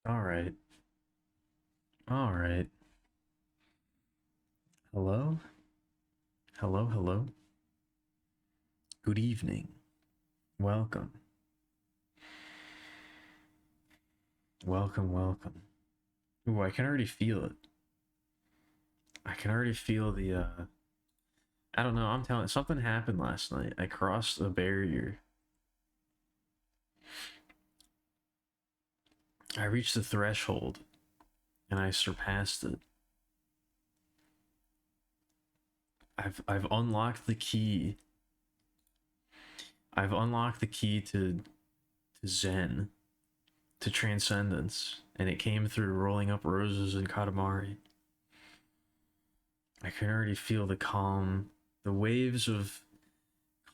All right. All right. Hello? Hello, hello. Good evening. Welcome. Welcome, welcome. Ooh, I can already feel it. I can already feel the I don't know, I'm telling something happened last night. I crossed a barrier. I reached the threshold and I surpassed it. I've unlocked the key. I've unlocked the key to Zen, to transcendence, and it came through rolling up roses and Katamari. I can already feel the calm, the waves of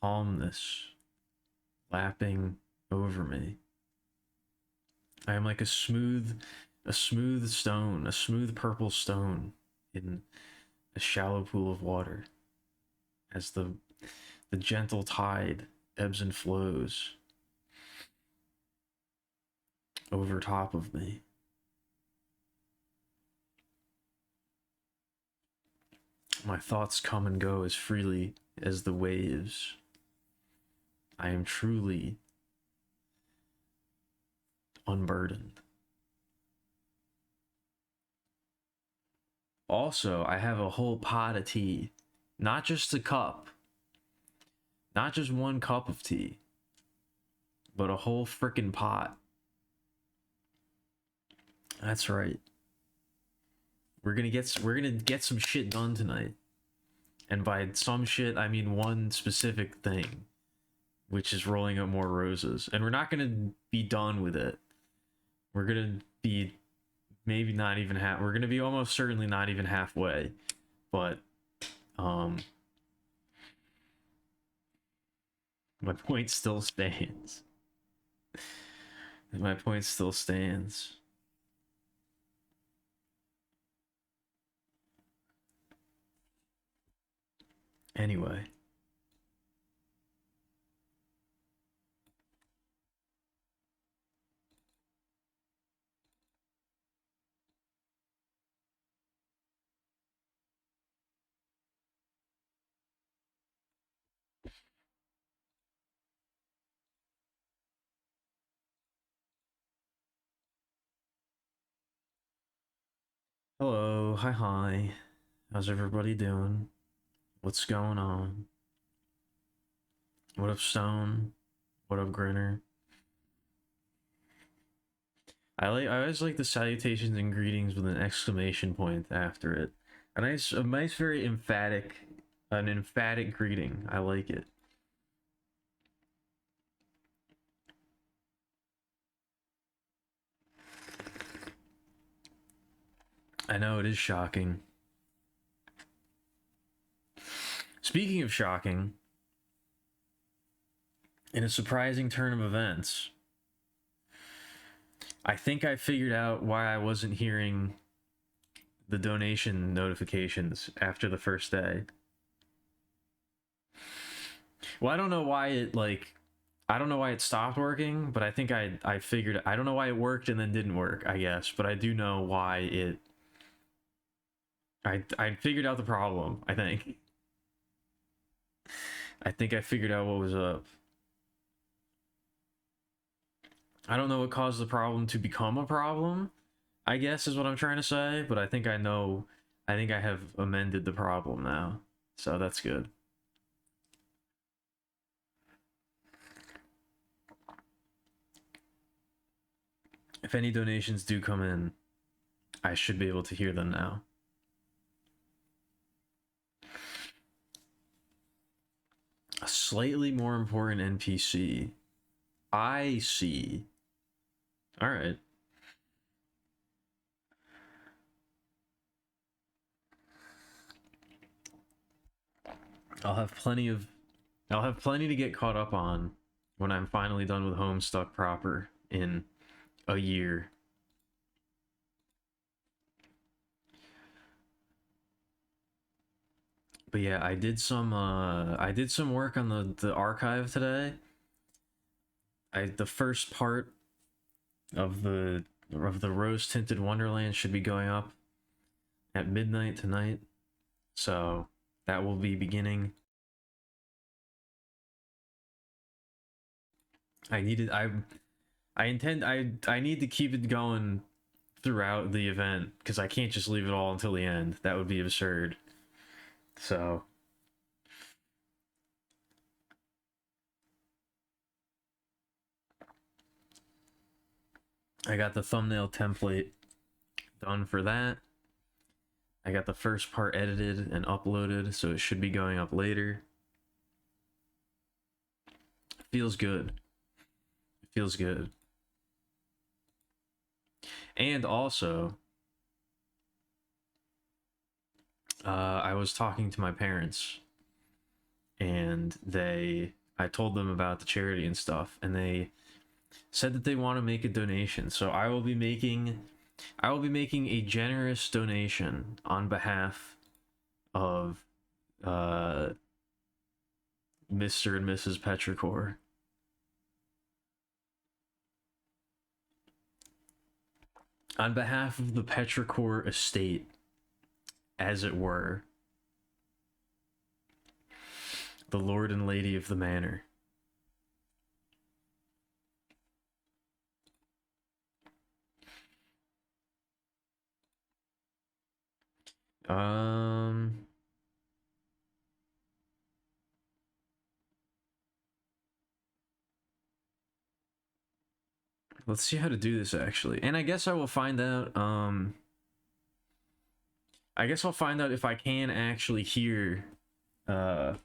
calmness lapping over me. I am like a smooth stone, a smooth purple stone in a shallow pool of water as the gentle tide ebbs and flows over top of me. My thoughts come and go as freely as the waves. I am truly unburdened. Also, I have a whole pot of tea, not just a cup, not just one cup of tea, but a whole freaking pot. That's right. We're gonna get some shit done tonight. And by some shit, I mean one specific thing, which is rolling up more roses. And we're not gonna be done with it. We're gonna be maybe not even half. We're gonna be almost certainly not even halfway. But my point still stands. My point still stands. Anyway. Hello, hi. How's everybody doing? What's going on? What up, Stone? What up, Grinner? I always like the salutations and greetings with an exclamation point after it. A nice, very an emphatic greeting. I like it. I know it is shocking. Speaking of shocking, in a surprising turn of events, I think I figured out why I wasn't hearing the donation notifications after the first day. Well, I don't know why I don't know why it stopped working, but I think I figured I don't know why it worked and then didn't work, I guess, but I do know why it I figured out the problem, I think. I think I figured out what was up. I don't know what caused the problem to become a problem, I guess is what I'm trying to say, but I think I think I have amended the problem now. So that's good. If any donations do come in, I should be able to hear them now. A slightly more important NPC. I see. All right. I'll have plenty of I'll have plenty to get caught up on when I'm finally done with Homestuck proper in a year. But yeah, I did some work on the archive today. The first part of of the Rose-Tinted Wonderland should be going up at midnight tonight. So that will be beginning. I need to keep it going throughout the event because I can't just leave it all until the end. That would be absurd. So I got the thumbnail template done for that. I got the first part edited and uploaded, so it should be going up later. Feels good. It feels good. And also, I was talking to my parents, and I told them about the charity and stuff, and they said that they want to make a donation. So I will be making a generous donation on behalf of Mr. and Mrs. Petrichor. On behalf of the Petrichor estate, as it were, the Lord and Lady of the Manor. Let's see how to do this actually. And I guess I will find out, I guess I'll find out if I can actually hear, if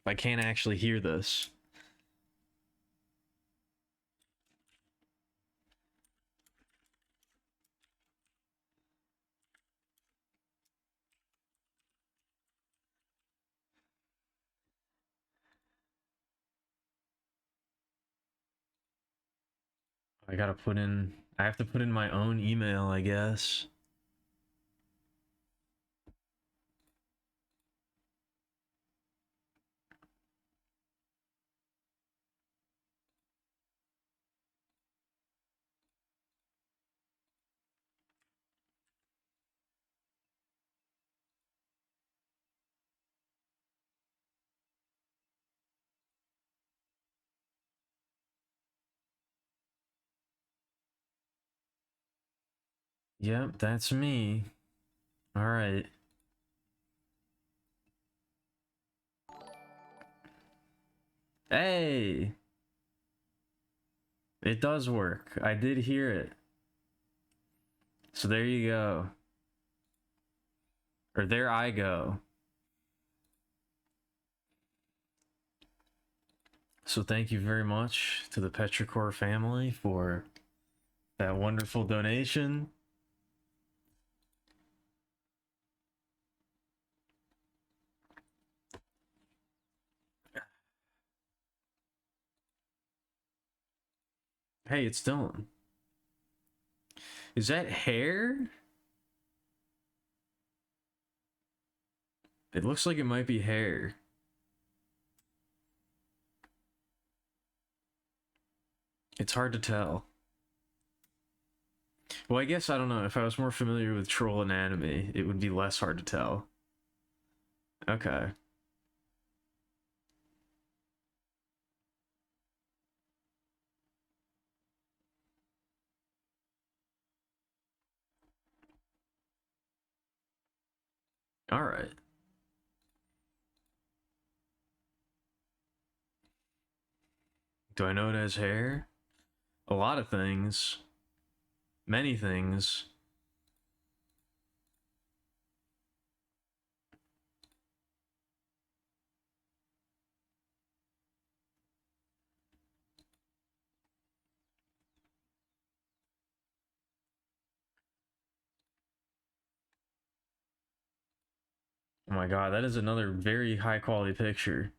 I can actually hear this. I have to put in my own email, I guess. Yep, that's me. All right. Hey! It does work. I did hear it. So there you go. Or there I go. So thank you very much to the Petrichor family for that wonderful donation. Hey, it's Dylan. Is that hair? It looks like it might be hair. It's hard to tell. Well, I guess I don't know. If I was more familiar with troll anatomy, it would be less hard to tell. Okay. All right. Do I know it has hair? A lot of things. Many things. Oh my god, that is another very high quality picture.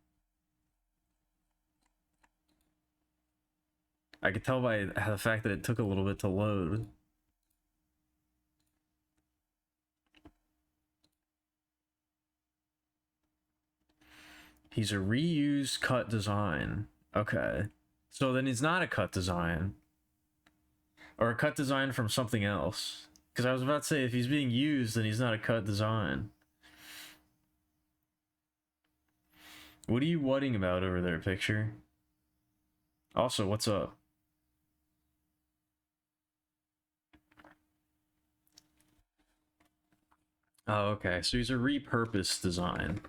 I could tell by the fact that it took a little bit to load. He's a reused cut design. Okay. So then he's not a cut design. Or a cut design from something else. Because I was about to say, if he's being used, then he's not a cut design. What are you whatting about over there, picture? Also, what's up? Oh, okay. So he's a repurposed design.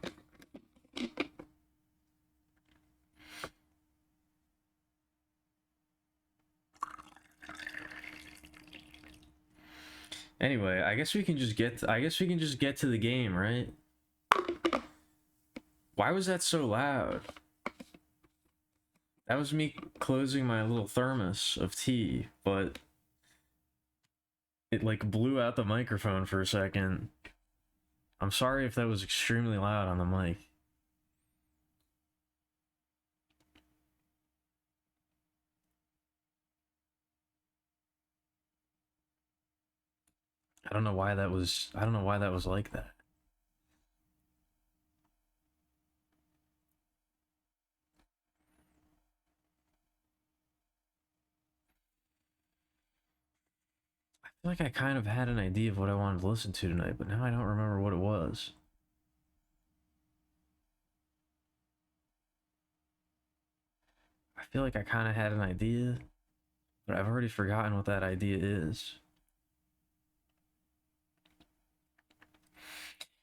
Anyway, I guess we can just get to the game, right? Why was that so loud? That was me closing my little thermos of tea, but it like blew out the microphone for a second. I'm sorry if that was extremely loud on the mic. I don't know why that was like that. I feel like I kind of had an idea of what I wanted to listen to tonight, but now I don't remember what it was. I feel like I kind of had an idea, but I've already forgotten what that idea is.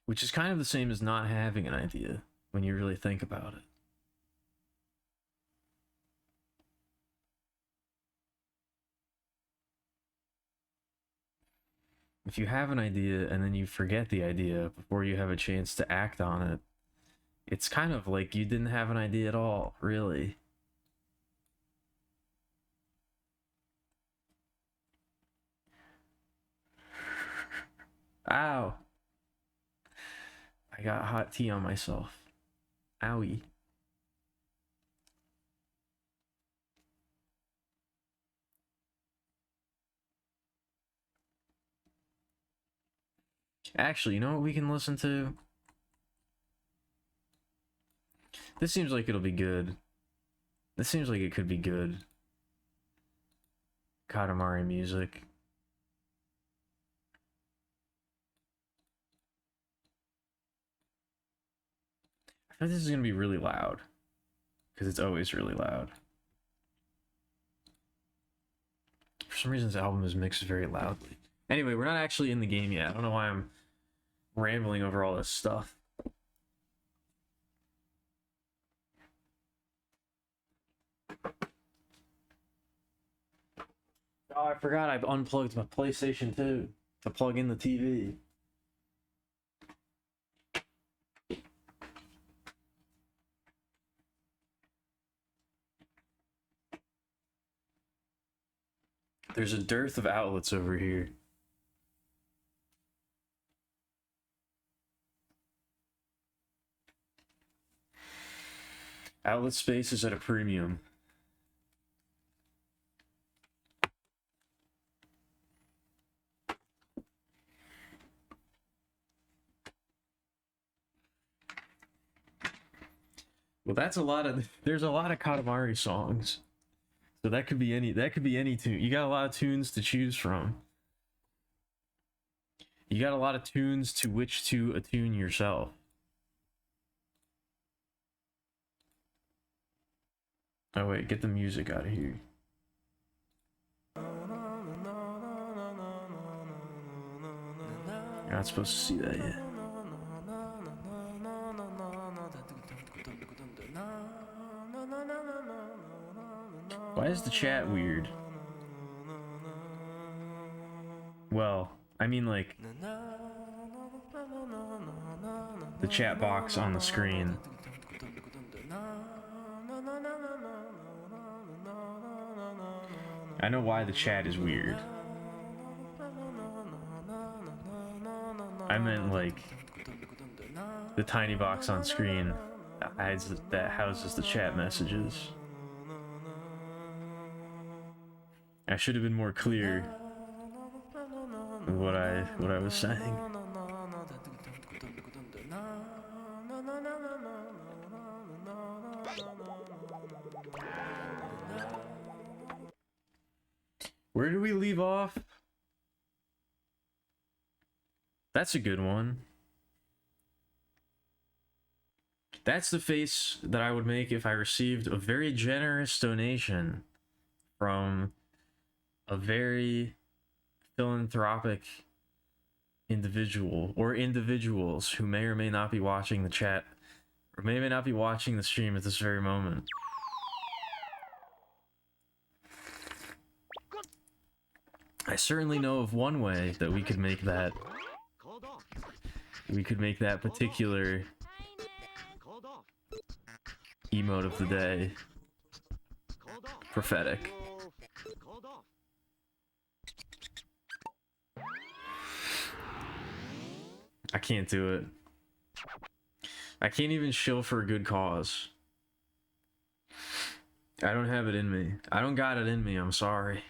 Which is kind of the same as not having an idea when you really think about it. If you have an idea and then you forget the idea before you have a chance to act on it, it's kind of like you didn't have an idea at all, really. Ow. I got hot tea on myself. Owie. Actually, you know what we can listen to? This seems like it'll be good. This seems like it could be good. Katamari music. I feel like this is gonna be really loud. Because it's always really loud. For some reason, this album is mixed very loudly. Anyway, we're not actually in the game yet. I don't know why I'm rambling over all this stuff. Oh, I forgot I've unplugged my PlayStation 2 to plug in the TV. There's a dearth of outlets over here. Outlet space is at a premium. Well, there's a lot of Katamari songs. So that could be any tune. You got a lot of tunes to choose from. You got a lot of tunes to which to attune yourself. Oh wait, get the music out of here. You're not supposed to see that yet. Why is the chat weird? Well, I mean like the chat box on the screen. I know why the chat is weird. I meant like the tiny box on screen that houses the chat messages. I should have been more clear with what I was saying. Where do we leave off? That's a good one. That's the face that I would make if I received a very generous donation from a very philanthropic individual or individuals who may or may not be watching the chat or may or may not be watching the stream at this very moment. I certainly know of one way that we could make that particular emote of the day prophetic. I can't do it. I can't even shill for a good cause. I don't have it in me. I don't got it in me, I'm sorry.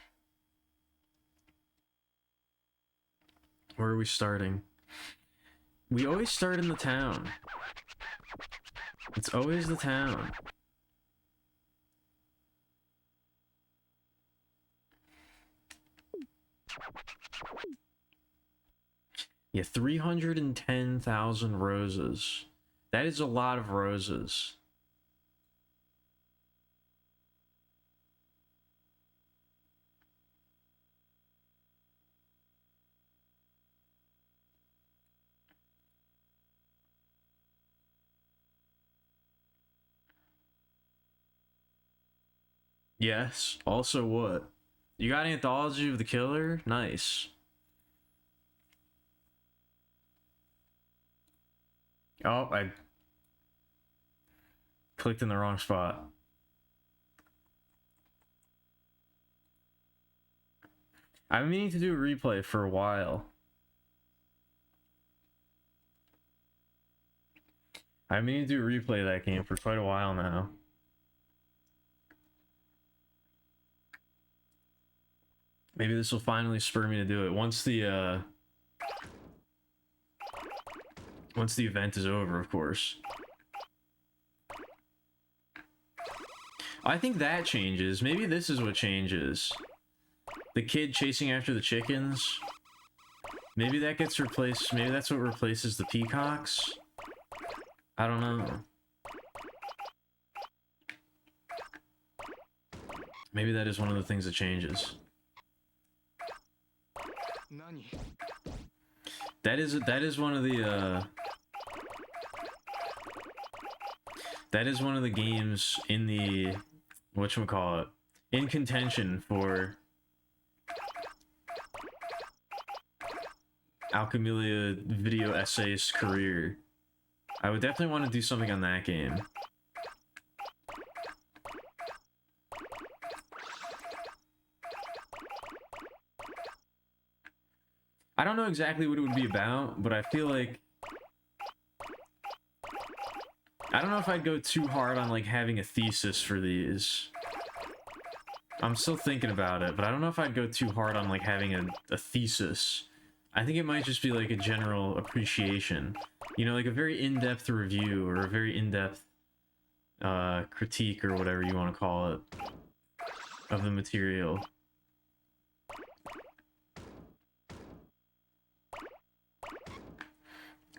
Where are we starting? We always start in the town. It's always the town. Yeah, 310,000 roses. That is a lot of roses. Yes. Also what? You got Anthology of the Killer? Nice. Oh, I clicked in the wrong spot. I've been meaning to do a replay for a while. I've been meaning to do a replay of that game for quite a while now. Maybe this will finally spur me to do it once the event is over, of course. I think that changes. Maybe this is what changes. The kid chasing after the chickens. Maybe that gets replaced. Maybe that's what replaces the peacocks. I don't know. Maybe that is one of the things that changes. That is one of the that is one of the games in the whatchamacallit, in contention for Alkemilia video essayist career. I would definitely want to do something on that game. I don't know exactly what it would be about, but I feel like I don't know if I'd go too hard on like having a thesis for these. I'm still thinking about it, but I don't know if I'd go too hard on like having a thesis. I think it might just be like a general appreciation. You know, like a very in-depth review or a very in-depth critique or whatever you want to call it of the material.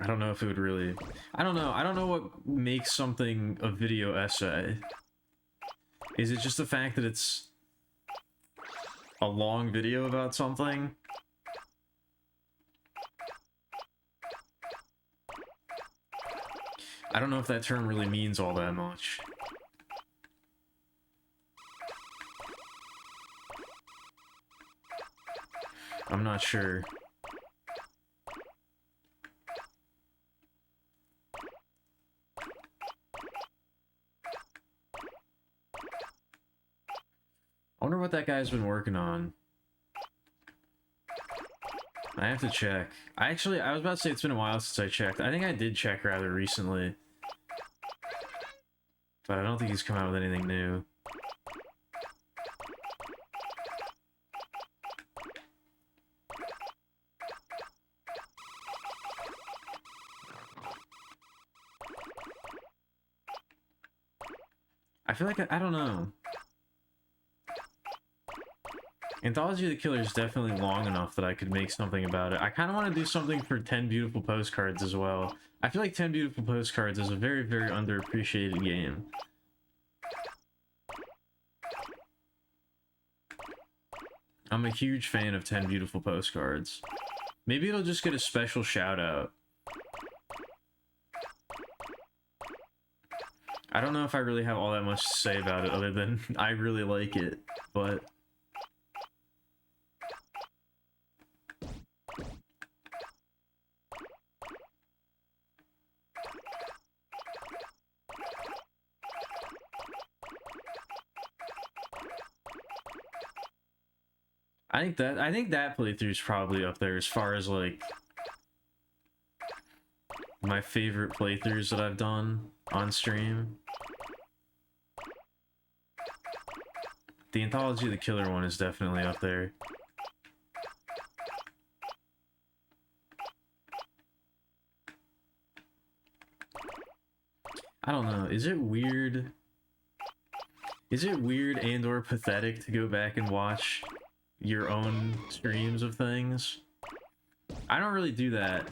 I don't know if it would really... I don't know. I don't know what makes something a video essay. Is it just the fact that it's a long video about something? I don't know if that term really means all that much. I'm not sure. I wonder what that guy's been working on. I have to check. I was about to say it's been a while since I checked. I think I did check rather recently. But I don't think he's come out with anything new. I feel like I don't know. Anthology of the Killer is definitely long enough that I could make something about it. I kind of want to do something for 10 Beautiful Postcards as well. I feel like 10 Beautiful Postcards is a very, very underappreciated game. I'm a huge fan of 10 Beautiful Postcards. Maybe it'll just get a special shout out. I don't know if I really have all that much to say about it other than I really like it, but... I think that playthrough's probably up there as far as like my favorite playthroughs that I've done on stream. The Anthology of the Killer one is definitely up there. I don't know, is it weird? Is it weird and or pathetic to go back and watch your own streams of things? I don't really do that,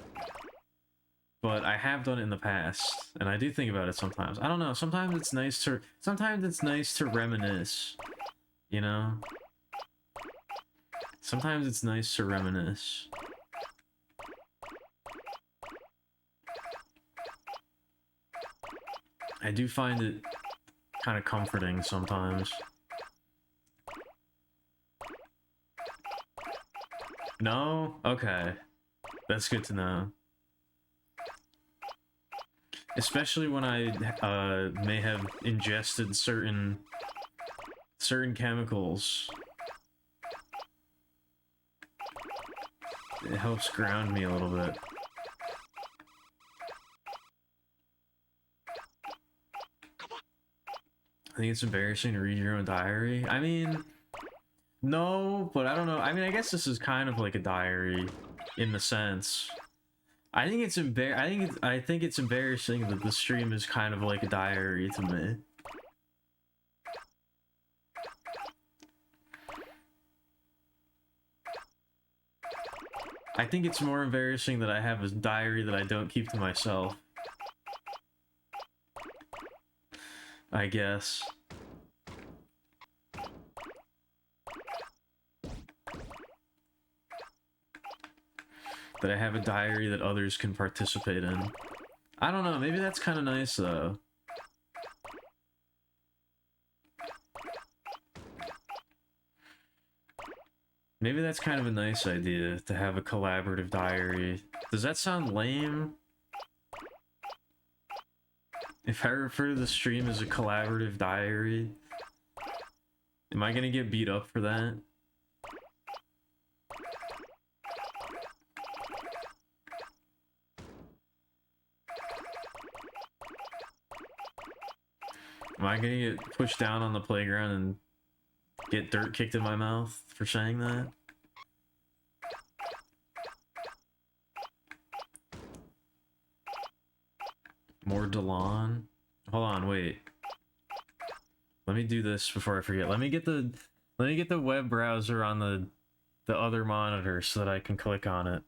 but I have done it in the past, and I do think about it sometimes. I don't know, sometimes it's nice to reminisce, you know? Sometimes it's nice to reminisce. I do find it kind of comforting sometimes. No? Okay. That's good to know. Especially when I may have ingested certain chemicals. It helps ground me a little bit. I think it's embarrassing to read your own diary. I mean, no, but I don't know. I mean, I guess this is kind of like a diary in the sense. I think it's embarrassing that the stream is kind of like a diary to me. I think it's more embarrassing that I have a diary that I don't keep to myself. I guess. That I have a diary that others can participate in. I don't know, maybe that's kind of nice though. Maybe that's kind of a nice idea, to have a collaborative diary. Does that sound lame? If I refer to the stream as a collaborative diary, am I gonna get beat up for that? Am I gonna get pushed down on the playground and get dirt kicked in my mouth for saying that? More Delon? Hold on, wait. Let me do this before I forget. Let me get the web browser on the other monitor so that I can click on it.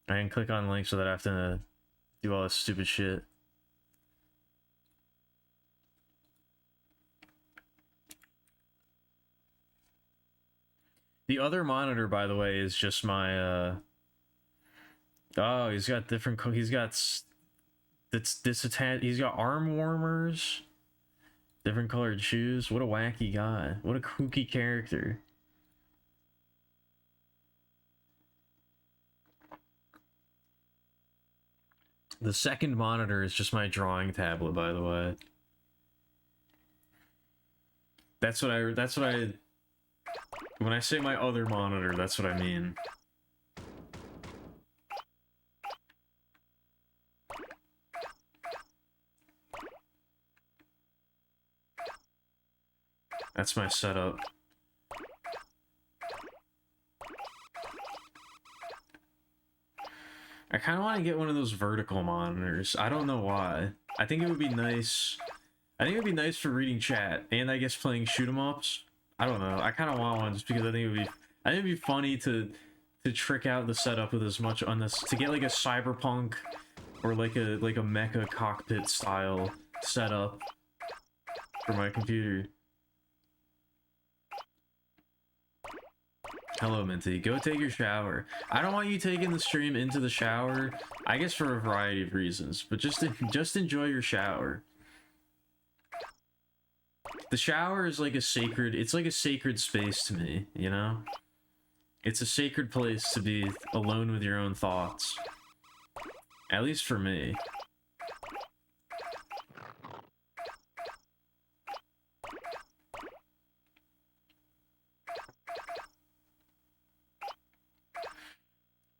I can click on links so that I have to do all this stupid shit. The other monitor, by the way, is just my oh, he's got different he's got he's got arm warmers, different colored shoes. What a wacky guy. What a kooky character. The second monitor is just my drawing tablet, by the way. That's what I when I say my other monitor, that's what I mean. That's my setup. I kind of want to get one of those vertical monitors. I don't know why. I think it would be nice. I think it would be nice for reading chat and I guess playing shoot 'em ups. I don't know. I kind of want one just because I think it'd be funny to trick out the setup with as much on this to get like a cyberpunk or like a mecha cockpit style setup for my computer. Hello, Minty. Go take your shower. I don't want you taking the stream into the shower. I guess for a variety of reasons, but just enjoy your shower. The shower is like it's like a sacred space to me, you know? It's a sacred place to be alone with your own thoughts. At least for me.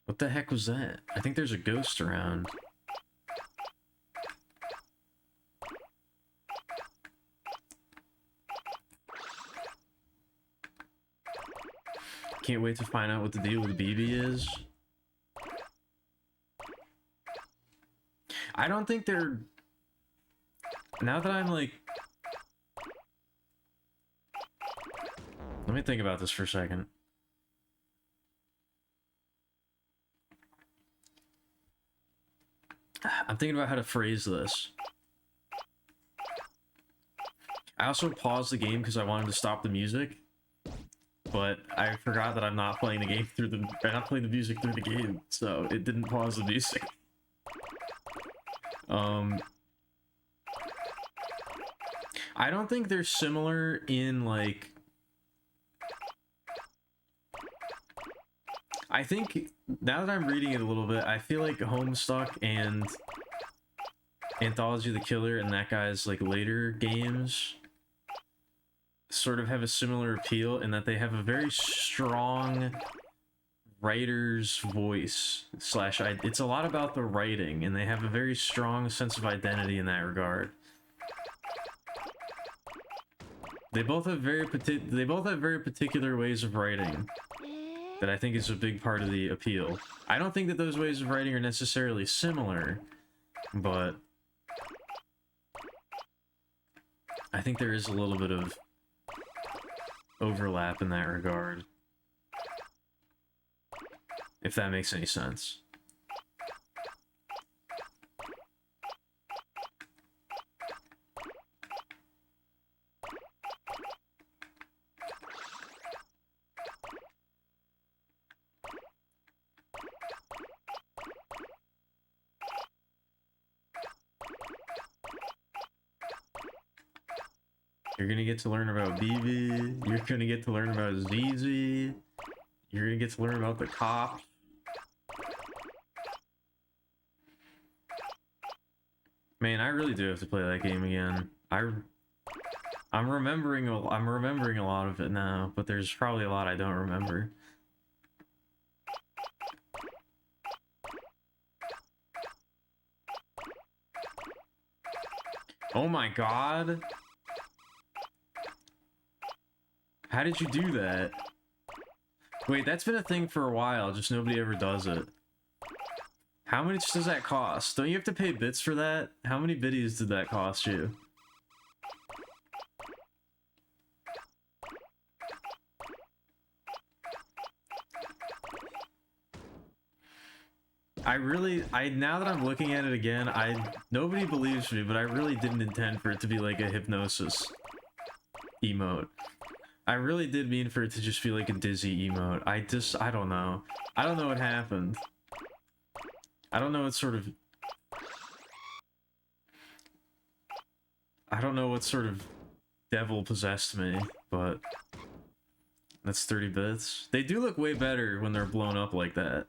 What the heck was that? I think there's a ghost around. Can't wait to find out what the deal with BB is. I don't think they're... Now that I'm like... Let me think about this for a second. I'm thinking about how to phrase this. I also paused the game because I wanted to stop the music, but I forgot that I'm not playing the game through the... I'm not playing the music through the game, so it didn't pause the music. I don't think they're similar in, like... I think, now that I'm reading it a little bit, I feel like Homestuck and Anthology of the Killer and that guy's, like, later games sort of have a similar appeal in that they have a very strong writer's voice slash... It's a lot about the writing, and they have a very strong sense of identity in that regard. They both have very particular ways of writing that I think is a big part of the appeal. I don't think that those ways of writing are necessarily similar, but I think there is a little bit of overlap in that regard, if that makes any sense. You're gonna get to learn about BB, you're gonna get to learn about ZZ, you're gonna get to learn about the cop. Man, I really do have to play that game again. I'm remembering a lot of it now, but there's probably a lot I don't remember. Oh my god! How did you do that? Wait, that's been a thing for a while, just nobody ever does it. How much does that cost? Don't you have to pay bits for that? How many biddies did that cost you? Now that I'm looking at it again, nobody believes me, but I really didn't intend for it to be like a hypnosis emote. I really did mean for it to just be like a dizzy emote. I don't know. I don't know what happened. I don't know what sort of... I don't know what sort of devil possessed me, but... That's 30 bits. They do look way better when they're blown up like that.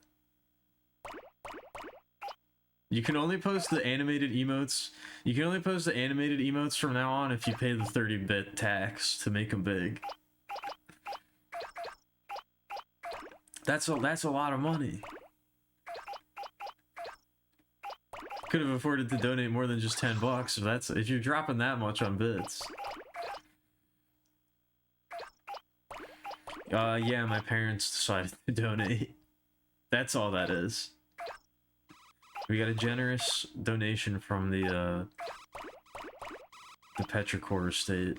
You can only post the animated emotes. You can only post the animated emotes from now on if you pay the 30-bit tax to make them big. That's a lot of money. Could have afforded to donate more than just 10 bucks if you're dropping that much on bits. Yeah, my parents decided to donate. That's all that is. We got a generous donation from the Petrichor estate.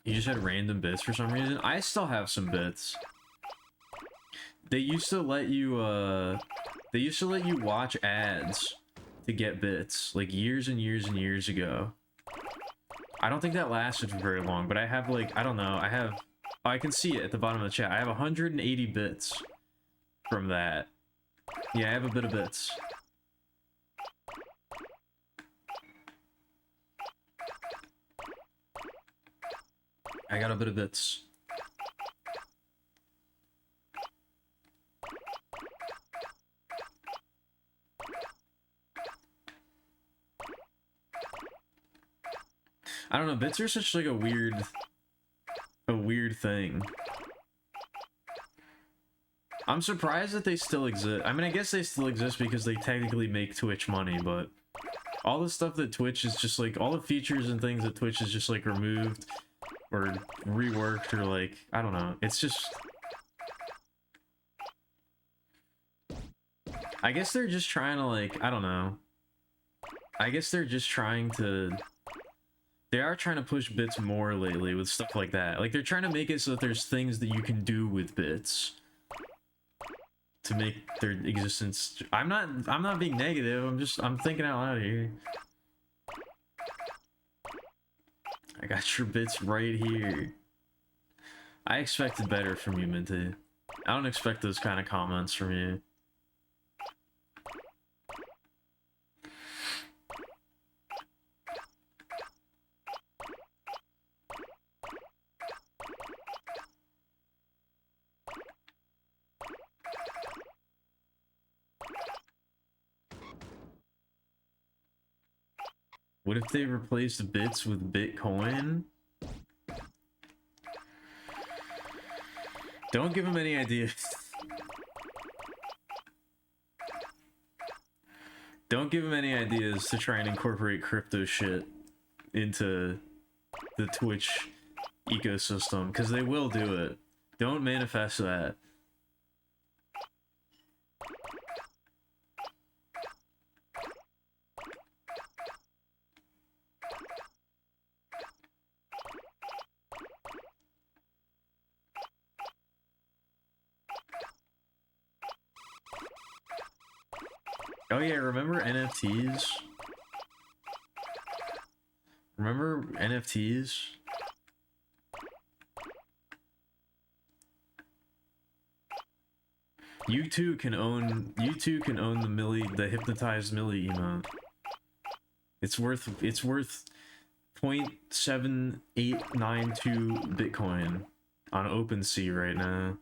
You just had random bits for some reason. I still have some bits. They used to let you watch ads to get bits, like years and years and years ago. I don't think that lasted for very long, but I have like, I don't know, I can see it at the bottom of the chat. I have 180 bits from that. Yeah, I have a bit of bits. I got a bit of bits. I don't know, bits are such like a weird thing. I'm surprised that they still exist. I mean, I guess they still exist because they technically make Twitch money, but all the stuff that Twitch is just like, all the features and things that Twitch is just like removed or reworked or like, I don't know. It's just, I guess they're just trying to like, I don't know. I guess they're just trying to, they are trying to push bits more lately with stuff like that. Like they're trying to make it so that there's things that you can do with bits to make their existence. I'm not being negative. I'm thinking out loud here. I got your bits right here. I expected better from you, Minty. I don't expect those kind of comments from you. What if they replaced bits with Bitcoin? Don't give them any ideas. Don't give them any ideas to try and incorporate crypto shit into the Twitch ecosystem, because they will do it. Don't manifest that. Oh yeah, remember NFTs? Remember NFTs? You too can own the hypnotized Millie emote. It's worth 0.7892 Bitcoin on OpenSea right now.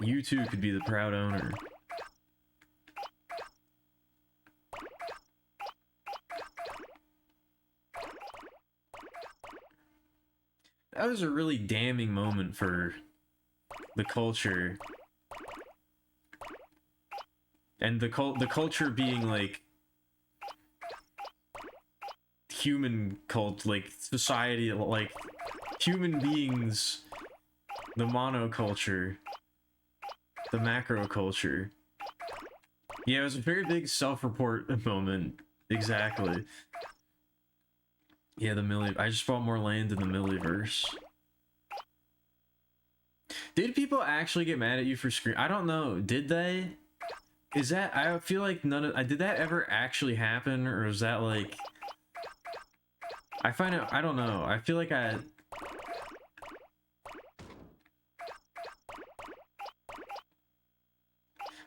You too could be the proud owner. That was a really damning moment for the culture. And the culture being like human cult, like society, like human beings, the monoculture, the macro culture. Yeah, it was a very big self-report moment. Exactly. Yeah, the Millie. I just bought more land in the Millieverse. Did people actually get mad at you for screen? I don't know. Did they? Is that? I feel like none of. Did that ever actually happen, or was that like? I find it. I don't know. I feel like I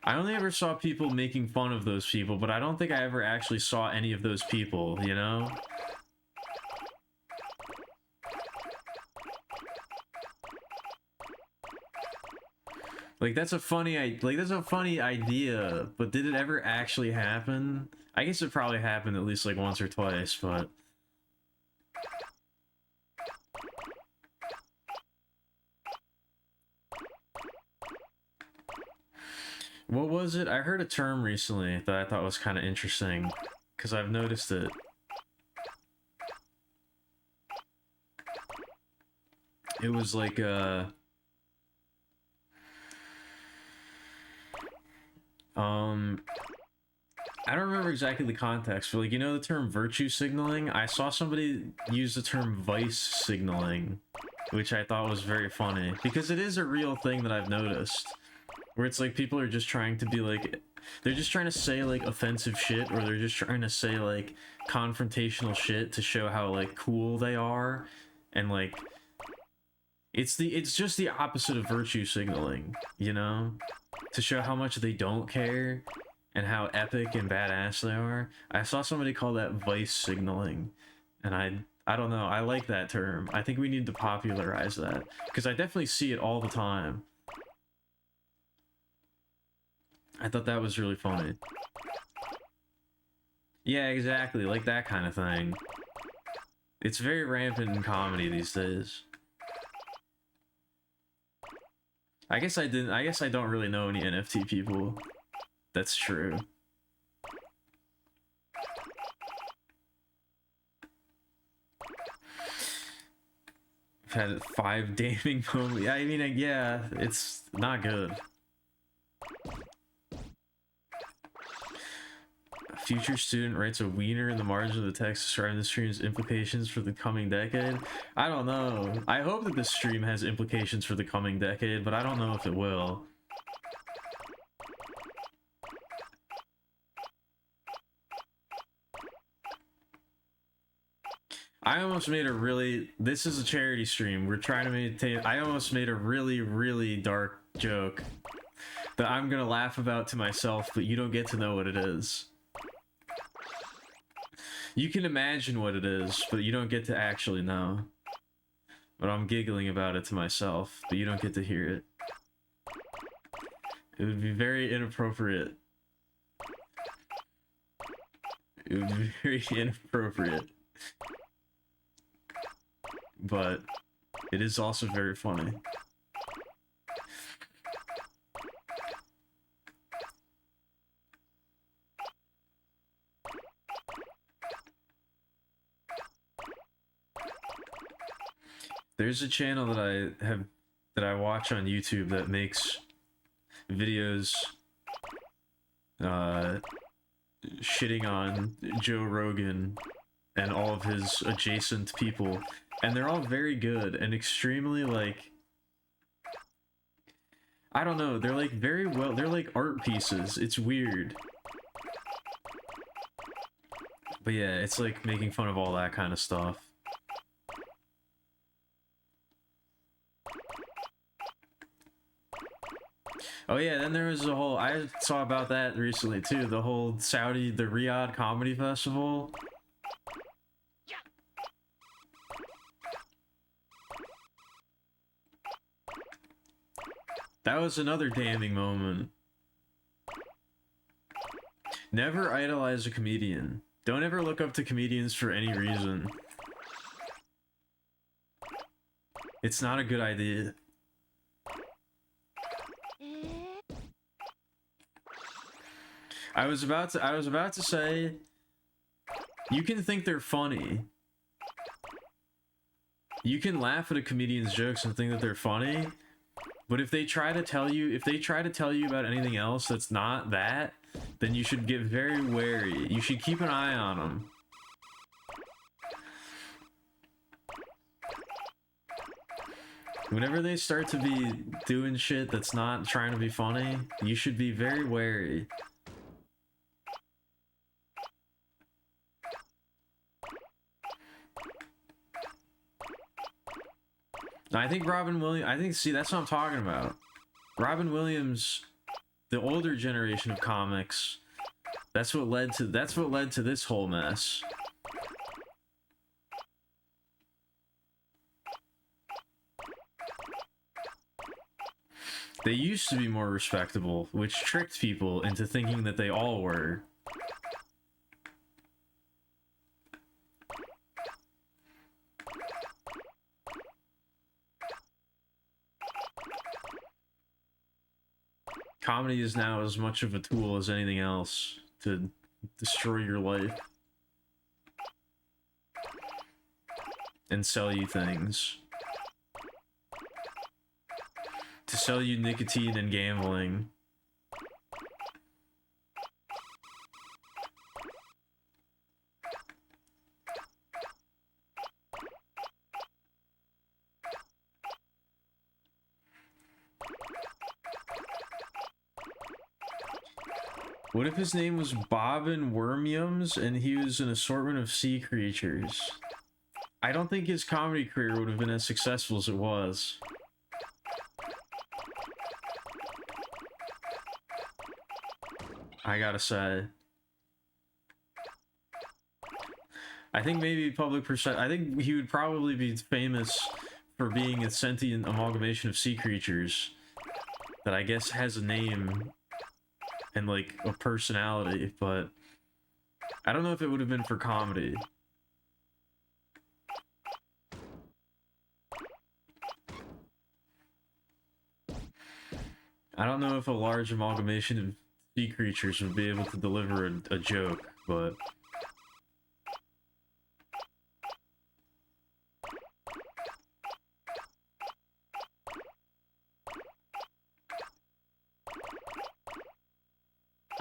only ever saw people making fun of those people, but I don't think I ever actually saw any of those people. You know? Like that's a funny idea, but did it ever actually happen? I guess it probably happened at least like once or twice, but what was it? I heard a term recently that I thought was kind of interesting because I've noticed it. It was like I don't remember exactly the context, but like, you know, the term virtue signaling? I saw somebody use the term vice signaling, which I thought was very funny because it is a real thing that I've noticed where it's like people are just trying to be like, they're just trying to say like offensive shit, or they're just trying to say like confrontational shit to show how like cool they are, and like it's just the opposite of virtue signaling, you know, to show how much they don't care and how epic and badass they are. I saw somebody call that vice signaling, and I don't know, I like that term. I think we need to popularize that because I definitely see it all the time. I thought that was really funny. Yeah, exactly, like that kind of thing. It's very rampant in comedy these days. I guess I don't really know any NFT people. That's true. I've had 5 damning moments. I mean, yeah, it's not good. A future student writes a wiener in the margin of the text describing the stream's implications for the coming decade. I don't know. I hope that this stream has implications for the coming decade, but I don't know if it will. I almost made a really... This is a charity stream. We're trying to maintain... I almost made a really, really dark joke that I'm gonna laugh about to myself, but you don't get to know what it is. You can imagine what it is, but you don't get to actually know. But I'm giggling about it to myself, but you don't get to hear it. It would be very inappropriate. It would be very inappropriate. But it is also very funny. There's a channel that I watch on YouTube that makes videos shitting on Joe Rogan and all of his adjacent people, and they're all very good and extremely, like, I don't know, they're like very well, they're like art pieces. It's weird. But yeah, it's like making fun of all that kind of stuff. Oh yeah, then there was a whole, I saw about that recently too, the whole the Riyadh Comedy Festival. That was another damning moment. Never idolize a comedian. Don't ever look up to comedians for any reason. It's not a good idea. I was about to say, you can think they're funny. You can laugh at a comedian's jokes and think that they're funny, but if they try to tell you about anything else that's not that, then you should get very wary. You should keep an eye on them. Whenever they start to be doing shit that's not trying to be funny, you should be very wary. I think Robin Williams, see, that's what I'm talking about. Robin Williams, the older generation of comics, that's what led to this whole mess. They used to be more respectable, which tricked people into thinking that they all were. Comedy is now as much of a tool as anything else to destroy your life and sell you things. To sell you nicotine and gambling. What if his name was Bobbin Wormiums and he was an assortment of sea creatures? I don't think his comedy career would have been as successful as it was. I gotta say. I think maybe public perception. I think he would probably be famous for being a sentient amalgamation of sea creatures that I guess has a name and like a personality, but I don't know if it would have been for comedy. I don't know if a large amalgamation of sea creatures would be able to deliver a joke, but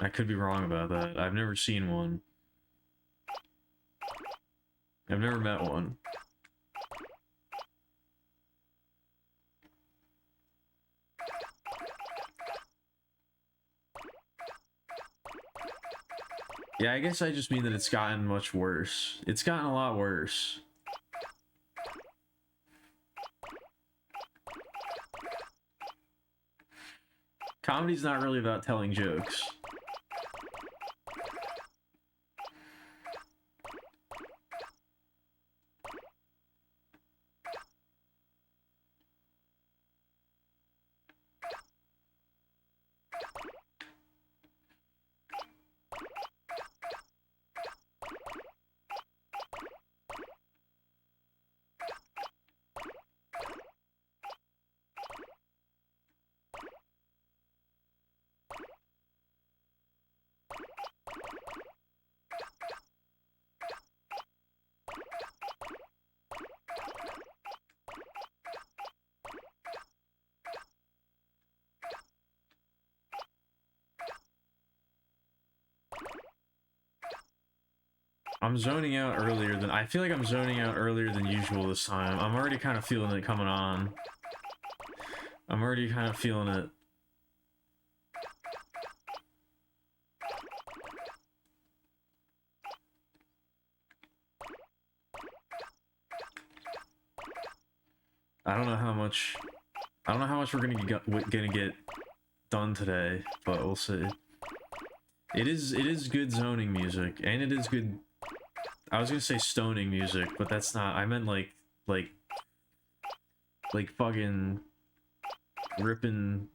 I could be wrong about that. I've never seen one. I've never met one. Yeah, I guess I just mean that it's gotten much worse. It's gotten a lot worse. Comedy's not really about telling jokes. I'm zoning out earlier than... I feel like I'm zoning out earlier than usual this time. I'm already kind of feeling it coming on. I'm already kind of feeling it. I don't know how much... I don't know how much we're gonna get done today, but we'll see. It is good zoning music, and it is good... I was gonna say stoning music, but that's not... I meant like fucking ripping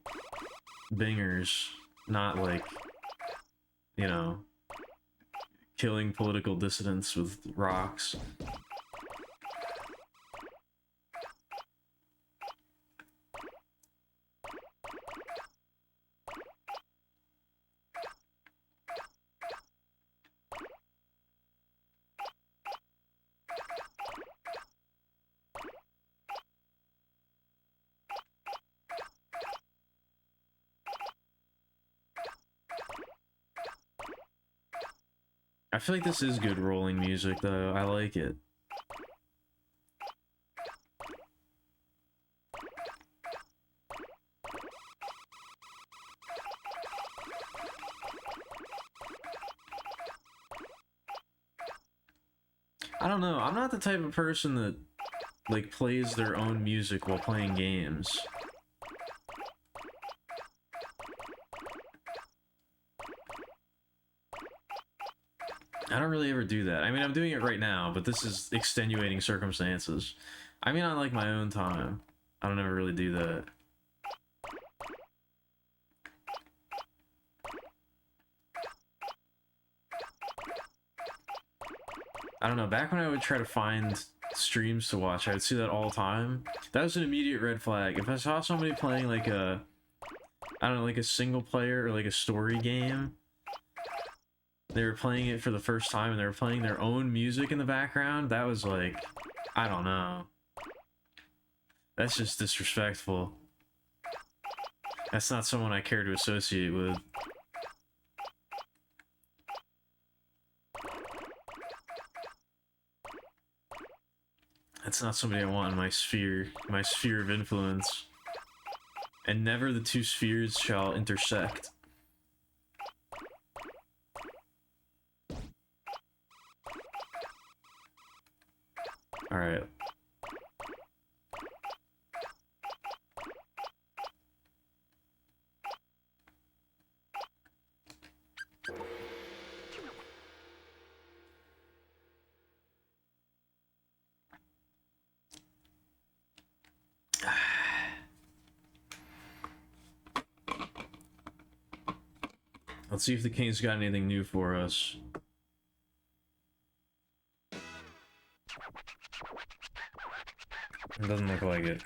bingers, not like, you know, killing political dissidents with rocks. I feel like this is good rolling music, though. I like it. I don't know. I'm not the type of person that, like, plays their own music while playing games. I don't really ever do that. I mean, I'm doing it right now, but this is extenuating circumstances. I mean, on, like, my own time. I don't ever really do that. I don't know, back when I would try to find streams to watch, I would see that all the time. That was an immediate red flag. If I saw somebody playing like a, I don't know, like a single player or like a story game, they were playing it for the first time and they were playing their own music in the background, that was like, I don't know. That's just disrespectful. That's not someone I care to associate with. That's not somebody I want in my sphere of influence. And never the two spheres shall intersect. Alright. Let's see if the king's got anything new for us. It doesn't look like it.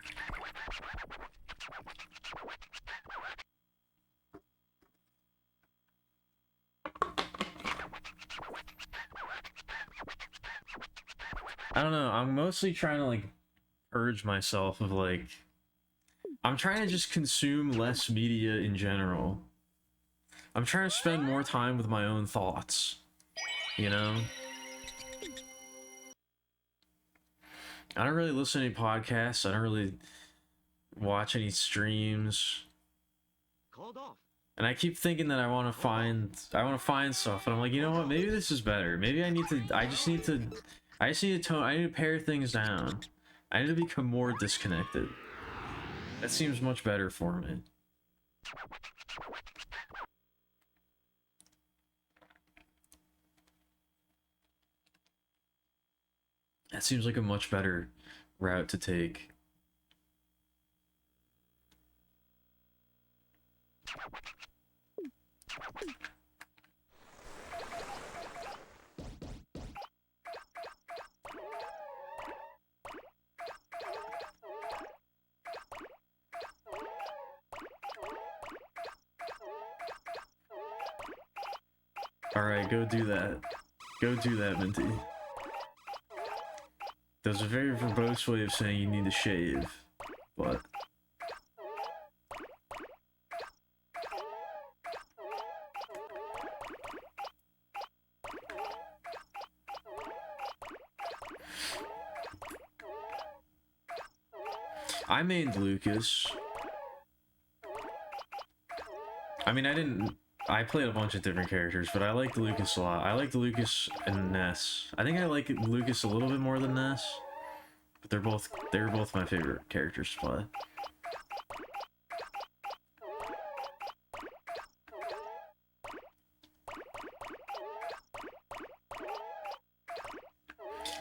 I don't know, I'm mostly trying to, like, purge myself of, like... I'm trying to just consume less media in general. I'm trying to spend more time with my own thoughts, you know? I don't really listen to any podcasts, I don't really watch any streams. And I keep thinking that I want to find stuff, and I'm like, you know what, maybe this is better. Maybe I need to, I just need to pare things down. I need to become more disconnected. That seems much better for me. That seems like a much better route to take. Alright, go do that. Go do that, Minty. There's a very verbose way of saying you need to shave, but... I mained Lucas. I mean, I played a bunch of different characters, but I liked Lucas a lot. I liked Lucas and Ness. I think I like Lucas a little bit more than Ness, but they were both my favorite characters to play.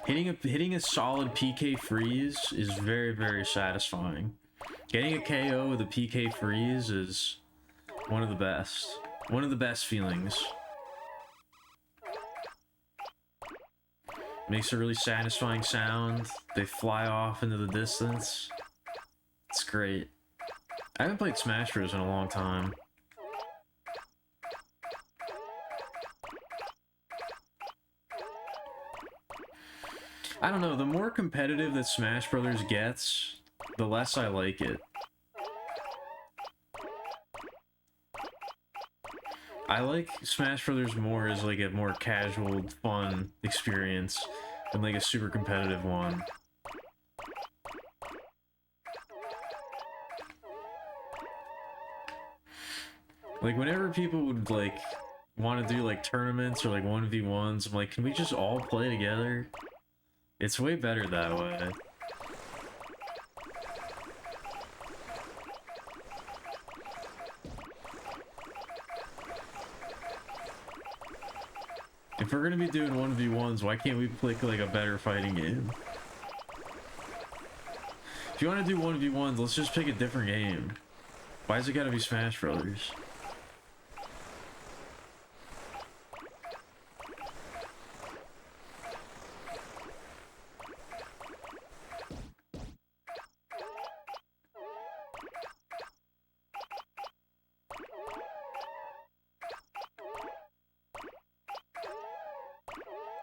Hitting a solid PK freeze is very, very satisfying. Getting a KO with a PK freeze is one of the best. One of the best feelings. Makes a really satisfying sound. They fly off into the distance. It's great. I haven't played Smash Bros. In a long time. I don't know, the more competitive that Smash Bros. Gets, the less I like it. I like Smash Brothers more as like a more casual, fun experience than like a super competitive one. Like whenever people would like want to do like tournaments or like 1v1s, I'm like, can we just all play together? It's way better that way. If we're gonna be doing 1v1s, why can't we pick like a better fighting game? If you want to do 1v1s, let's just pick a different game. Why is it gotta be Smash Brothers?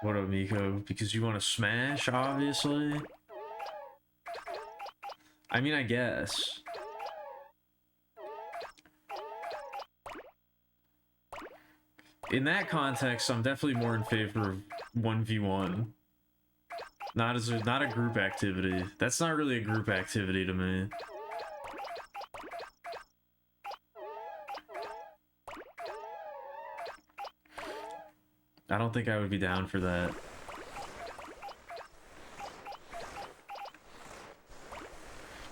What up, Miko? Because you want to smash, obviously? I mean, I guess. In that context, I'm definitely more in favor of 1v1. Not a group activity. That's not really a group activity to me. I don't think I would be down for that.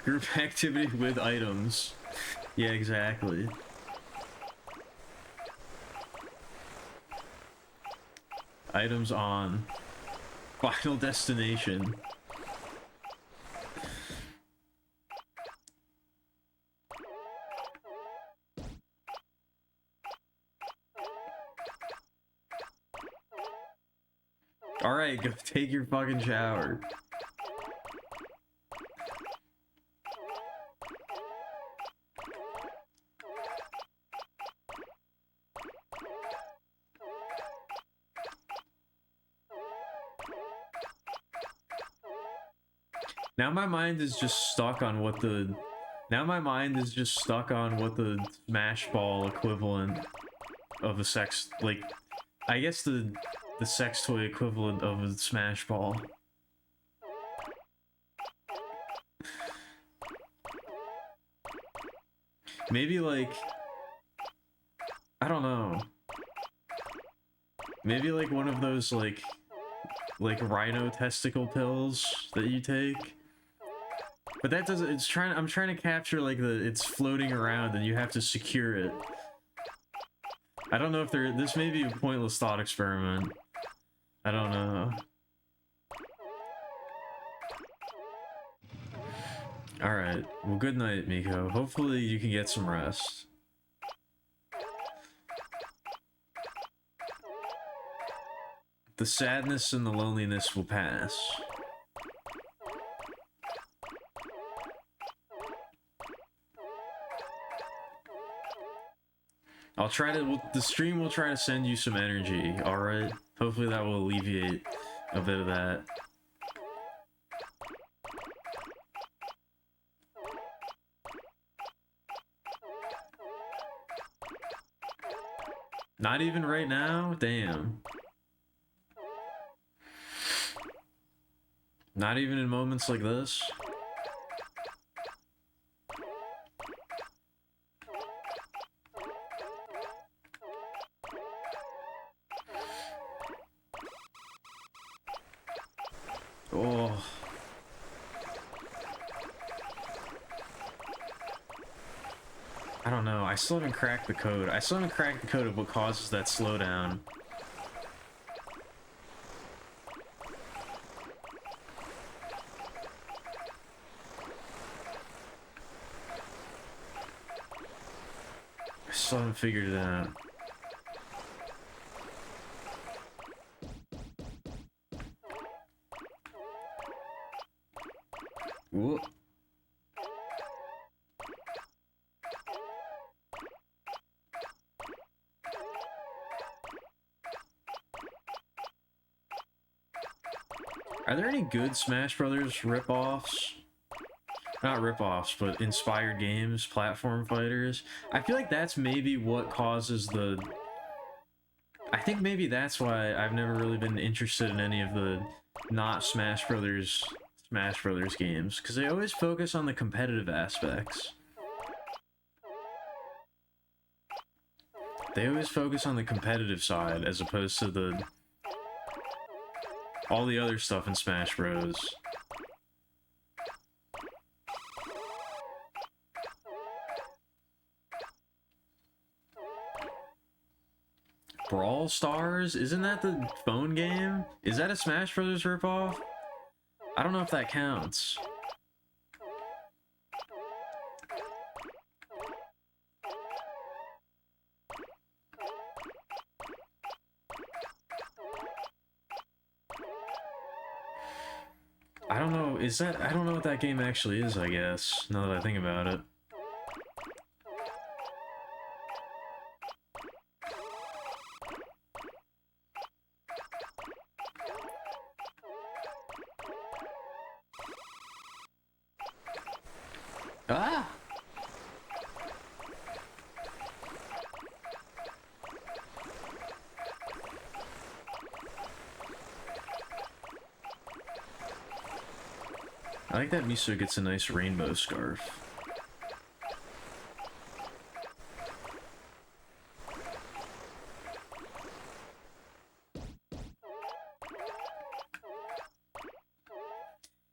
Group activity with items. Yeah, exactly. Items on. Final destination. Alright, go take your fucking shower. Now my mind is just stuck on what the... Now my mind is just stuck on what the Smash Ball equivalent of a sex... Like, I guess the sex toy equivalent of a Smash Ball. Maybe like... I don't know. Maybe like one of those like rhino testicle pills that you take. But that doesn't, it's trying, I'm trying to capture like it's floating around and you have to secure it. I don't know if this may be a pointless thought experiment. I don't know. Alright, well good night, Miko. Hopefully you can get some rest. The sadness and the loneliness will pass. I'll try to, the stream will try to send you some energy, alright? Hopefully that will alleviate a bit of that. Not even right now? Damn. Not even in moments like this? Oh. I don't know. I still haven't cracked the code. I still haven't cracked the code of what causes that slowdown. I still haven't figured it out. Whoop. Are there any good Smash Brothers rip-offs? Not rip-offs, but inspired games, platform fighters. I feel like that's maybe what causes the... I think maybe that's why I've never really been interested in any of the not Smash Brothers games, because they always focus on the competitive aspects. They always focus on the competitive side as opposed to all the other stuff in Smash Bros. Brawl Stars? Isn't that the phone game? Is that a Smash Bros. Ripoff? I don't know if that counts. I don't know, I don't know what that game actually is, I guess, now that I think about it. Ah! I like that Miso gets a nice rainbow scarf.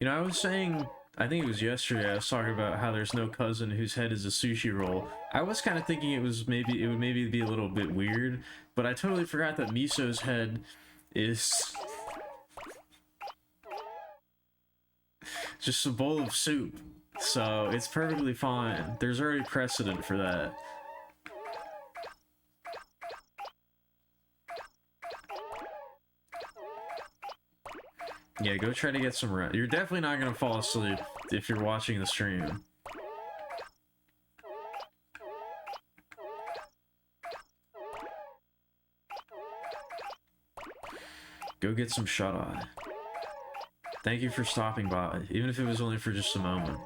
You know, I was saying I think it was yesterday, I was talking about how there's no cousin whose head is a sushi roll. I was kind of thinking it would maybe be a little bit weird, but I totally forgot that Miso's head is just a bowl of soup. So it's perfectly fine. There's already precedent for that. Yeah, go try to get some rest. You're definitely not gonna fall asleep if you're watching the stream. Go get some shut-eye. Thank you for stopping by, even if it was only for just a moment.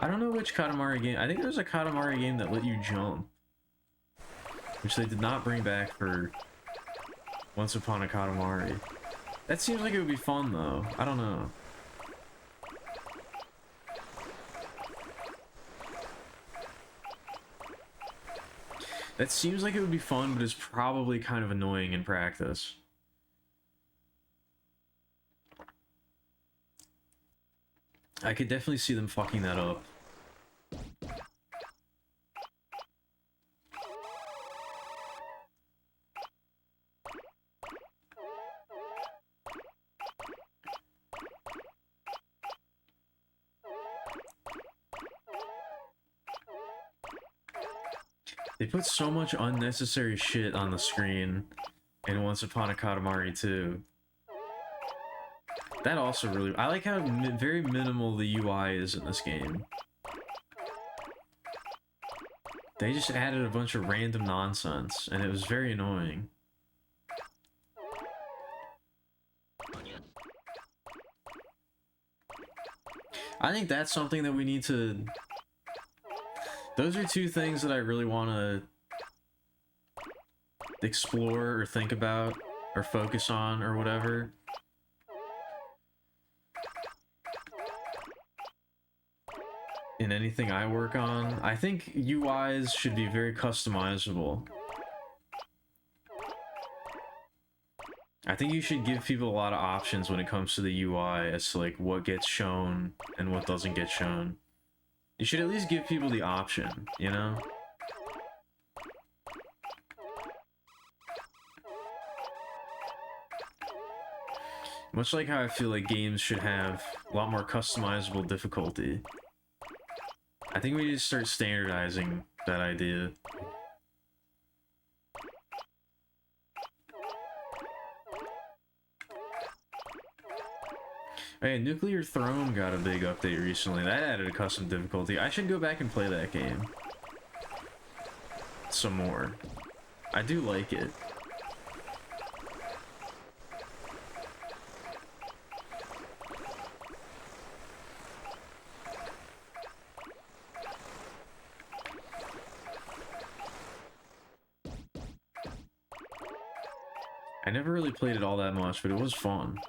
I don't know which Katamari game. I think there was a Katamari game that let you jump, which they did not bring back for Once Upon a Katamari. That seems like it would be fun though. I don't know. That seems like it would be fun, but it's probably kind of annoying in practice. I could definitely see them fucking that up. They put so much unnecessary shit on the screen in Once Upon a Katamari 2. That also really... I like how very minimal the UI is in this game. They just added a bunch of random nonsense, and it was very annoying. I think that's something that we need to... Those are two things that I really want to explore or think about or focus on or whatever. In anything I work on. I think UIs should be very customizable. I think you should give people a lot of options when it comes to the UI as to like what gets shown and what doesn't get shown. You should at least give people the option, you know? Much like how I feel like games should have a lot more customizable difficulty. I think we need to start standardizing that idea. Hey, Nuclear Throne got a big update recently. That added a custom difficulty. I should go back and play that game some more. I do like it. I never really played it all that much, but it was fun.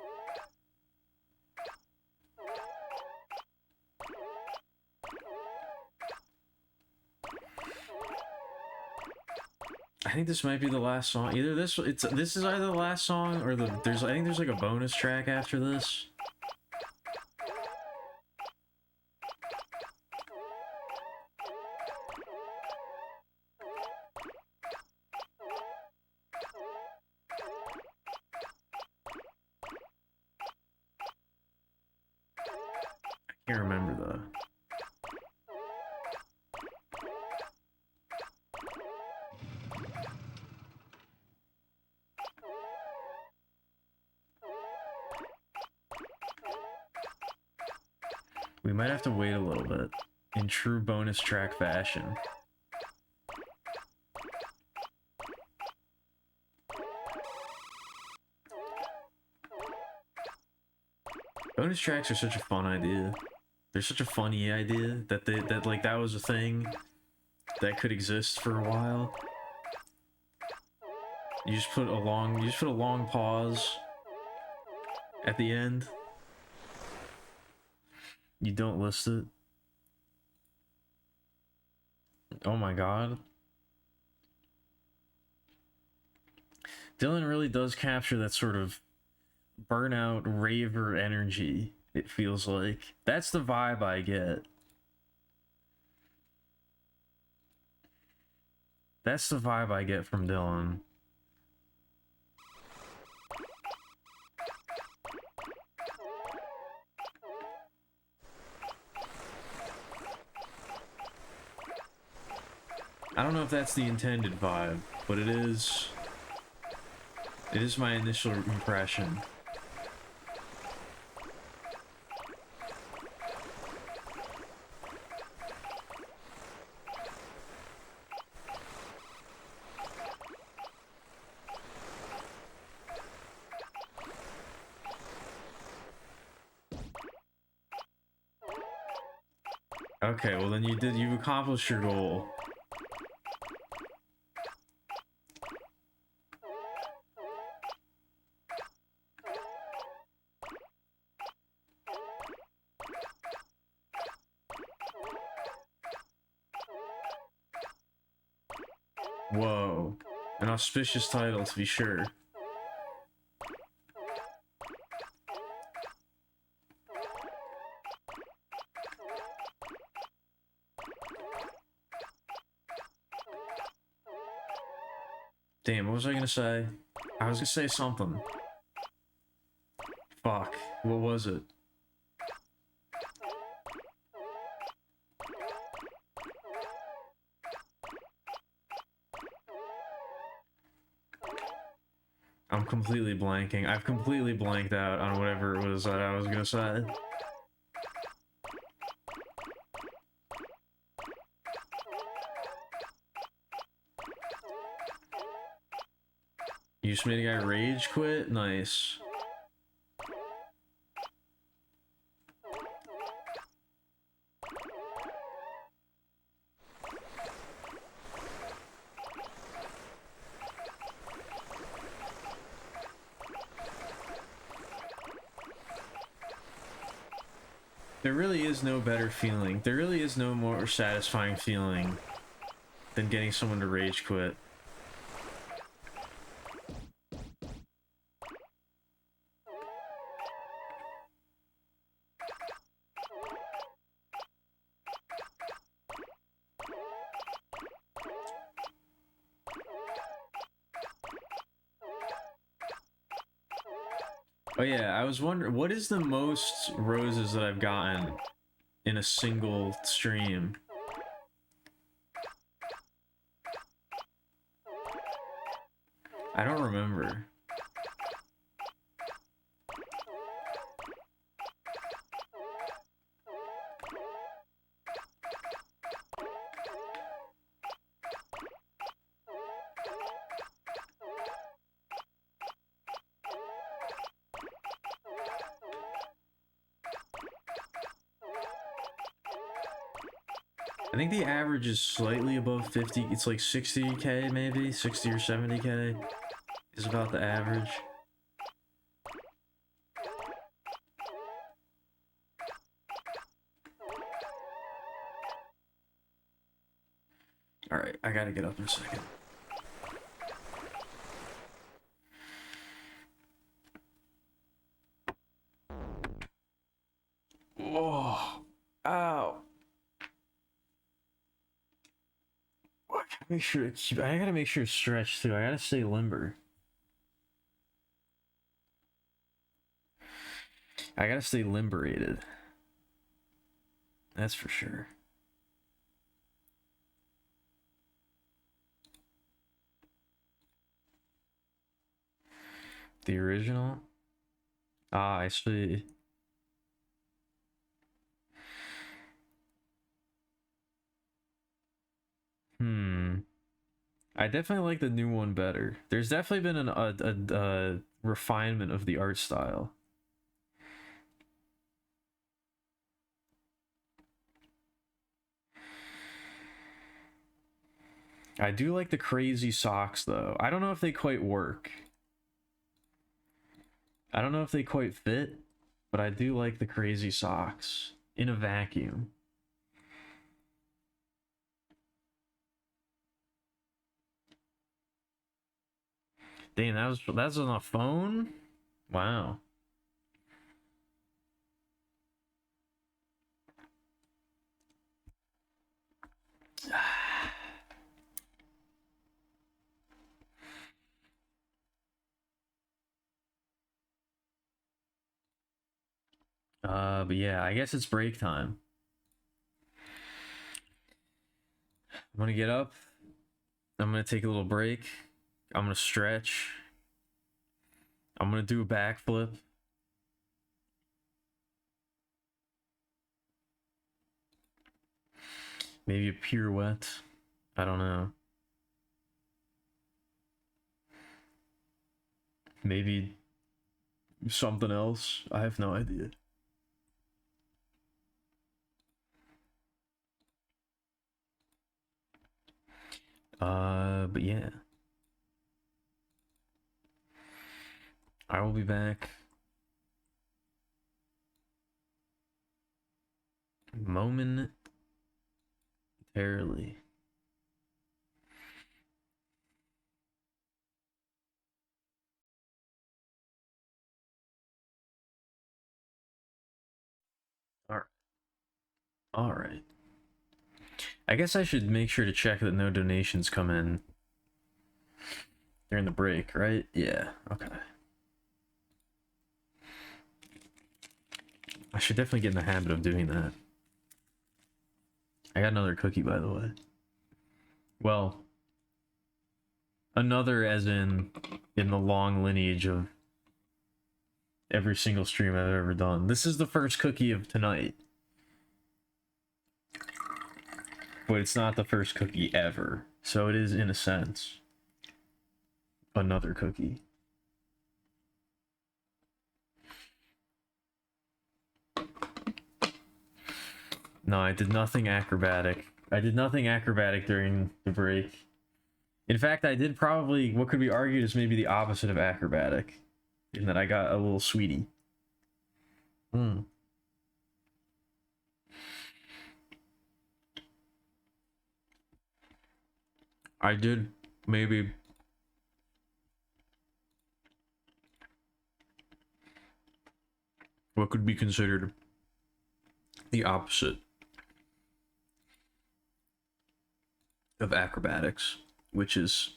I think this might be the last song. Either this is either the last song or I think there's like a bonus track after this. I can't remember though. We might have to wait a little bit, in true bonus track fashion. Bonus tracks are such a fun idea. They're such a funny idea that that was a thing that could exist for a while. You just put a long pause at the end. You don't list it. Oh my god. Dylan really does capture that sort of burnout raver energy, it feels like. That's the vibe I get. That's the vibe I get from Dylan. I don't know if that's the intended vibe, but it is my initial impression. Okay, well then you've accomplished your goal. Whoa. An auspicious title, to be sure. Damn, what was I gonna say? I was gonna say something. Fuck. What was it? I'm completely blanking. I've completely blanked out on whatever it was that I was gonna say. You just made a guy rage quit? Nice. There really is no better feeling. There really is no more satisfying feeling than getting someone to rage quit. Oh yeah, I was wondering, what is the most roses that I've gotten in a single stream? I don't remember. I think the average is slightly above 50. It's like 60k maybe, 60 or 70k is about the average. Alright, I gotta get up in a second. Oh, ow. Make sure it's, I gotta make sure it's stretched too. I gotta stay limber. I gotta stay liberated. That's for sure. The original? Ah, I see. I definitely like the new one better. There's definitely been a refinement of the art style. I do like the crazy socks, though. I don't know if they quite work. I don't know if they quite fit, but I do like the crazy socks in a vacuum. Dang, that's on a phone? Wow. But yeah, I guess it's break time. I'm gonna get up. I'm gonna take a little break. I'm gonna stretch. I'm gonna do a backflip. Maybe a pirouette. I don't know. Maybe something else. I have no idea. But yeah. I will be back momentarily. Alright. Alright. I guess I should make sure to check that no donations come in during the break, right? Yeah, okay. I should definitely get in the habit of doing that. I got another cookie, by the way. Well, another as in the long lineage of every single stream I've ever done. This is the first cookie of tonight. But it's not the first cookie ever. So it is, in a sense, another cookie. No, I did nothing acrobatic. I did nothing acrobatic during the break. In fact, I did probably what could be argued as maybe the opposite of acrobatic, in that I got a little sweetie. Hmm. I did maybe what could be considered the opposite of acrobatics, which is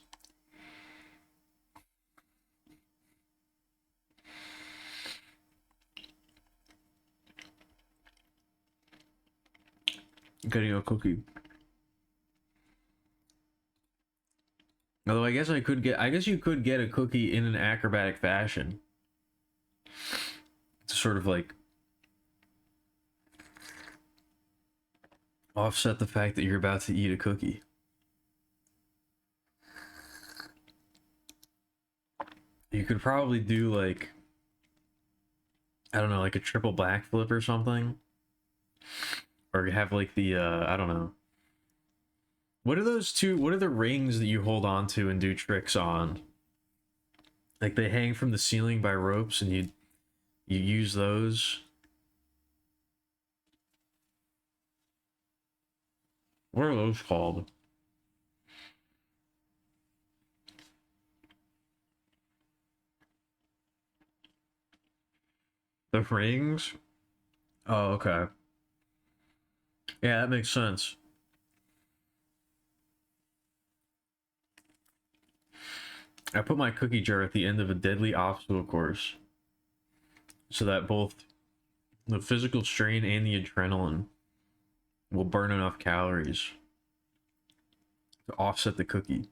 getting a cookie. Although I guess you could get a cookie in an acrobatic fashion. To sort of like offset the fact that you're about to eat a cookie. You could probably do like, I don't know, like a triple backflip or something. Or have like the I don't know. What are those two? What are the rings that you hold on to and do tricks on? Like they hang from the ceiling by ropes and you use those. What are those called? The rings? Oh, okay. Yeah, that makes sense. I put my cookie jar at the end of a deadly obstacle course so that both the physical strain and the adrenaline will burn enough calories to offset the cookie.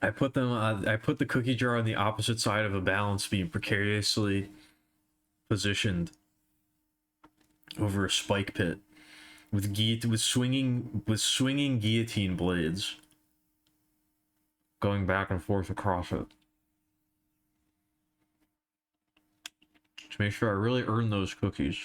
I put the cookie jar on the opposite side of a balance beam, precariously positioned over a spike pit with swinging guillotine blades going back and forth across it. to make sure I really earn those cookies.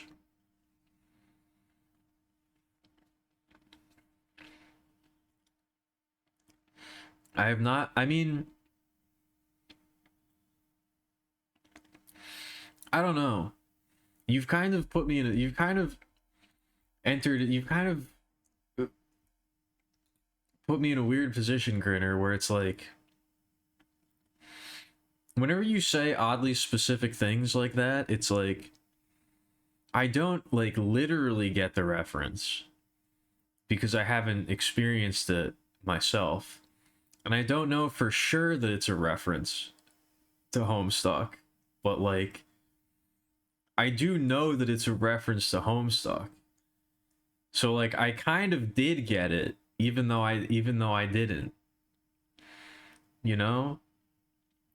I have not, I mean, I don't know. You've kind of put me in a, you've kind of put me in a weird position, Grinner, where it's like, whenever you say oddly specific things like that, it's like, I don't, like, literally get the reference, because I haven't experienced it myself. And I don't know for sure that it's a reference to Homestuck, but, like, I do know that it's a reference to Homestuck. So, like, I kind of did get it, even though I didn't. You know?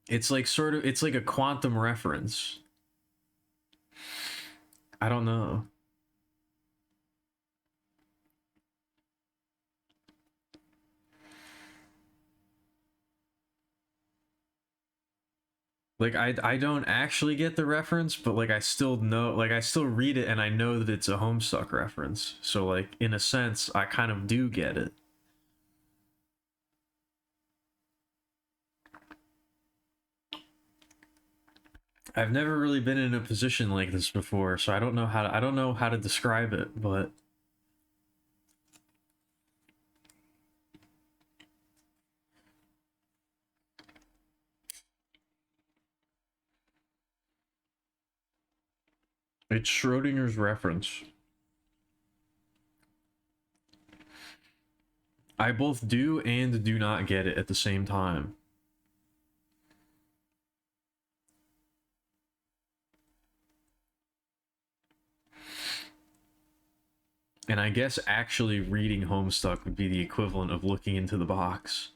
It's like it's like a quantum reference. I don't know. Like, I don't actually get the reference, but, like, I still know, like, I still read it and I know that it's a Homestuck reference. So, like, in a sense, I kind of do get it. I've never really been in a position like this before, so I don't know how to describe it, but it's Schrodinger's reference. I both do and do not get it at the same time. And I guess actually reading Homestuck would be the equivalent of looking into the box.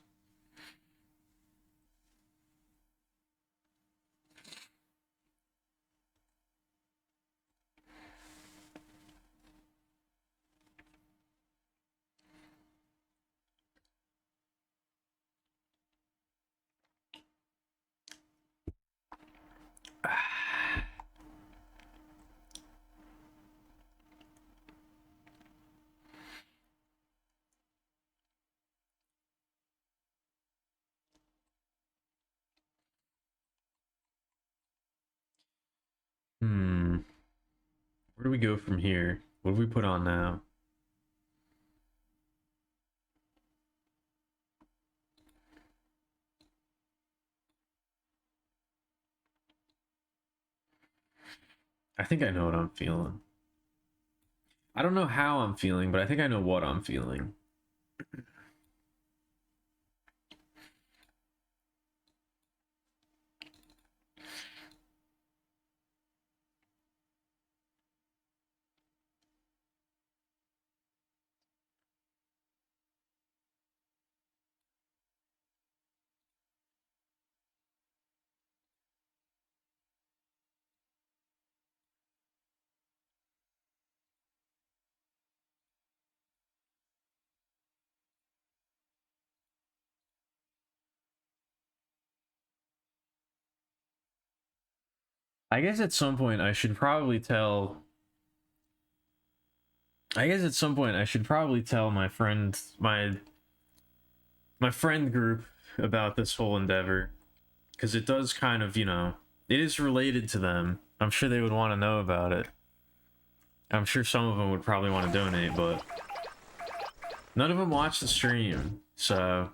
Where do we go from here? What do we put on now? I think I know what I'm feeling. I don't know how I'm feeling, but I think I know what I'm feeling. I guess at some point I should probably tell... I guess at some point I should probably tell my friend, my friend group about this whole endeavor. Because it does kind of, you know, it is related to them. I'm sure they would want to know about it. I'm sure some of them would probably want to donate, but none of them watch the stream, so...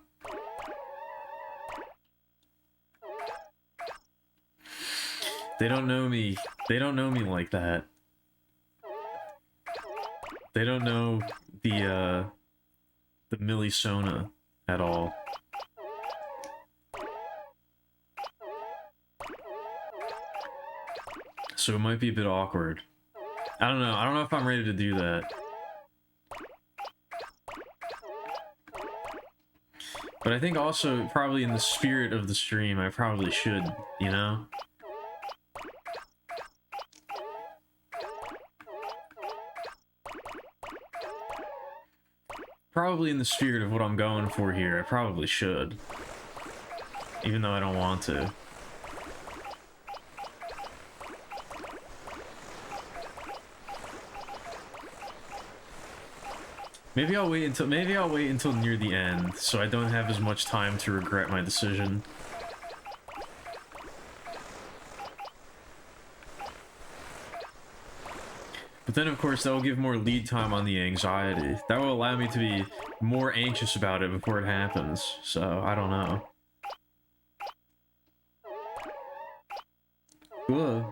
They don't know me. They don't know me like that. They don't know the Millisona at all. So it might be a bit awkward. I don't know. I don't know if I'm ready to do that. But I think also, probably in the spirit of the stream, I probably should, you know? Probably in the spirit of what I'm going for here, I probably should. Even though I don't want to. Maybe I'll wait until near the end, so I don't have as much time to regret my decision. But then, of course, that will give more lead time on the anxiety. That will allow me to be more anxious about it before it happens. So, I don't know. Ugh.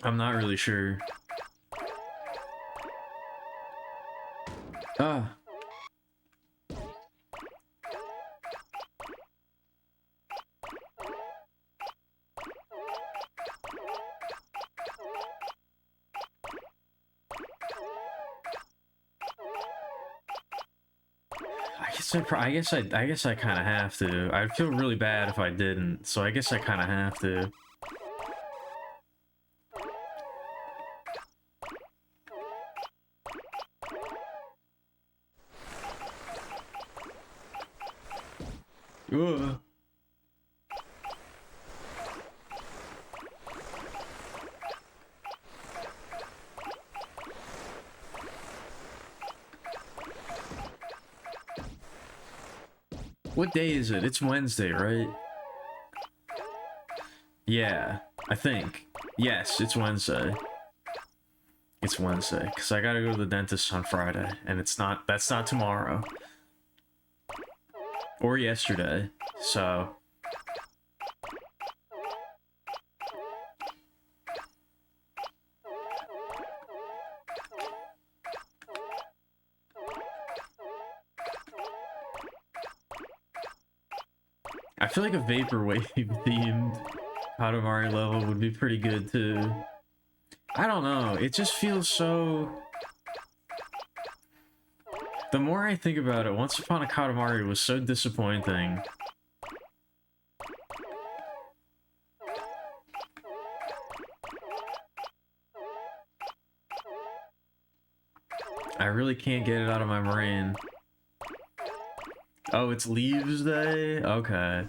I'm not really sure. Ah. I guess I kind of have to. I'd feel really bad if I didn't, so I guess I kind of have to. Ugh. What day is it? It's Wednesday, right? Yeah, I think. Yes, it's Wednesday. It's Wednesday, because I gotta go to the dentist on Friday, and that's not tomorrow. Or yesterday, so... I feel like a Vaporwave themed Katamari level would be pretty good too. I don't know, it just feels so... The more I think about it, Once Upon a Katamari was so disappointing. I really can't get it out of my brain. Oh, it's Leaves Day? Okay.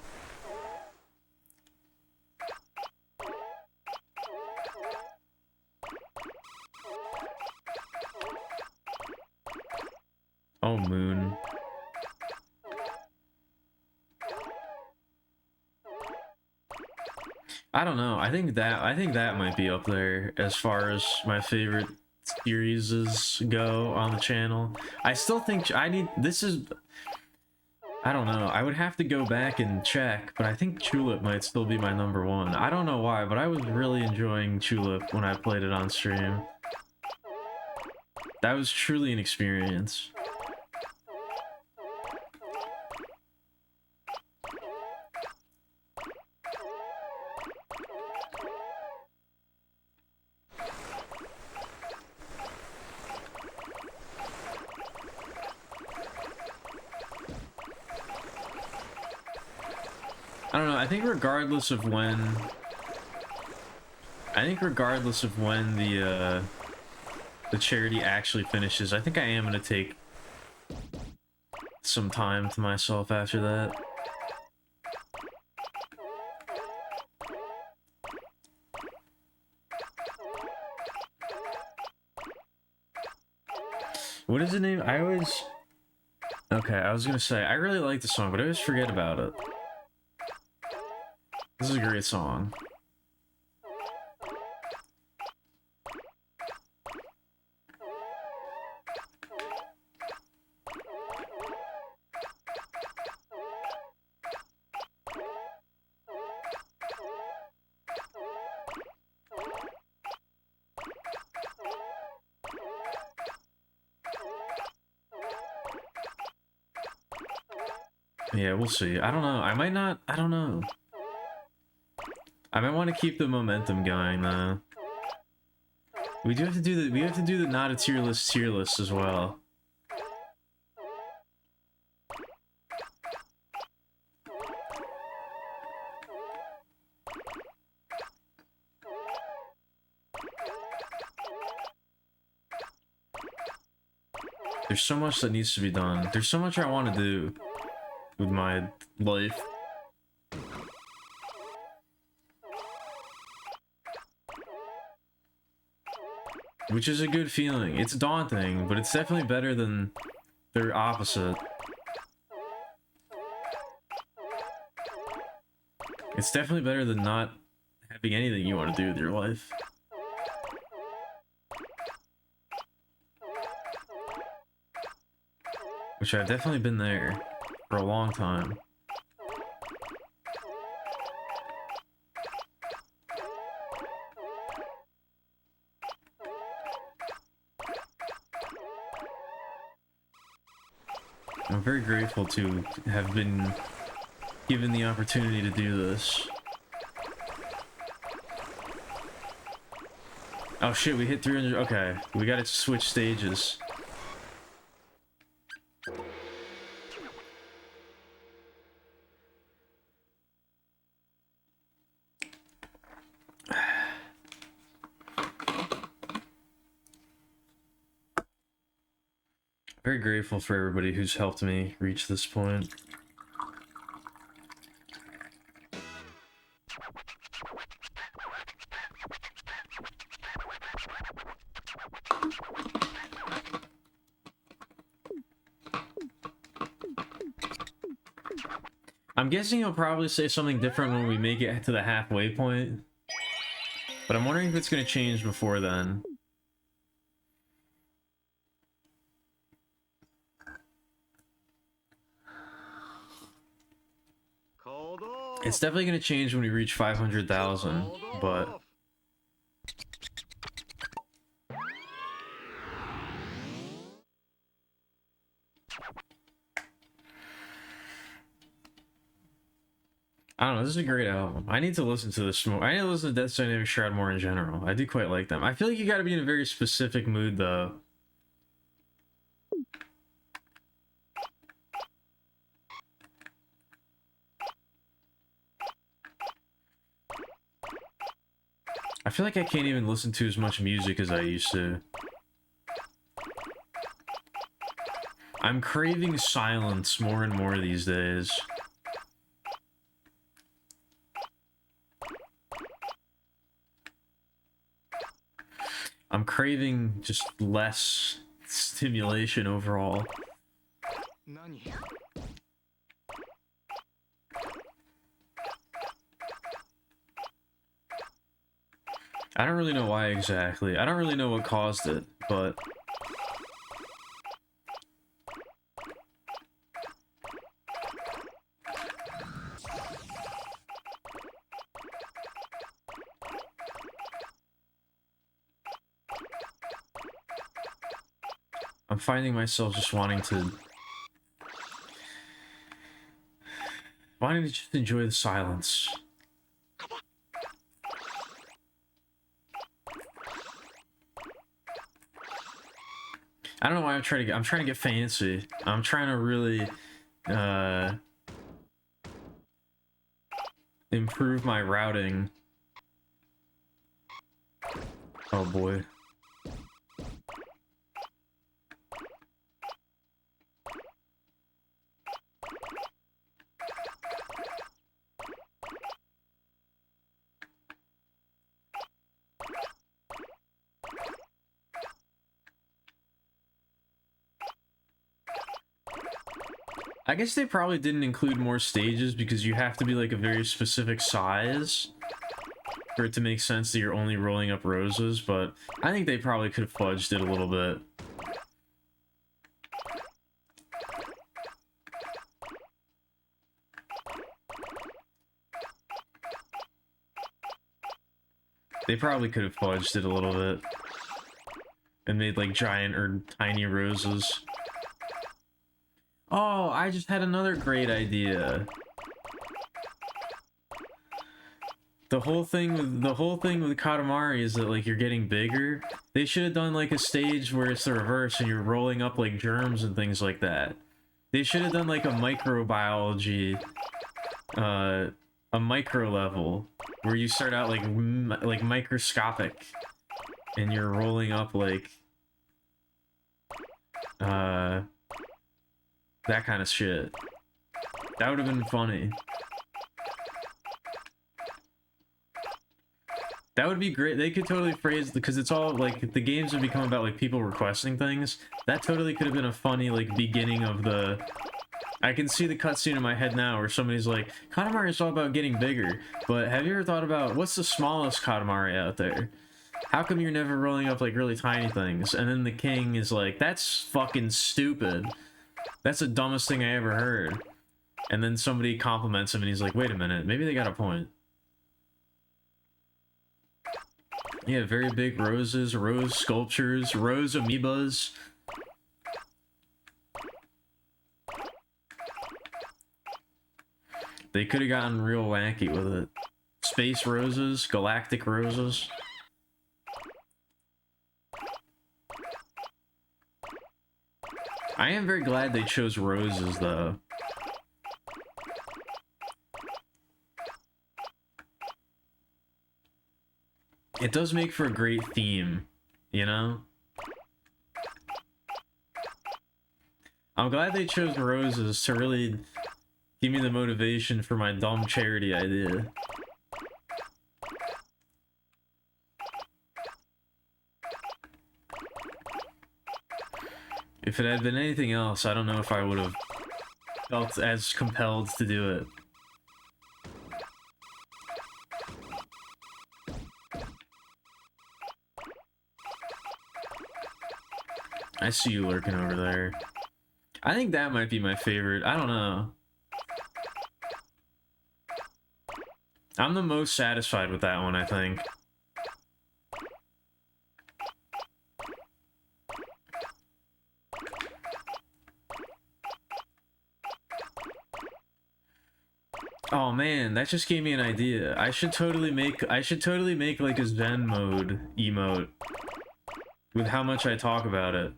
Oh, Moon. I don't know. I think that might be up there as far as my favorite series go on the channel. I still think I don't know. I would have to go back and check, but I think Tulip might still be my number one. I don't know why, but I was really enjoying Tulip when I played it on stream. That was truly an experience. I don't know, I think regardless of when the charity actually finishes, I think I am gonna take some time to myself after that. What is the name? Okay, I was gonna say, I really like the song, but I always forget about it. This is a great song. Yeah, we'll see. I don't know. I might not. I don't know. I might want to keep the momentum going though. We have to do the not a tier list as well. There's so much that needs to be done. There's so much I want to do with my life. which is a good feeling. It's daunting, but it's definitely better than their opposite. It's definitely better than not having anything you want to do with your life. Which I've definitely been there for a long time. I'm very grateful to have been given the opportunity to do this. Oh shit, we hit 300. Okay, we gotta switch stages. Very grateful for everybody who's helped me reach this point. I'm guessing he'll probably say something different when we make it to the halfway point. But I'm wondering if it's going to change before then. It's definitely going to change when we reach 500,000, but... I don't know, this is a great album. I need to listen to this more. I need to listen to Death Dynamic Shroud more in general. I do quite like them. I feel like you gotta be in a very specific mood, though. I feel like I can't even listen to as much music as I used to. I'm craving silence more and more these days. I'm craving just less stimulation overall. I don't really know why exactly. I don't really know what caused it, but... I'm finding myself just wanting to just enjoy the silence. I don't know why I'm trying to get fancy. I'm trying to really improve my routing. Oh boy. I guess they probably didn't include more stages because you have to be like a very specific size for it to make sense that you're only rolling up roses, but I think they probably could have fudged it a little bit. They probably could have fudged it a little bit and made like giant or tiny roses. Oh, I just had another great idea. The whole thing with Katamari is that like you're getting bigger. They should have done like a stage where it's the reverse and you're rolling up like germs and things like that. They should have done like a microbiology, a micro level where you start out like microscopic, and you're rolling up like that kind of shit. That would have been funny. That would be great. They could totally phrase, because it's all like the games have become about like people requesting things. That totally could have been a funny like beginning of the. I can see the cutscene in my head now where somebody's like, Katamari is all about getting bigger, but have you ever thought about what's the smallest Katamari out there? How come you're never rolling up like really tiny things? And then the king is like, that's fucking stupid. That's the dumbest thing I ever heard. And then somebody compliments him and he's like, wait a minute, maybe they got a point. Yeah, very big roses, rose sculptures, rose amoebas. They could have gotten real wacky with it. Space roses, galactic roses. I am very glad they chose roses, though. It does make for a great theme, you know? I'm glad they chose roses to really give me the motivation for my dumb charity idea. If it had been anything else, I don't know if I would have felt as compelled to do it. I see you lurking over there. I think that might be my favorite. I don't know. I'm the most satisfied with that one, I think. Oh man, that just gave me an idea. I should totally make like a Zen mode emote with how much I talk about it.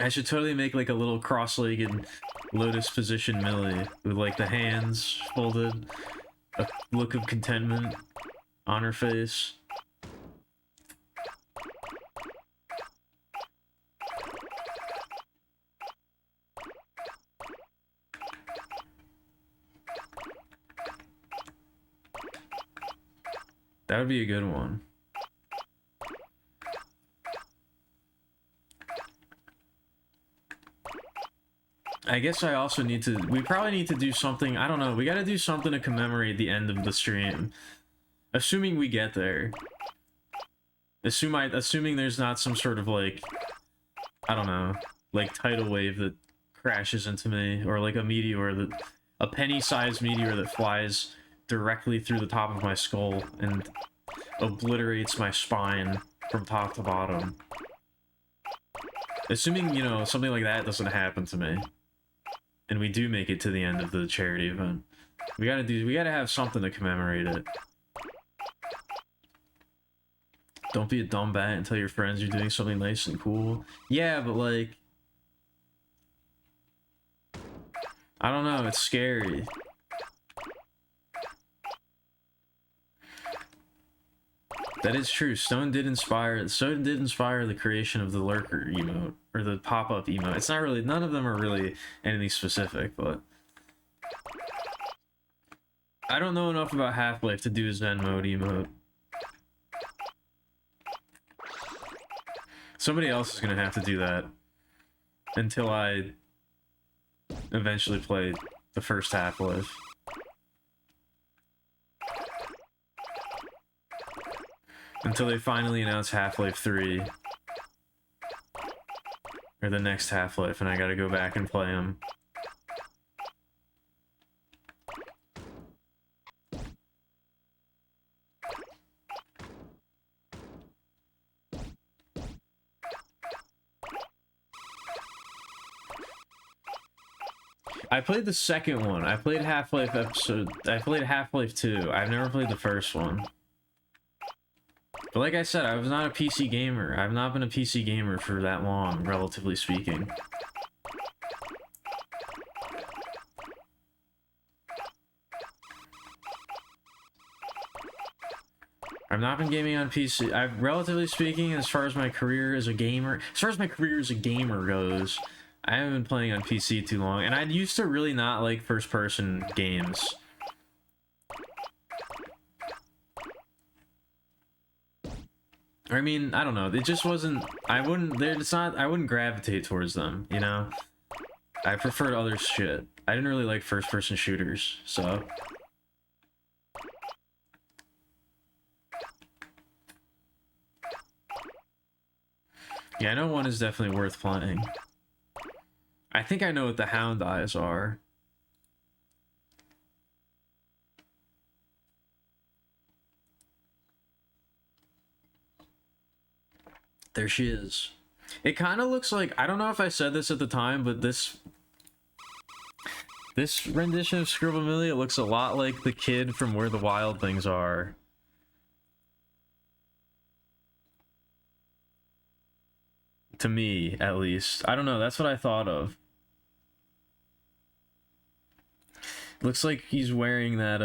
I should totally make like a little cross-legged lotus position Millie with like the hands folded, a look of contentment on her face. That would be a good one. I guess I also need to, we probably need to do something, I don't know, we gotta do something to commemorate the end of the stream. Assuming we get there. Assuming there's not some sort of like, I don't know, like tidal wave that crashes into me, or like a meteor that, a penny-sized meteor that flies directly through the top of my skull and obliterates my spine from top to bottom. Assuming, you know, something like that doesn't happen to me, and we do make it to the end of the charity event, we gotta have something to commemorate it. Don't be a dumb bat and tell your friends you're doing something nice and cool. Yeah, but like, I don't know, it's scary. That is true. Stone did inspire the creation of the lurker emote, or the pop-up emote. It's not really, none of them are really anything specific, but I don't know enough about Half-Life to do a Zen mode emote. Somebody else is gonna have to do that until I eventually play the first Half-Life. Until they finally announce Half-Life 3. Or the next Half-Life, and I gotta go back and play them. I played the second one. I played Half-Life 2. I've never played the first one. But like I said, I was not a PC gamer. I've not been a PC gamer for that long, relatively speaking. I've not been gaming on PC. Relatively speaking, as far as my career as a gamer, goes, I haven't been playing on PC too long. And I used to really not like first-person games. I mean, I don't know. It just wasn't. I wouldn't. It's not. I wouldn't gravitate towards them. You know. I preferred other shit. I didn't really like first-person shooters, so. Yeah, I know one is definitely worth playing. I think I know what the Hound Eyes are. There she is. It kind of looks like, I don't know if I said this at the time, but this rendition of Scribbleamelia looks a lot like the kid from Where the Wild Things Are. To me, at least. I don't know, that's what I thought of. Looks like he's wearing that,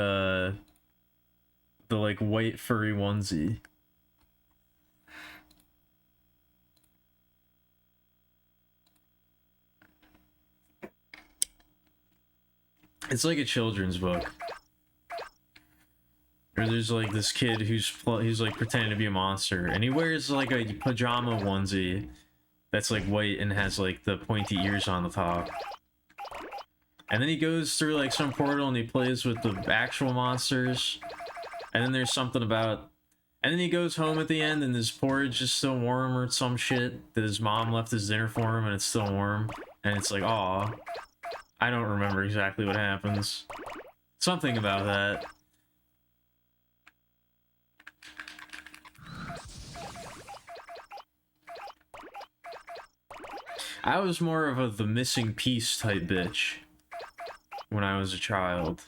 the, like, white furry onesie. It's like a children's book. Or there's like this kid who's like pretending to be a monster, and he wears like a pajama onesie that's like white and has like the pointy ears on the top. And then he goes through like some portal and he plays with the actual monsters. And then there's something about... And then he goes home at the end and his porridge is still warm or some shit that his mom left his dinner for him and it's still warm. And it's like, aw. I don't remember exactly what happens. Something about that. I was more of a the missing piece type bitch when I was a child.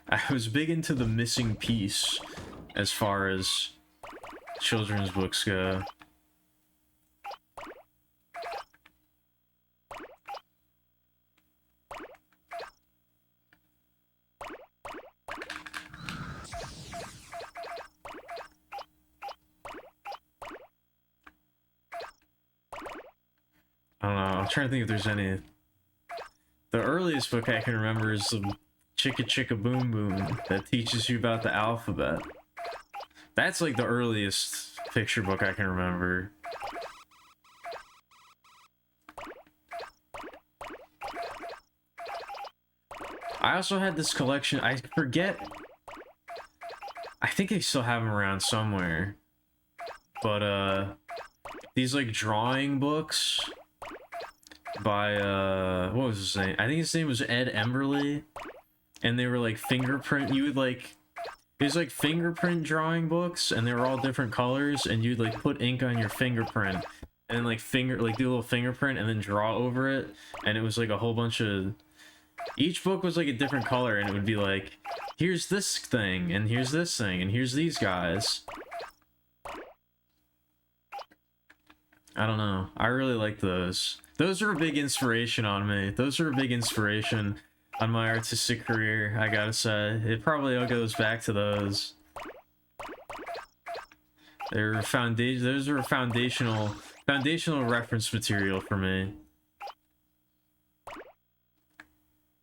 I was big into the missing piece as far as children's books go. I don't know, I'm trying to think if there's any... The earliest book I can remember is the Chicka Chicka Boom Boom that teaches you about the alphabet. That's like the earliest picture book I can remember. I also had this collection, I forget... I think they still have them around somewhere. But, these, like, drawing books by, what was his name? I think his name was Ed Emberley. And they were, like, fingerprint... You would, like... There's, like, fingerprint drawing books, and they were all different colors, and you'd, like, put ink on your fingerprint. And, like, do a little fingerprint, and then draw over it. And it was, like, a whole bunch of... Each book was, like, a different color, and it would be, like... Here's this thing, and here's this thing, and here's these guys. I don't know. I really like those. Those are a big inspiration on me. Those are a big inspiration on my artistic career, I gotta say. It probably all goes back to those. They're those are foundational reference material for me.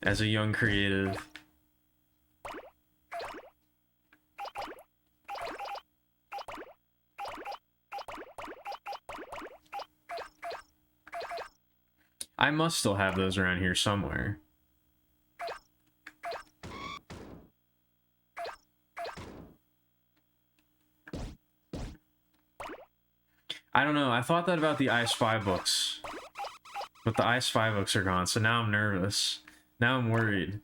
As a young creative. I must still have those around here somewhere. I don't know, I thought that about the I Spy books. But the I Spy books are gone, so now I'm nervous. Now I'm worried.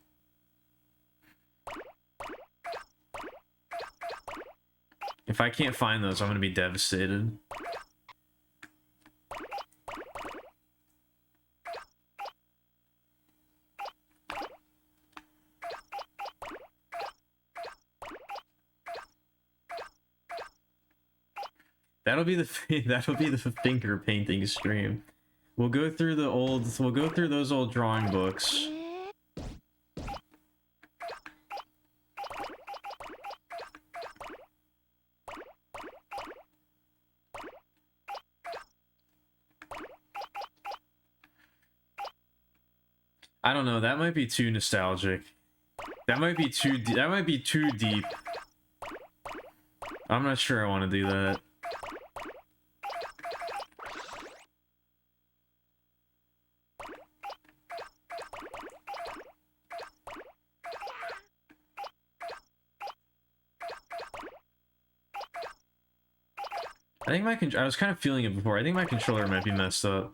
If I can't find those, I'm gonna be devastated. That'll be the finger painting stream. We'll go through those old drawing books. I don't know, that might be too nostalgic. That might be too deep. That might be too deep. I'm not sure I want to do that. I think I was kind of feeling it before. I think my controller might be messed up.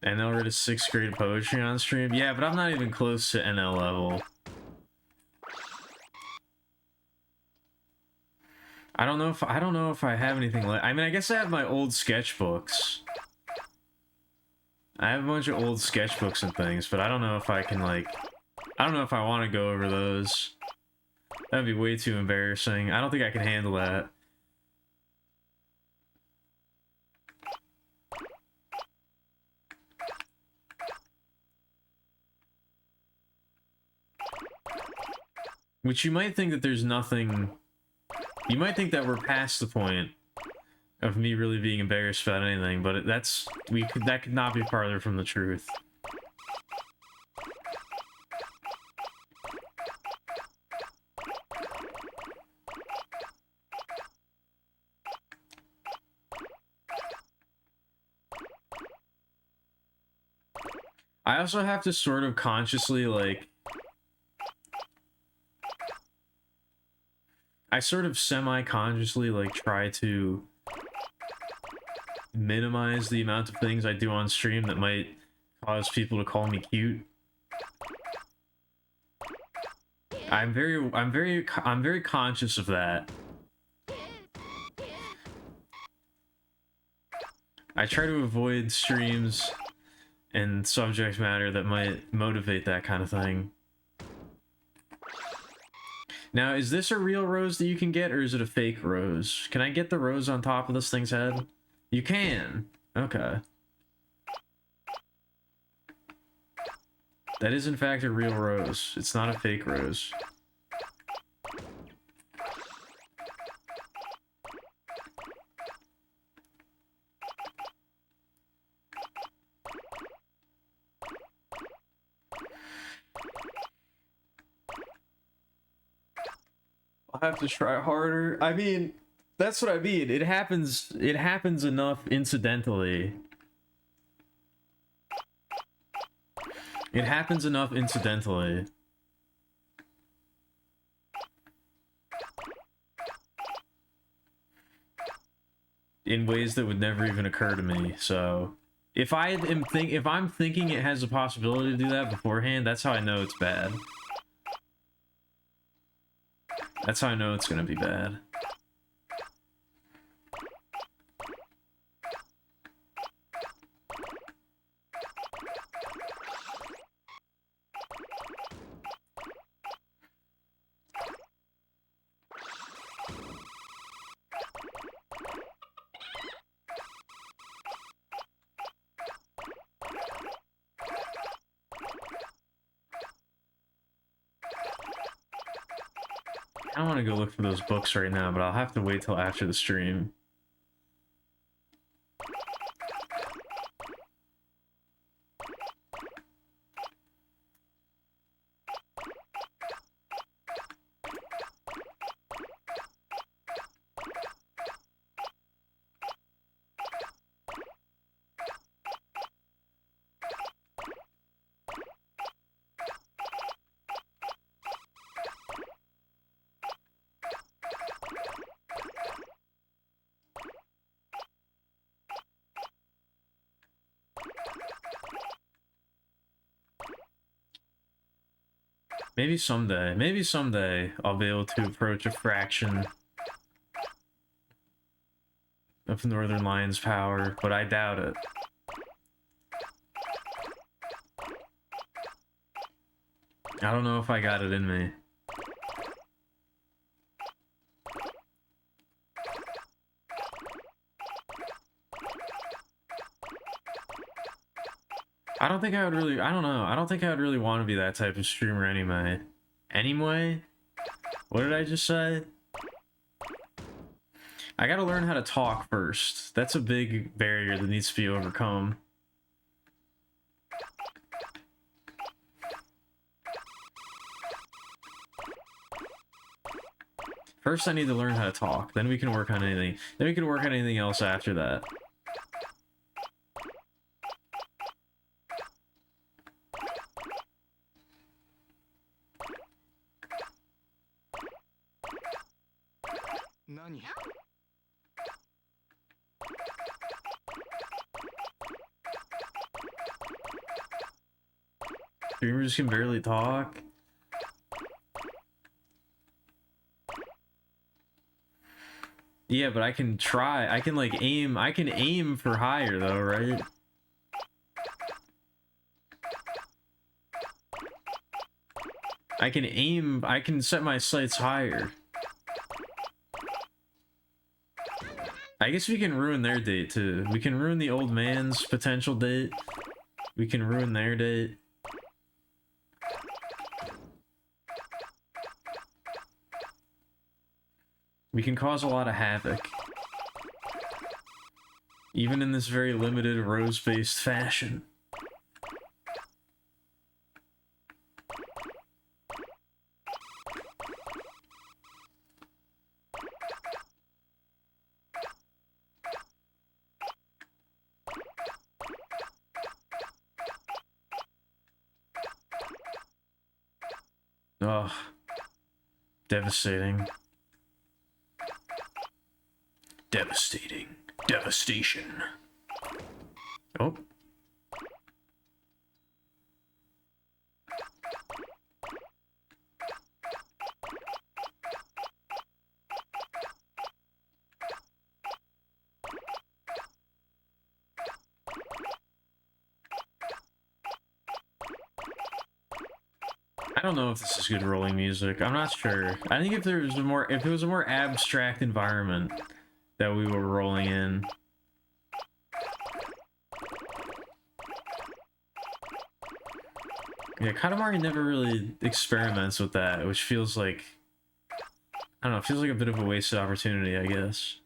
NL read a 6th grade poetry on stream. Yeah, but I'm not even close to NL level. I don't know if I have anything like. I mean, I guess I have my old sketchbooks. I have a bunch of old sketchbooks and things, but I don't know if I can like. I don't know if I want to go over those. That'd be way too embarrassing. I don't think I can handle that. Which you might think that there's nothing... You might think that we're past the point of me really being embarrassed about anything, but that could not be farther from the truth. I also have to sort of consciously, like... I sort of semi-consciously, like, try to minimize the amount of things I do on stream that might cause people to call me cute. I'm very conscious of that. I try to avoid streams and subject matter that might motivate that kind of thing. Now, is this a real rose that you can get, or is it a fake rose? Can I get the rose on top of this thing's head? You can. Okay. That is, in fact, a real rose. It's not a fake rose. I'll have to try harder. I mean, that's what I mean. It happens enough incidentally. It happens enough incidentally. In ways that would never even occur to me, so... If I'm thinking it has a possibility to do that beforehand, that's how I know it's bad. That's how I know it's gonna be bad. I don't want to go look for those books right now, but I'll have to wait till after the stream. Maybe someday I'll be able to approach a fraction of Northern Lion's power, but I doubt it. I don't know if I got it in me. I don't think I would really, I don't know. I don't think I would really want to be that type of streamer anyway. Anyway? What did I just say? I gotta learn how to talk first. That's a big barrier that needs to be overcome. First, I need to learn how to talk. Then we can work on anything. Then we can work on anything else after that. Nani? Streamers can barely talk. Yeah, but I can try. I can like aim. I can aim for higher though, right? I can aim. I can set my sights higher. I guess we can ruin their date too. We can ruin the old man's potential date. We can ruin their date. We can cause a lot of havoc. Even in this very limited rose-based fashion. Ugh. Devastating. Devastating. Devastation. Oh. I don't know if this is good rolling music. I'm not sure. I think if there was if it was a more abstract environment that we were rolling in. Yeah, Katamari never really experiments with that, which feels like, I don't know, it feels like a bit of a wasted opportunity, I guess.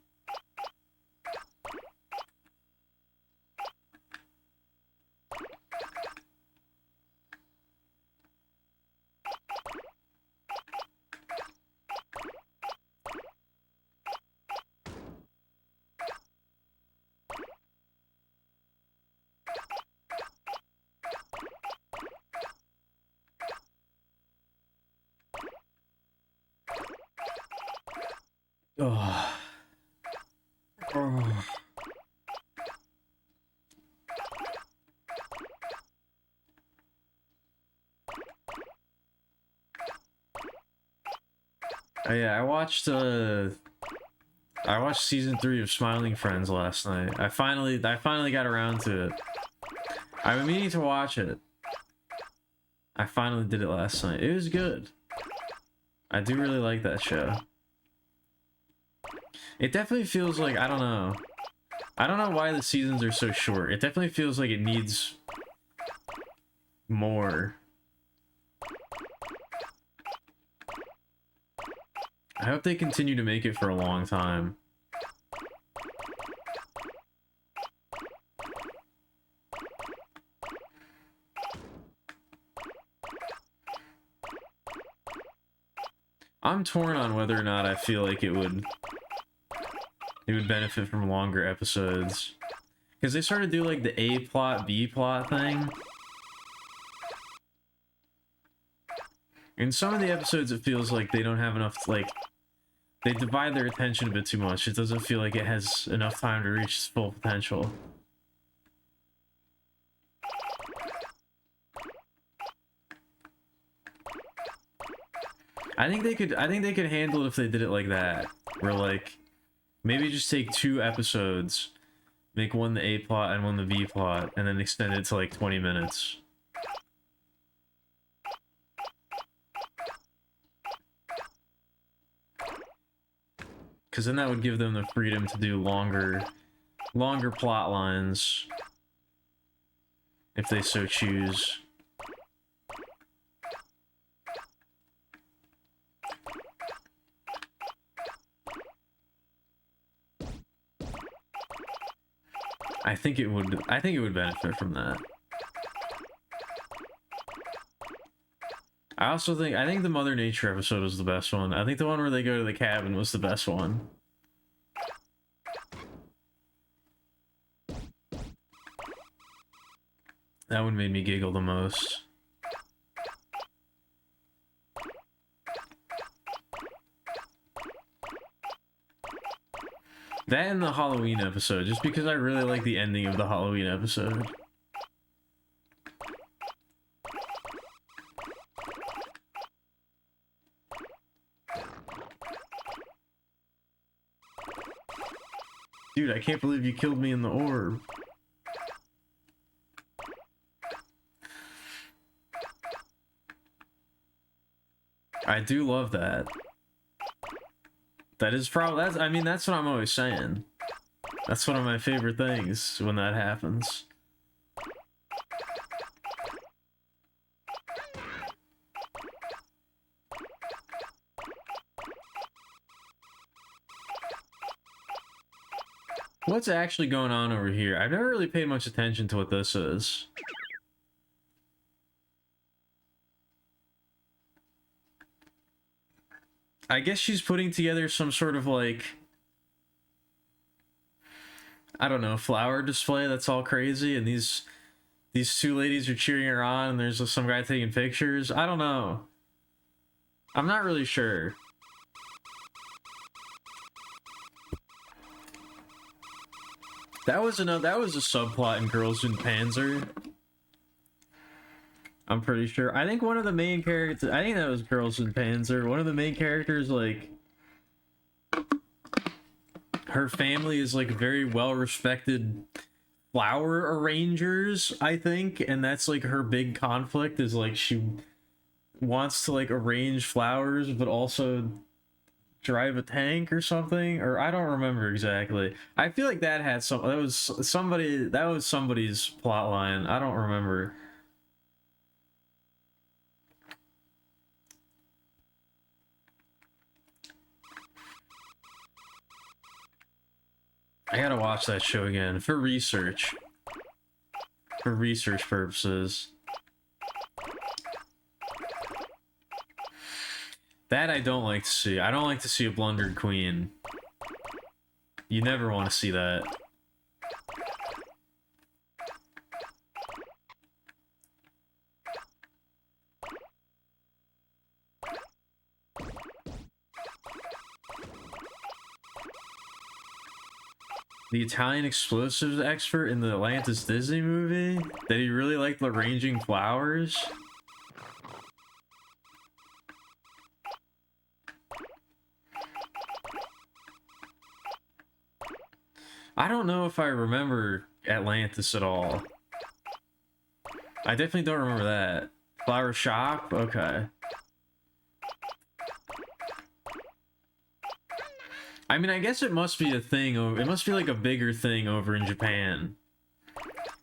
Oh. Oh. Oh yeah, I watched season 3 of Smiling Friends last night. I finally got around to it. I've been meaning to watch it. I finally did it last night. It was good. I do really like that show. It definitely feels like, I don't know. I don't know why the seasons are so short. It definitely feels like it needs more. I hope they continue to make it for a long time. I'm torn on whether or not I feel like it would benefit from longer episodes. Because they started to do like the A plot, B plot thing. In some of the episodes it feels like they don't have enough, like, they divide their attention a bit too much. It doesn't feel like it has enough time to reach its full potential. I think they could handle it if they did it like that. Where like maybe just take 2 episodes, make one the A plot and one the B plot, and then extend it to like 20 minutes. Because then that would give them the freedom to do longer plot lines if they so choose. I think it would benefit from that. I think the Mother Nature episode was the best one. I think the one where they go to the cabin was the best one. That one made me giggle the most. That and the Halloween episode, just because I really like the ending of the Halloween episode. Dude, I can't believe you killed me in the orb. I do love that. That is probably, I mean, that's what I'm always saying. That's one of my favorite things when that happens. What's actually going on over here? I've never really paid much attention to what this is. I guess she's putting together some sort of, like, I don't know, flower display that's all crazy, and these two ladies are cheering her on, and there's some guy taking pictures. I don't know. I'm not really sure. That was a subplot in Girls in Panzer. I'm pretty sure. I think one of the main characters, I think that was Girls in Panzer. One of the main characters, like, her family is like very well respected flower arrangers, I think, and that's like her big conflict is like she wants to like arrange flowers but also drive a tank or something, or I don't remember exactly. I feel like that had that was somebody's plot line. I don't remember. I gotta watch that show again for research. For research purposes. That I don't like to see. I don't like to see a blundered queen. You never want to see that. The Italian explosives expert in the Atlantis Disney movie? That he really liked arranging flowers? I don't know if I remember Atlantis at all. I definitely don't remember that. Flower shop? Okay. I mean, I guess it must be a thing. It must be like a bigger thing over in Japan.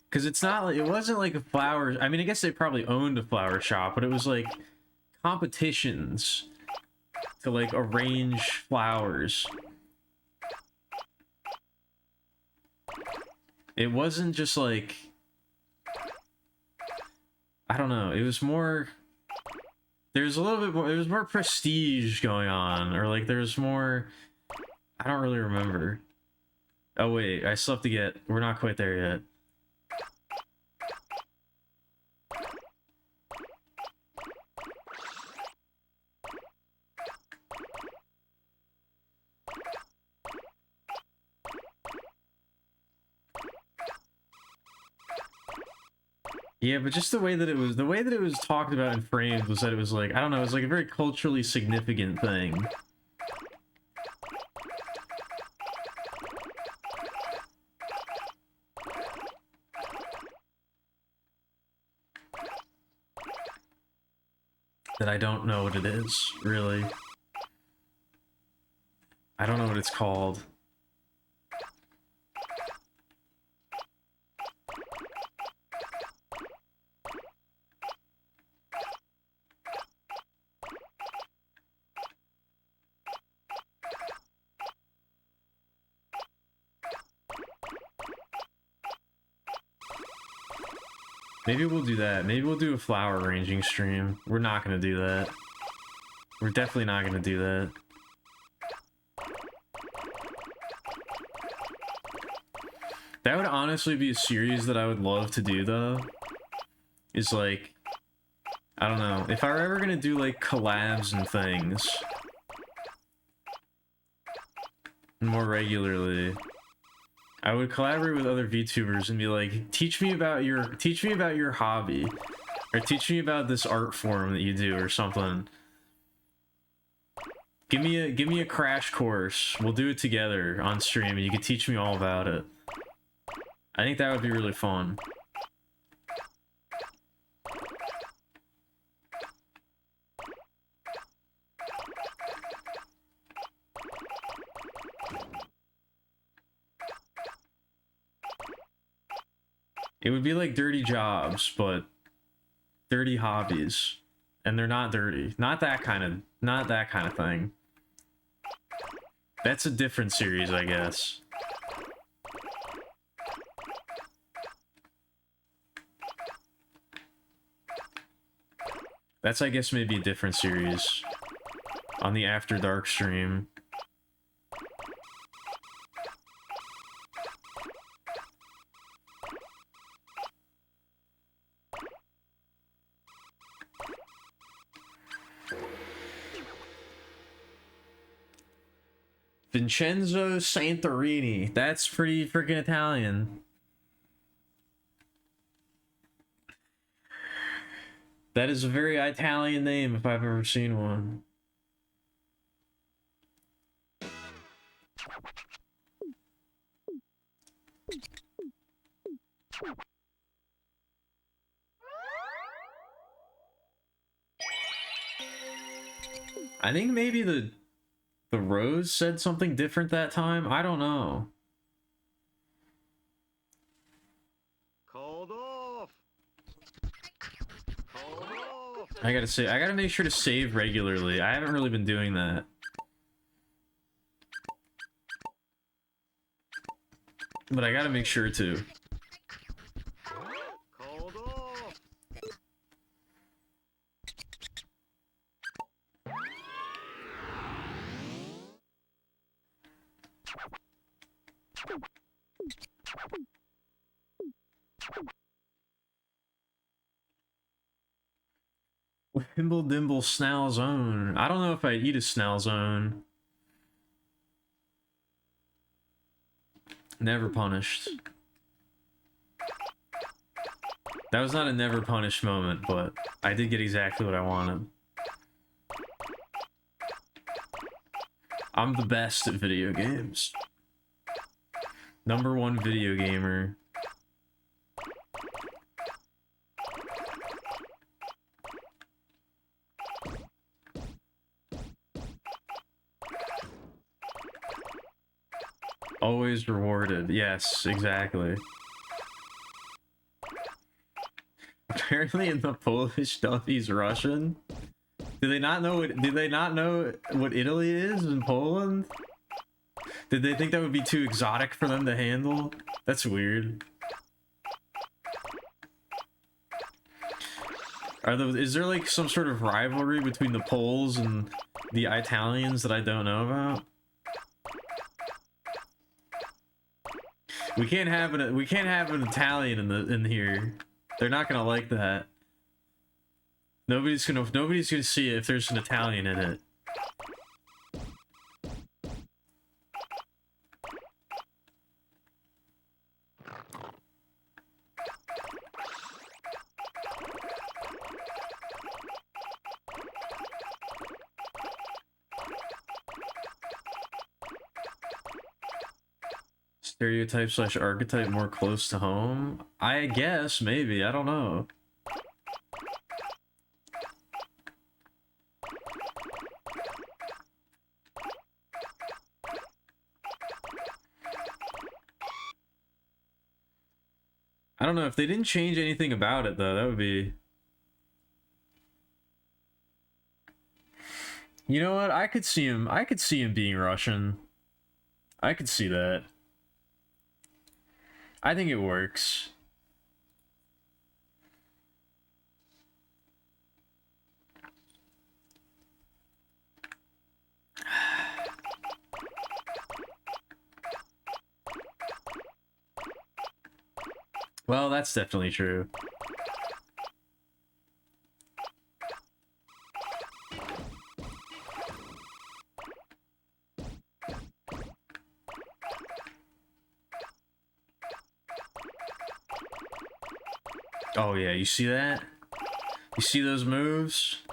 Because it's not like, it wasn't like a flower. I mean, I guess they probably owned a flower shop, but it was like competitions to like arrange flowers. It wasn't just like, I don't know. It was more, there's a little bit more, there was more prestige going on, or like there's more, I don't really remember. Oh wait, I still have to get, we're not quite there yet. Yeah, but just the way that it was talked about and framed was that it was like, I don't know, it was like a very culturally significant thing. That I don't know what it is, really. I don't know what it's called. Maybe we'll do that. Maybe we'll do a flower arranging stream. We're not gonna do that. We're definitely not gonna do that. That would honestly be a series that I would love to do, though. Is like, I don't know, if I were ever gonna do like collabs and things more regularly, I would collaborate with other VTubers and be like, teach me about your hobby, or teach me about this art form that you do or something. Give me a crash course. We'll do it together on stream and you can teach me all about it. I think that would be really fun. It would be like dirty jobs, but dirty hobbies. And they're not dirty. Not that kind of thing. That's a different series, I guess. That's, I guess, maybe a different series. On the After Dark stream. Vincenzo Santorini. That's pretty freaking Italian. That is a very Italian name if I've ever seen one. I think maybe the Rose said something different that time. I don't know. Called off. Called off. I gotta make sure to save regularly. I haven't really been doing that. But I gotta make sure to. Called off. Wimble Dimble Snalzone. I don't know if I eat a Snalzone. Never punished. That was not a never punished moment, but I did get exactly what I wanted. I'm the best at video games. #1 video gamer. Always rewarded. Yes, exactly. Apparently in the Polish stuff he's Russian. Do they not know what Italy is in Poland? Did they think that would be too exotic for them to handle? That's weird. Is there like some sort of rivalry between the Poles and the Italians that I don't know about? We can't have an Italian in here. They're not gonna like that. Nobody's gonna see it if there's an Italian in it. Stereotype / archetype more close to home? I guess, maybe. I don't know. I don't know. If they didn't change anything about it, though, that would be... You know what? I could see him being Russian. I could see that. I think it works. Well, that's definitely true. Oh yeah, you see that? You see those moves?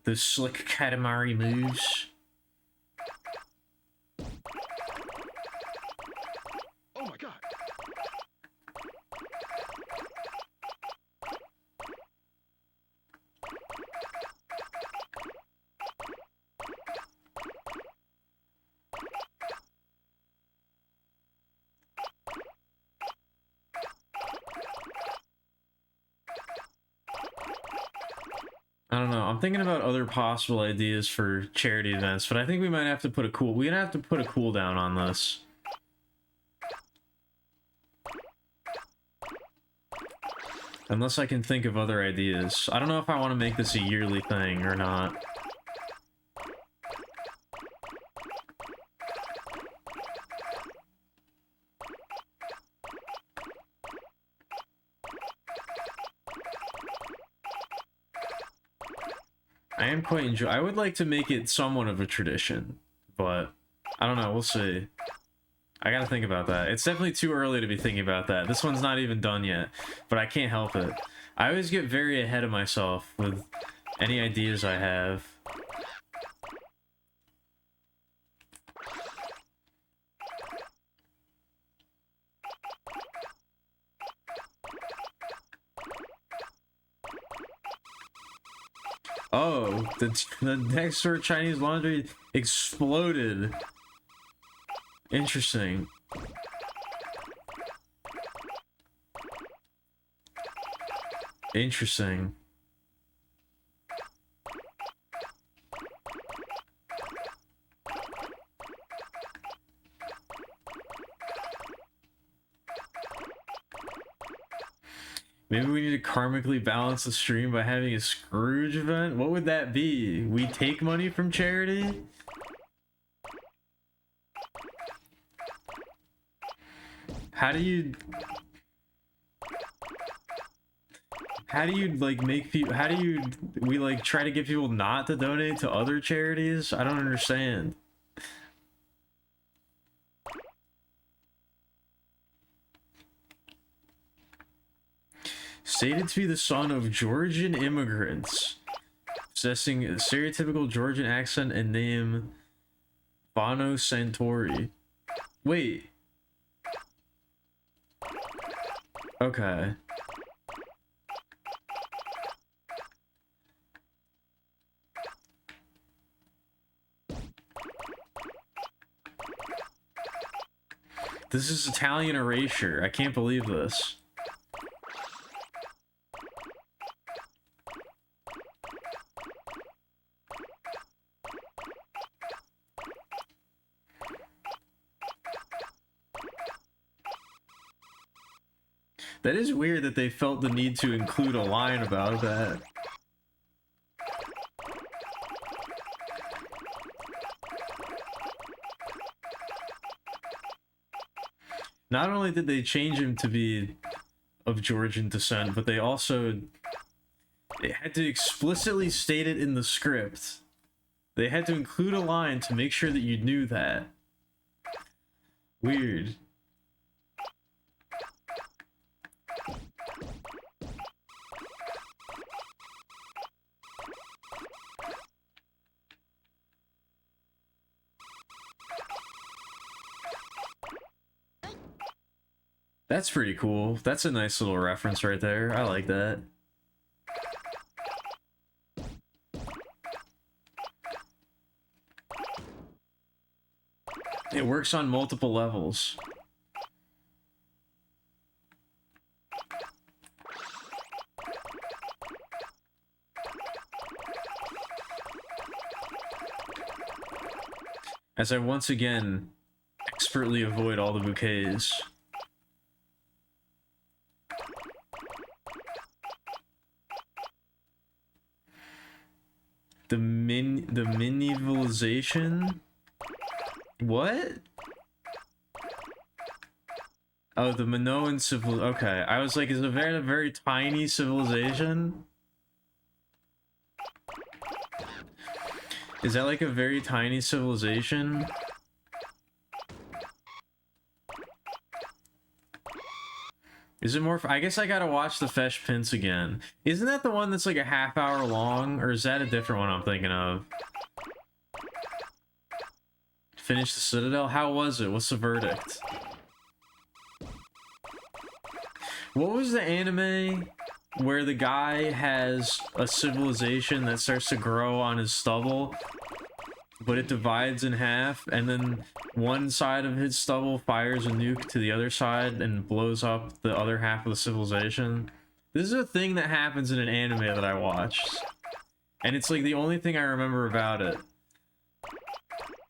Those slick Katamari moves. Oh my god. I don't know. I'm thinking about other possible ideas for charity events, but I think we might have to put a we're gonna have to put a cooldown on this. Unless I can think of other ideas. I don't know if I want to make this a yearly thing or not. I am quite enjoy. I would like to make it somewhat of a tradition, but I don't know. We'll see. I gotta think about that. It's definitely too early to be thinking about that. This one's not even done yet, but I can't help it. I always get very ahead of myself with any ideas I have. Oh, the next door Chinese laundry exploded. Interesting. Interesting. Maybe we need to karmically balance the stream by having a Scrooge event? What would that be? We take money from charity? How do you like make people, we like try to get people not to donate to other charities? I don't understand. Stated to be the son of Georgian immigrants, possessing a stereotypical Georgian accent and name Bono Santori. Wait. Okay. This is Italian erasure. I can't believe this. That is weird that they felt the need to include a line about that. Not only did they change him to be of Georgian descent, but they had to explicitly state it in the script. They had to include a line to make sure that you knew that. Weird. That's pretty cool. That's a nice little reference right there. I like that. It works on multiple levels. As I once again expertly avoid all the bouquets. The medievalization What? Oh, the Minoan civil. Okay, I was like, is it a very tiny civilization? Is that like a very tiny civilization? Is it more? I guess I gotta watch the Fesh Prince again. Isn't that the one that's like a half-hour long, or is that a different one I'm thinking of? Finish the Citadel? How was it? What's the verdict? What was the anime where the guy has a civilization that starts to grow on his stubble, but it divides in half, and then one side of his stubble fires a nuke to the other side and blows up the other half of the civilization? This is a thing that happens in an anime that I watched, and it's like the only thing I remember about it.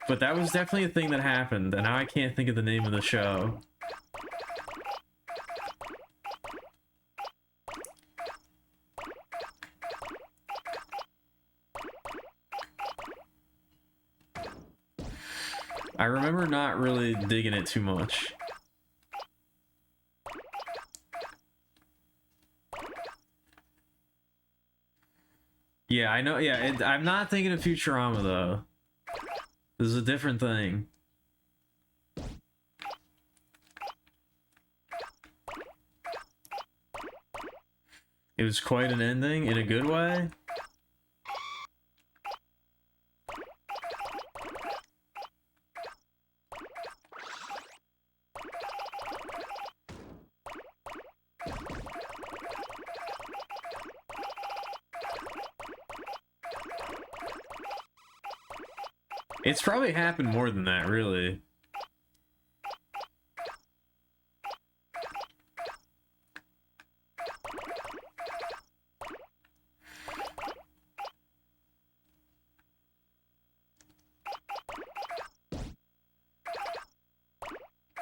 But that was definitely a thing that happened, and now I can't think of the name of the show. I remember not really digging it too much. Yeah, I know. Yeah, I'm not thinking of Futurama, though. This is a different thing. It was quite an ending, in a good way. It's probably happened more than that, really.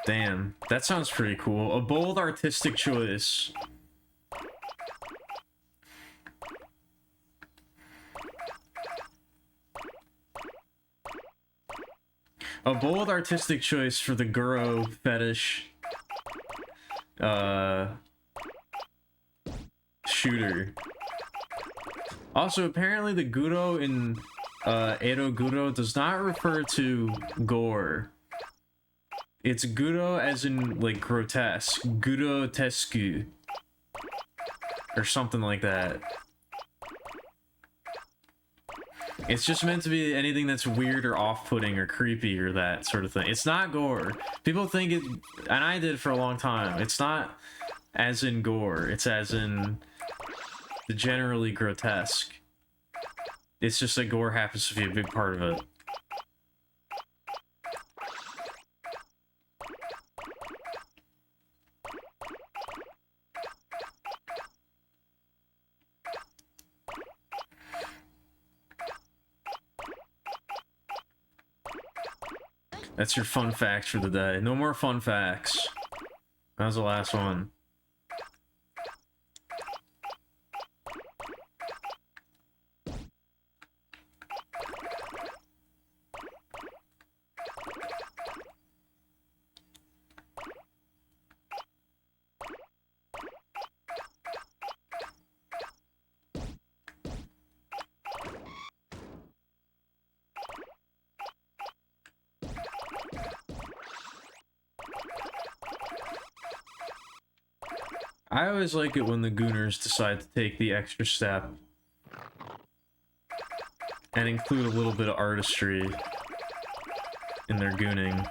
Damn, that sounds pretty cool. A bold artistic choice. A bold artistic choice for the Guro fetish shooter. Also, apparently the Guro in Edo Guro does not refer to gore. It's Guro as in like grotesque, Gurotesque, or something like that. It's just meant to be anything that's weird or off-putting or creepy or that sort of thing. It's not gore. People think it, and I did for a long time. It's not as in gore. It's as in the generally grotesque. It's just that gore happens to be a big part of it. That's your fun fact for the day. No more fun facts. That was the last one. I always like it when the Gooners decide to take the extra step and include a little bit of artistry in their gooning.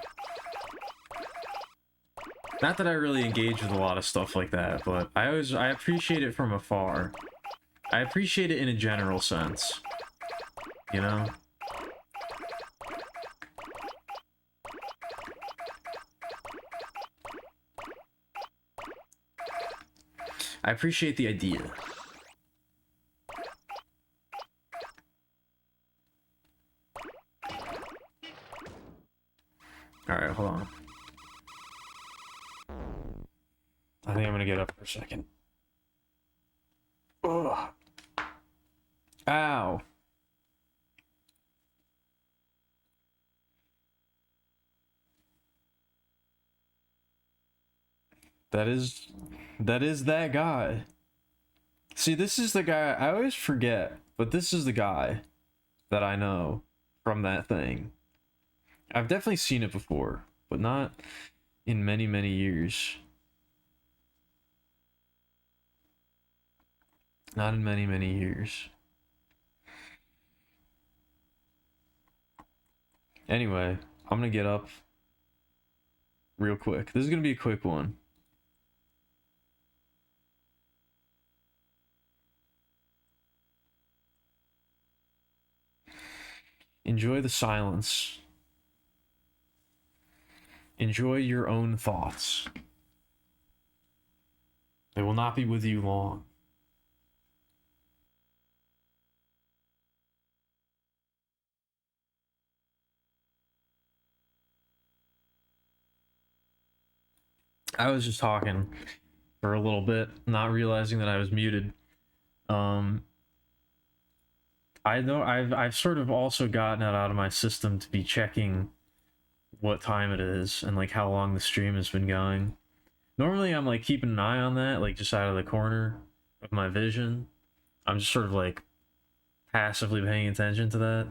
Not that I really engage with a lot of stuff like that, but I appreciate it from afar. I appreciate it in a general sense, you know? I appreciate the idea. Alright, hold on. I think I'm gonna get up for a second. Ugh. Ow. That is that guy. See, this is the guy I always forget, but this is the guy that I know from that thing. I've definitely seen it before, but not in many, many years. Not in many, many years. Anyway, I'm gonna get up real quick. This is gonna be a quick one. Enjoy the silence. Enjoy your own thoughts. They will not be with you long. I was just talking for a little bit, not realizing that I was muted. I know I've sort of also gotten it out of my system to be checking what time it is and like how long the stream has been going. Normally I'm like keeping an eye on that, like just out of the corner of my vision. I'm just sort of like passively paying attention to that.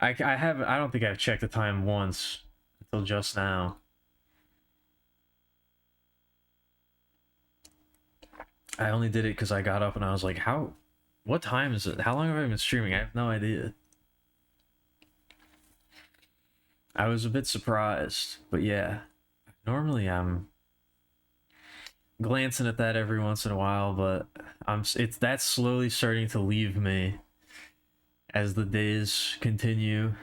I don't think I've checked the time once until just now. I only did it because I got up and I was like, what time is it? How long have I been streaming? I have no idea. I was a bit surprised, but yeah. Normally I'm glancing at that every once in a while, but that's slowly starting to leave me as the days continue.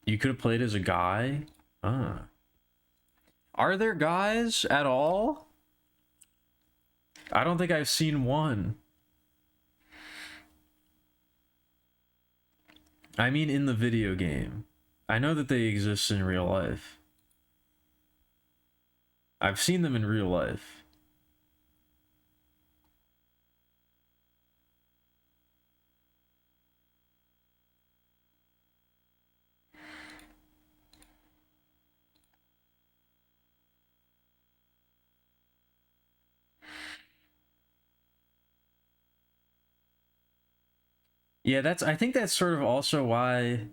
You could have played as a guy? Are there guys at all? I don't think I've seen one. I mean in the video game. I know that they exist in real life. I've seen them in real life. Yeah, I think that's sort of also why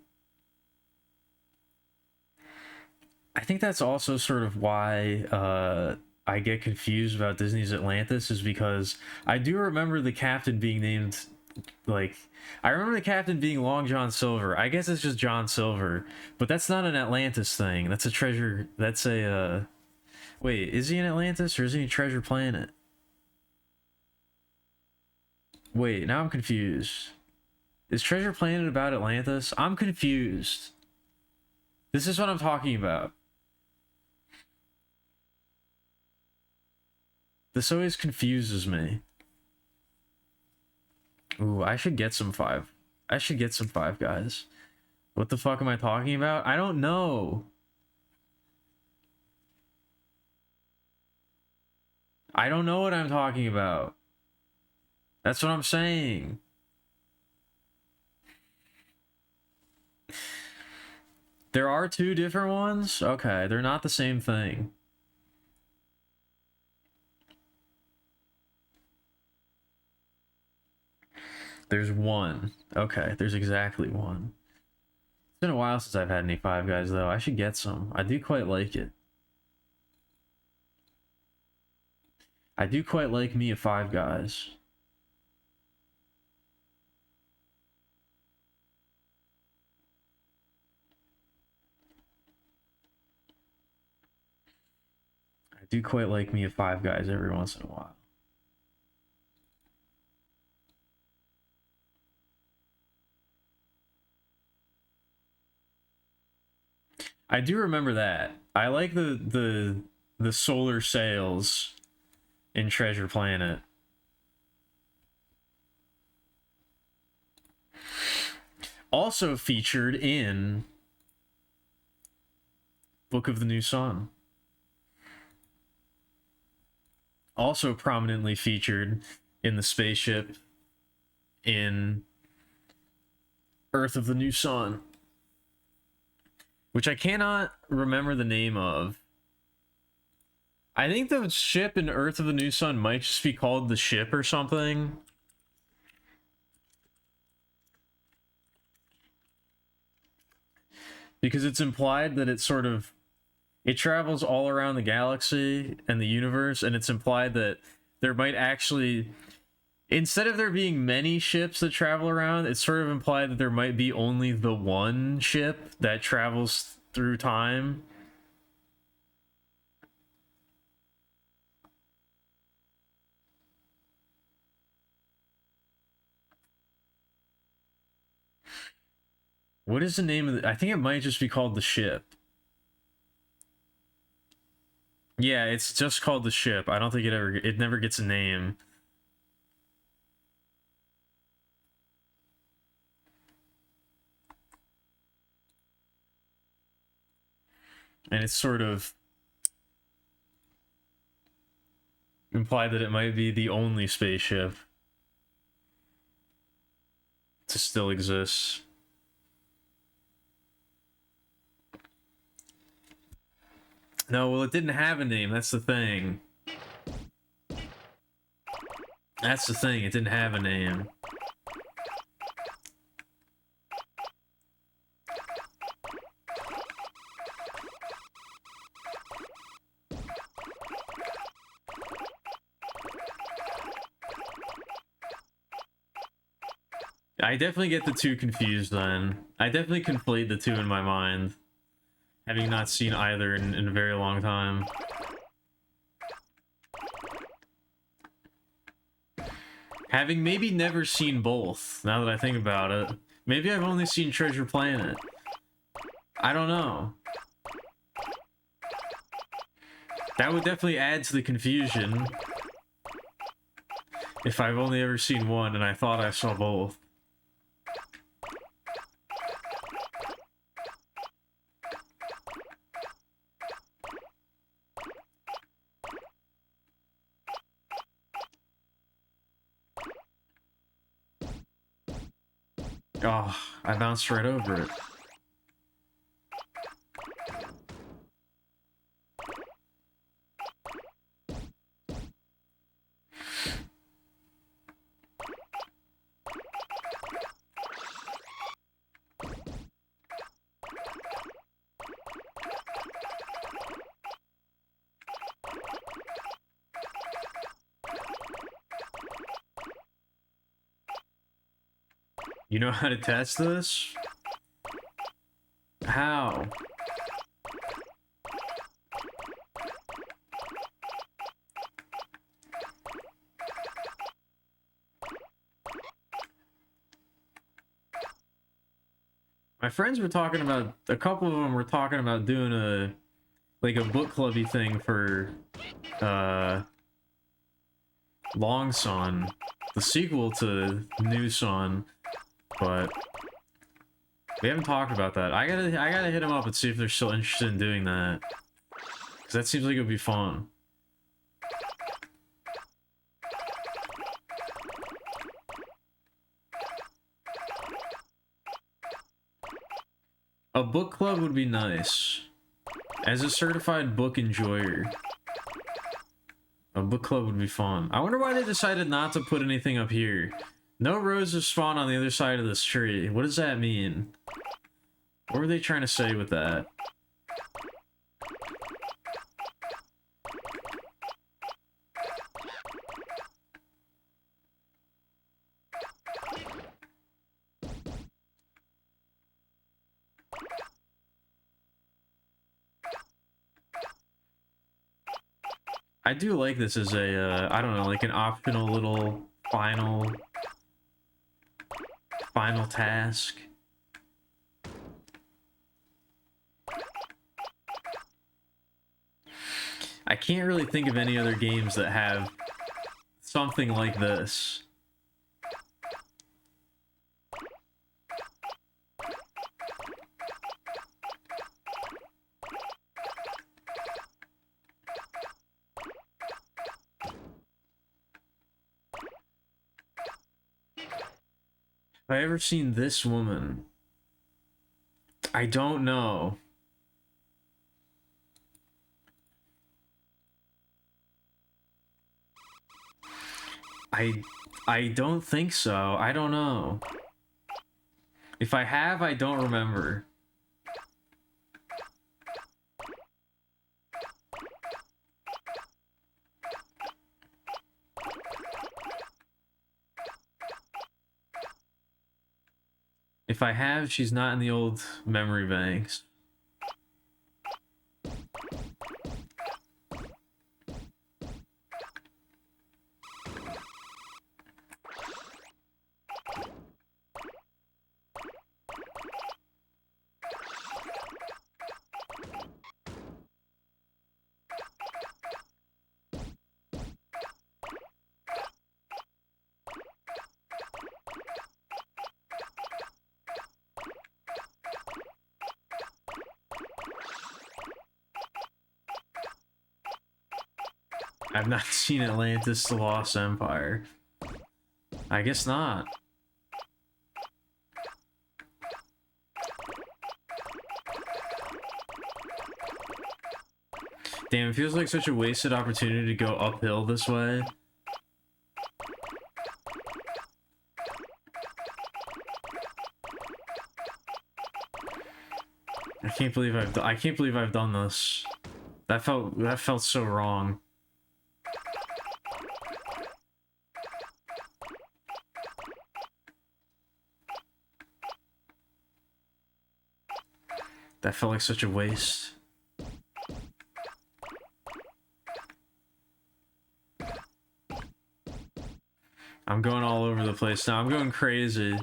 I think that's also sort of why I get confused about Disney's Atlantis, is because I do remember the captain being named, like, I remember the captain being Long John Silver. I guess it's just John Silver, but that's not an Atlantis thing. That's a treasure. That's a wait, is he in Atlantis or is he in Treasure Planet? Wait, now I'm confused. Is Treasure Planet about Atlantis? I'm confused. This is what I'm talking about. This always confuses me. Ooh, I should get some Five. I should get some Five Guys. What the fuck am I talking about? I don't know. I don't know what I'm talking about. That's what I'm saying. There are two different ones? Okay, they're not the same thing. There's one. Okay, there's exactly one. It's been a while since I've had any Five Guys, though. I should get some. I do quite like it. I do quite like me a Five Guys. I do quite like me a Five Guys every once in a while. I do remember that. I like the solar sails in Treasure Planet. Also featured in Book of the New Sun. Also prominently featured in the spaceship in Earth of the New Sun, which I cannot remember the name of. I think the ship in Earth of the New Sun might just be called the ship or something. Because it's implied that it travels all around the galaxy and the universe, and it's implied that there might actually, instead of there being many ships that travel around, it's sort of implied that there might be only the one ship that travels through time. What is the name of I think it might just be called the ship. Yeah, it's just called the ship. I don't think it never gets a name. And it's sort of implied that it might be the only spaceship to still exist. No, well, it didn't have a name. That's the thing. That's the thing. It didn't have a name. I definitely get the two confused then. I definitely conflate the two in my mind, having not seen either in a very long time. Having maybe never seen both, now that I think about it. Maybe I've only seen Treasure Planet. I don't know. That would definitely add to the confusion if I've only ever seen one and I thought I saw both. Oh, I bounced right over it. You know how to test this? How? My friends were talking about, a couple of them were talking about doing a book clubby thing for Long Sun, the sequel to New Sun, but we haven't talked about that. I gotta hit them up and see if they're still interested in doing that, because that seems like it would be fun. A book club would be nice. As a certified book enjoyer, a book club would be fun. I wonder why they decided not to put anything up here. No roses spawn on the other side of this tree. What does that mean? What were they trying to say with that? I do like this as a, I don't know, like an optional little final task. I can't really think of any other games that have something like this. Have I ever seen this woman? I don't know. I I don't think so. I don't know. If I have, I don't remember. If I have, she's not in the old memory banks. I've not seen Atlantis: The Lost Empire. I guess not. Damn, it feels like such a wasted opportunity to go uphill this way. I can't believe I've done this. That felt so wrong. That felt like such a waste. I'm going all over the place now. I'm going crazy.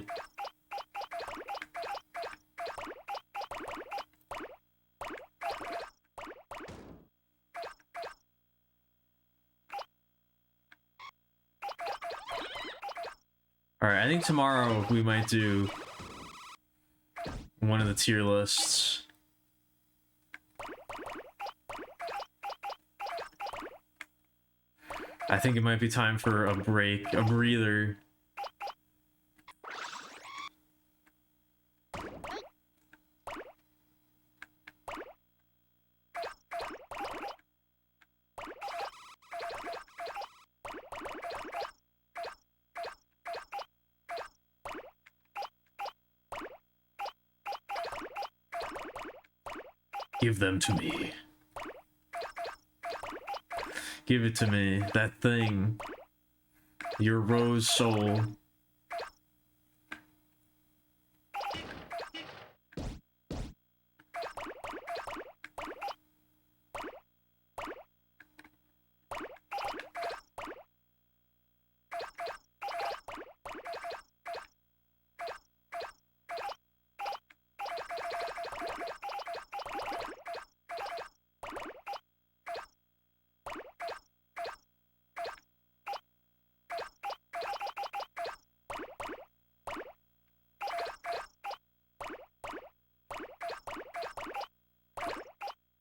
Alright, I think tomorrow we might do one of the tier lists. I think it might be time for a break, a breather. Give them to me. Give it to me. That thing. Your rose soul.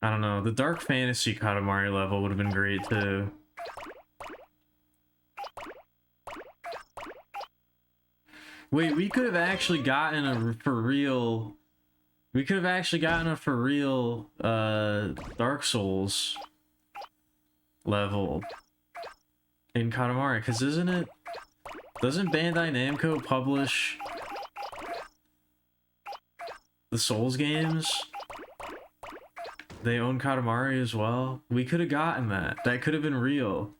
I don't know, the Dark Fantasy Katamari level would have been great too. Wait, we could have actually gotten a for real... We could have actually gotten a for real Dark Souls level in Katamari, because isn't it... Doesn't Bandai Namco publish the Souls games? They own Katamari as well. We could have gotten that. That could have been real.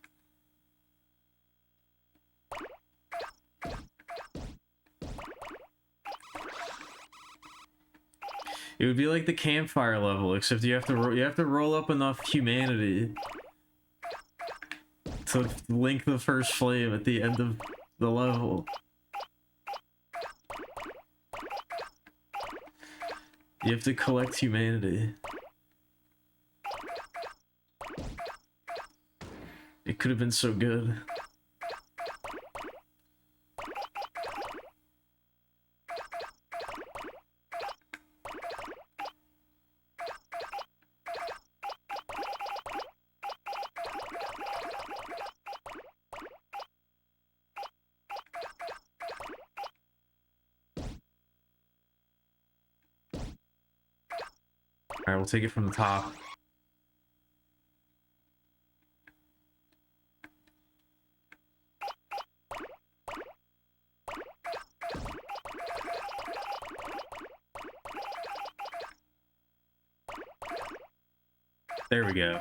It would be like the campfire level, except you have to roll up enough humanity to link the first flame at the end of the level. You have to collect humanity. It could have been so good. Alright, we'll take it from the top. There we go.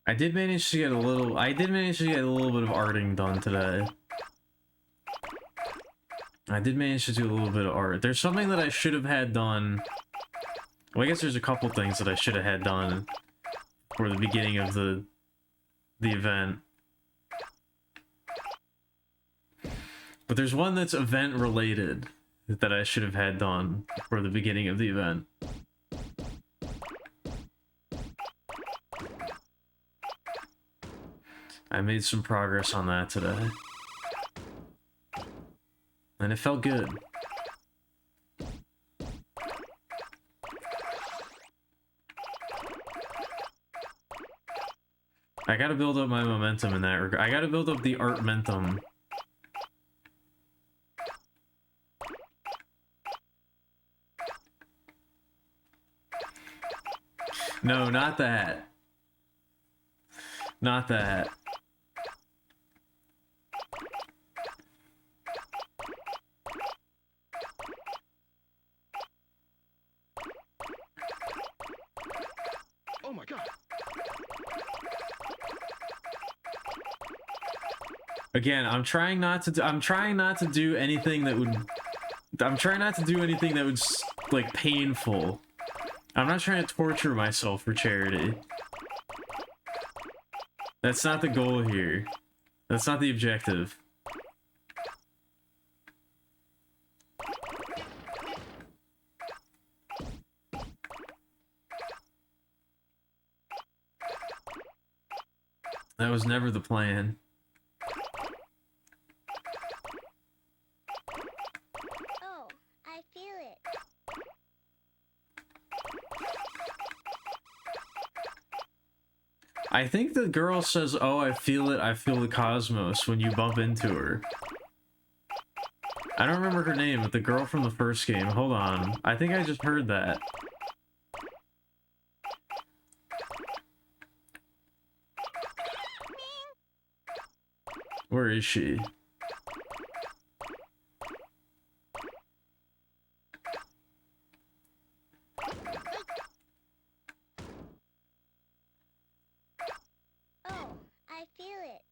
I did manage to get a little bit of arting done today. I did manage to do a little bit of art. There's something that I should have had done. Well, I guess there's a couple things that I should have had done for the beginning of the event. But there's one that's event related that I should have had done for the beginning of the event. I made some progress on that today. And it felt good. I gotta build up my momentum in that regard. I gotta build up the art momentum. No, not that. Not that. Oh my god. Again, I'm trying not to do anything that would like painful. I'm not trying to torture myself for charity. That's not the goal here. That's not the objective. That was never the plan. Oh, I feel it. I think the girl says, "Oh, I feel it. I feel the cosmos" when you bump into her. I don't remember her name, but the girl from the first game. Hold on. I think I just heard that. Where is she? Oh, I feel it.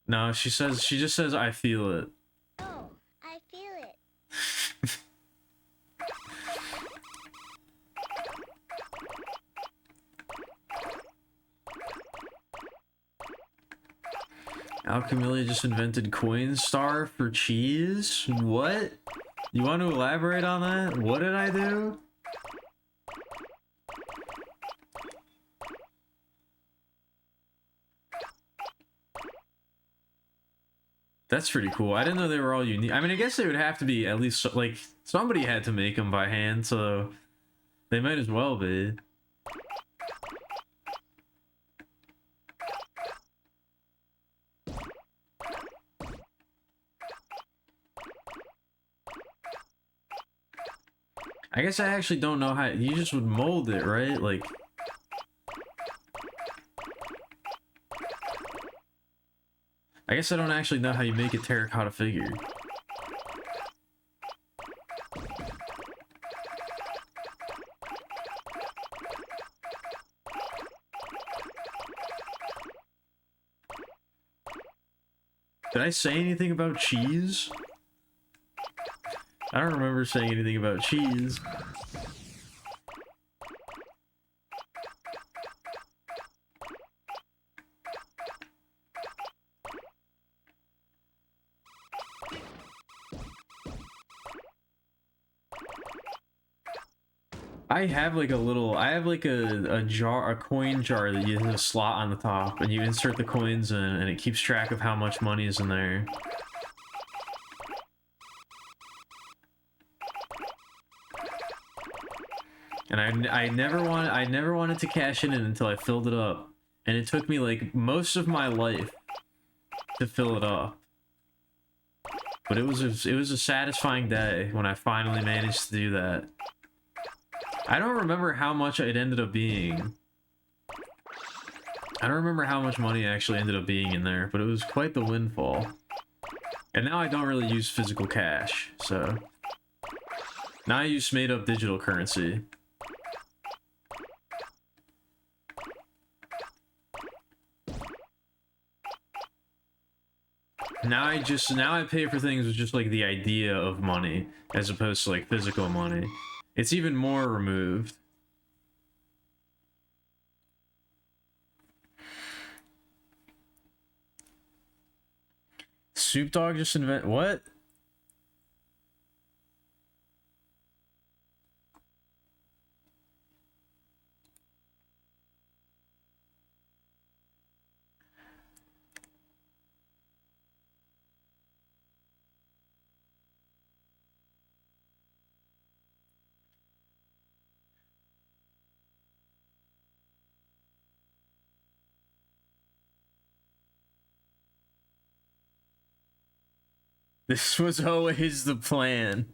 No, she just says, "I feel it." Oh, I feel it. Alkemilia just invented Coinstar for cheese? What? You want to elaborate on that? What did I do? That's pretty cool. I didn't know they were all unique. I mean, I guess they would have to be at least, like, somebody had to make them by hand, so they might as well be. I guess I actually don't know how. You just would mold it, right? Like. I guess I don't actually know how you make a terracotta figure. Did I say anything about cheese? I don't remember saying anything about cheese. I have like a jar, a coin jar that you have a slot on the top, and you insert the coins in, and it keeps track of how much money is in there. And I never wanted to cash in until I filled it up. And it took me like most of my life to fill it up. But it was a satisfying day when I finally managed to do that. I don't remember how much it ended up being. I don't remember how much money actually ended up being in there, but it was quite the windfall. And now I don't really use physical cash, so... Now I use made-up digital currency. Now I pay for things with just like the idea of money, as opposed to like physical money. It's even more removed. Soup Dog just what? This was always the plan.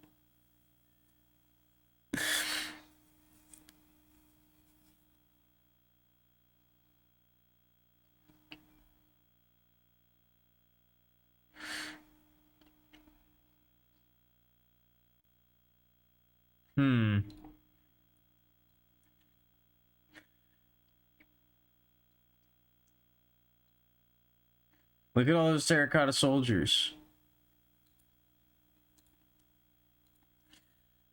Look at all those terracotta soldiers.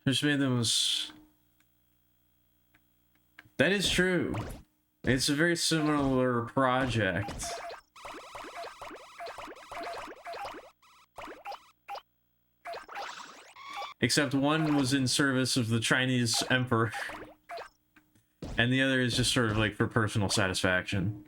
Just made them was... That is true. It's a very similar project. Except one was in service of the Chinese emperor. And the other is just sort of like for personal satisfaction.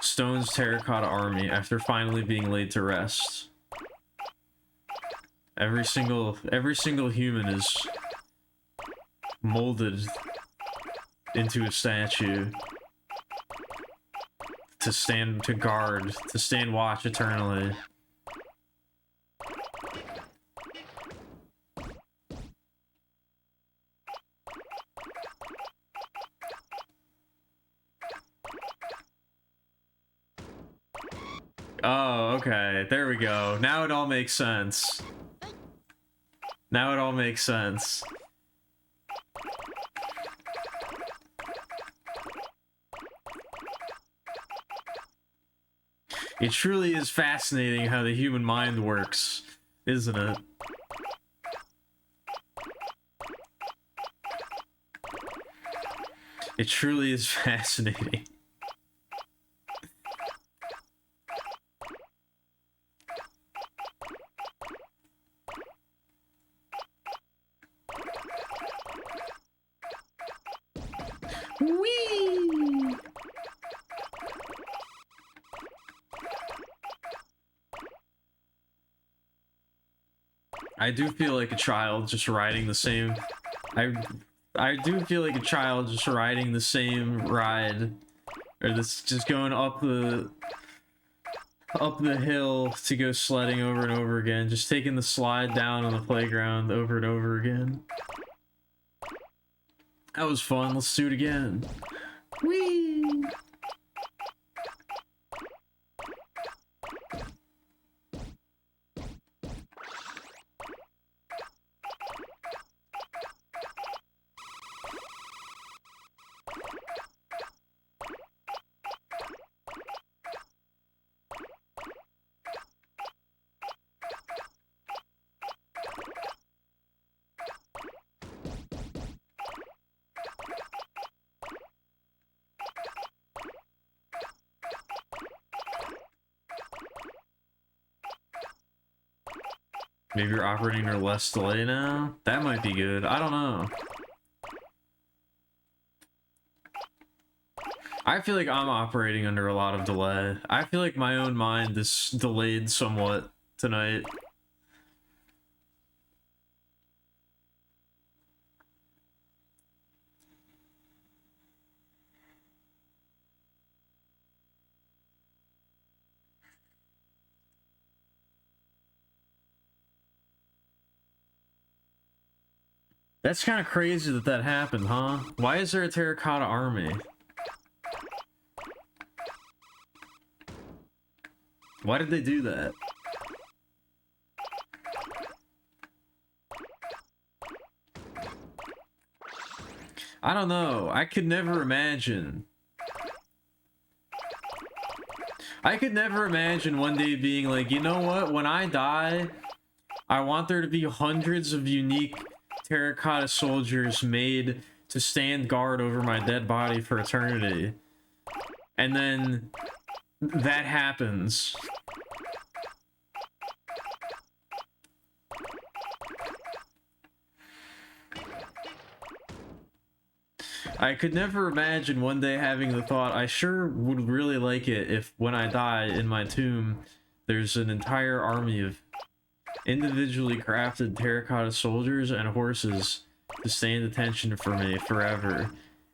Stone's terracotta army after finally being laid to rest. Every single human is molded into a statue to stand watch eternally. Oh, okay. There we go. Now it all makes sense. Now it all makes sense. It truly is fascinating how the human mind works, isn't it? It truly is fascinating. Whee! I do feel like a child just riding the same... I do feel like a child just riding the same ride. Or this just going up the hill to go sledding over and over again. Just taking the slide down on the playground over and over again. That was fun. Let's do it again. Whee! Maybe you're operating under less delay now? That might be good. I don't know. I feel like I'm operating under a lot of delay. I feel like my own mind is delayed somewhat tonight. That's kind of crazy that that happened, huh? Why is there a terracotta army? Why did they do that? I don't know. I could never imagine. I could never imagine one day being like, you know what? When I die, I want there to be hundreds of unique terracotta soldiers made to stand guard over my dead body for eternity. And then that happens. I could never imagine one day having the thought, I sure would really like it if when I die in my tomb, there's an entire army of individually crafted terracotta soldiers and horses to stand attention for me forever.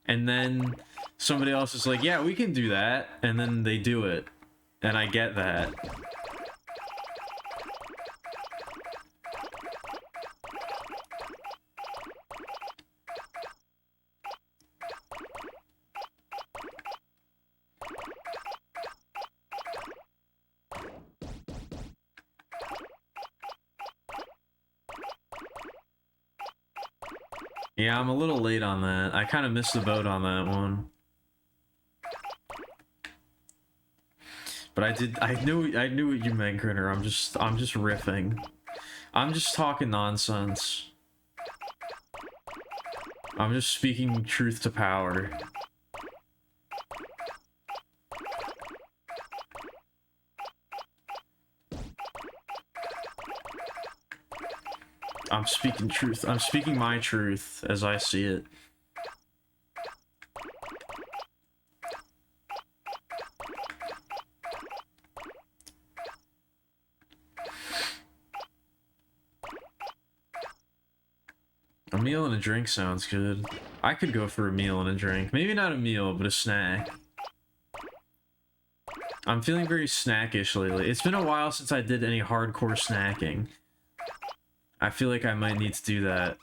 And then somebody else is like, yeah, we can do that. And then they do it. And I get that. Yeah, I'm a little late on that. I kind of missed the boat on that one. But I knew what you meant, Grinner. I'm just riffing. I'm just talking nonsense. I'm just speaking truth to power. I'm speaking truth. I'm speaking my truth as I see it. A meal and a drink sounds good. I could go for a meal and a drink. Maybe not a meal, but a snack. I'm feeling very snackish lately. It's been a while since I did any hardcore snacking. I feel like I might need to do that.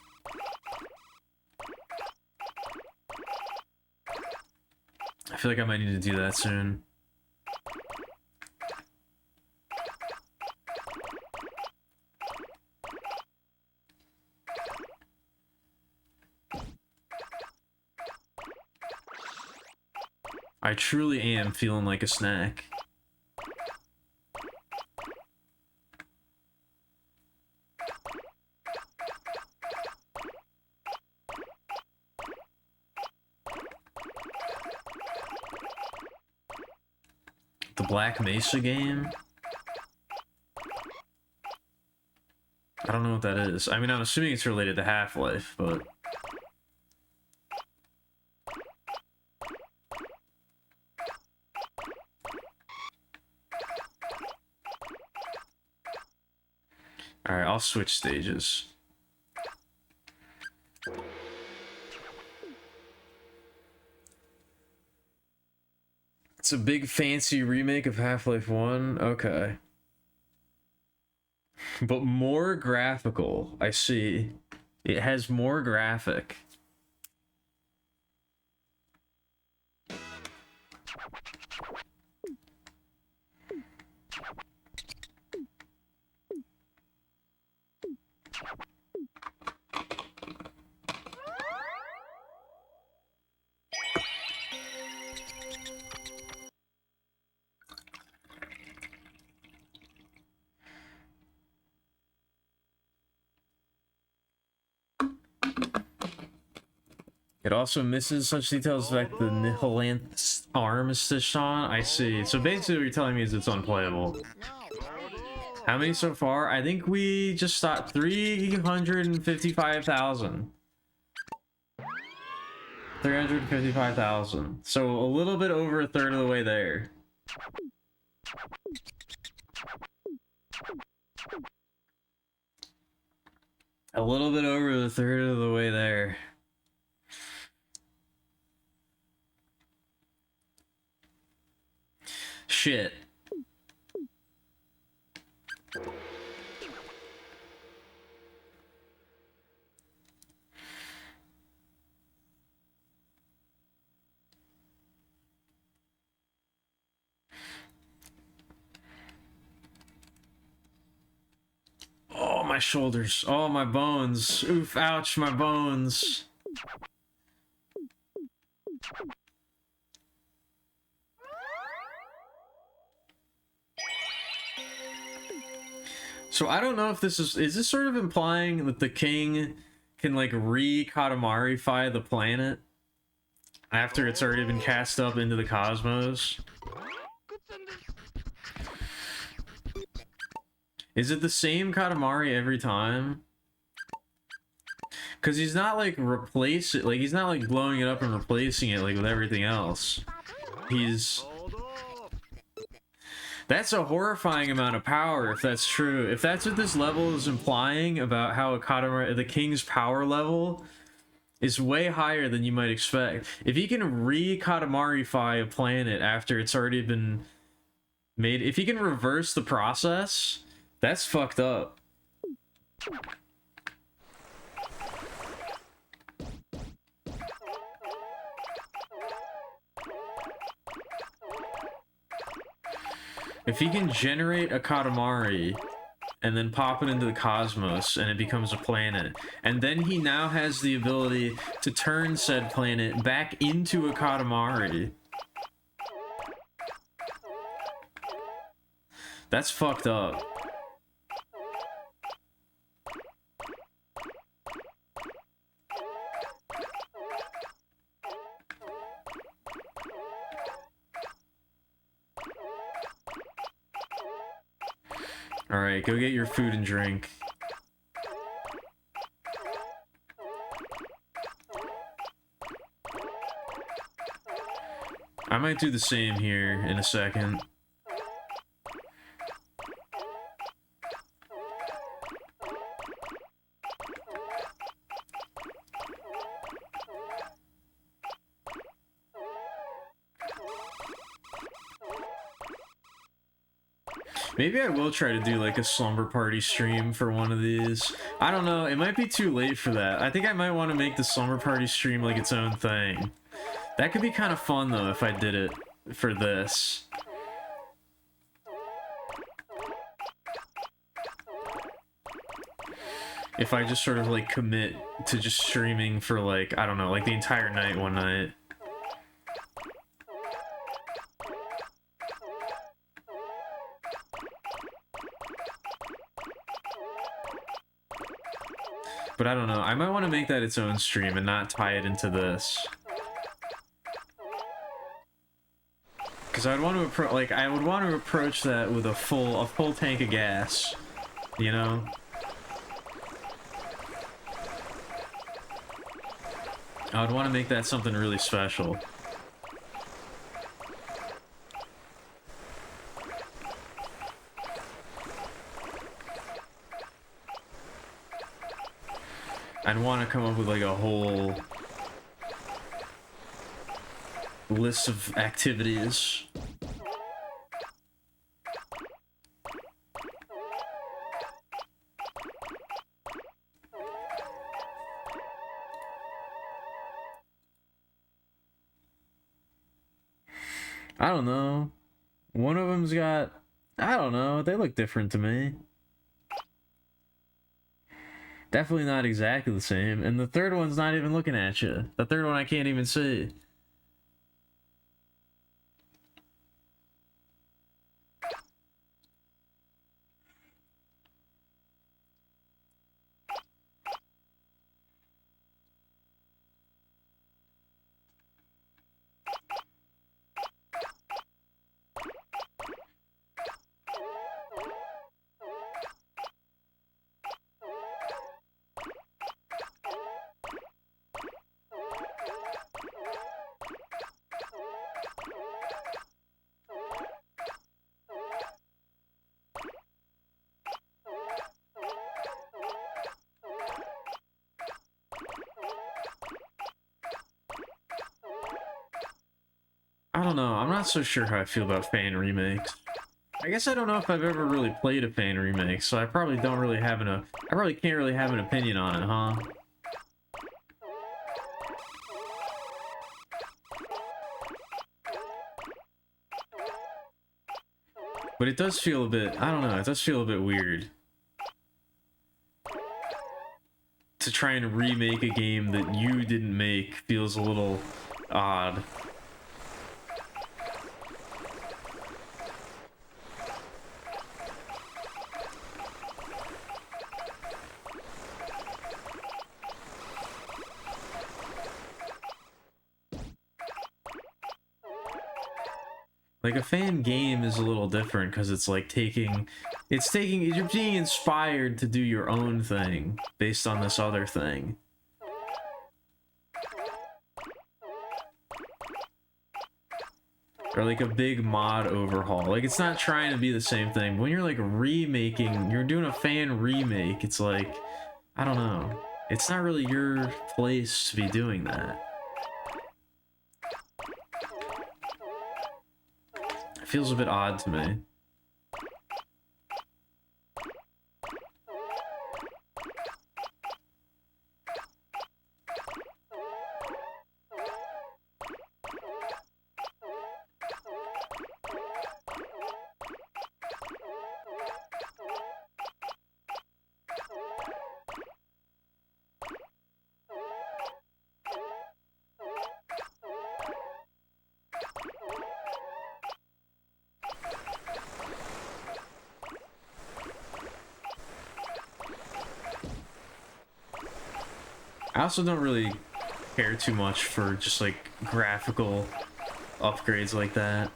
I feel like I might need to do that soon. I truly am feeling like a snack. The Black Mesa game? I don't know what that is. I mean, I'm assuming it's related to Half-Life, but... Alright, I'll switch stages. It's a big fancy remake of Half-Life 1? Okay. But more graphical, I see. It has more graphic. It also misses such details like the Nihilanth's arm is stitched on. I see. So basically what you're telling me is it's unplayable. How many so far? I think we just stopped 355,000. 355,000. So a little bit over a third of the way there. A little bit over the third of the way there. Shit. Oh, my shoulders. Oh, my bones. Oof, ouch, my bones. So I don't know if this is this sort of implying that the king can like re-Katamari-fy the planet after it's already been cast up into the cosmos? Is it the same Katamari every time? Because he's not like he's not like blowing it up and replacing it like with everything else. That's a horrifying amount of power if that's true. If that's what this level is implying about how a Katamari, the king's power level is way higher than you might expect. If he can re-Katamari-fy a planet after it's already been made, if he can reverse the process, that's fucked up. If he can generate a Katamari and then pop it into the cosmos and it becomes a planet, and then he now has the ability to turn said planet back into a Katamari. That's fucked up. Alright, go get your food and drink. I might do the same here in a second. Maybe I will try to do like a slumber party stream for one of these. I don't know, it might be too late for that. I think I might want to make the slumber party stream like its own thing. That could be kind of fun though if I did it for this. If I just sort of like commit to just streaming for like, I don't know, like the entire night one night. But I don't know, I might want to make that its own stream and not tie it into this. Because I'd want to I would want to approach that with a full tank of gas, you know? I would want to make that something really special. I'd want to come up with like a whole list of activities. I don't know. One of them's got, I don't know, they look different to me. Definitely not exactly the same. And the third one's not even looking at you. The third one I can't even see. I don't know. I'm not so sure how I feel about fan remakes. I guess I don't know if I've ever really played a fan remake, so I probably don't really have I probably can't really have an opinion on it, huh? But it does feel a bit, I don't know, it does feel a bit weird to try and remake a game that you didn't make. Feels a little odd. Like, a fan game is a little different because it's like you're being inspired to do your own thing based on this other thing. Or like a big mod overhaul. Like, it's not trying to be the same thing. When you're like remaking, you're doing a fan remake, it's like, I don't know. It's not really your place to be doing that. It feels a bit odd to me. I also don't really care too much for just like graphical upgrades like that.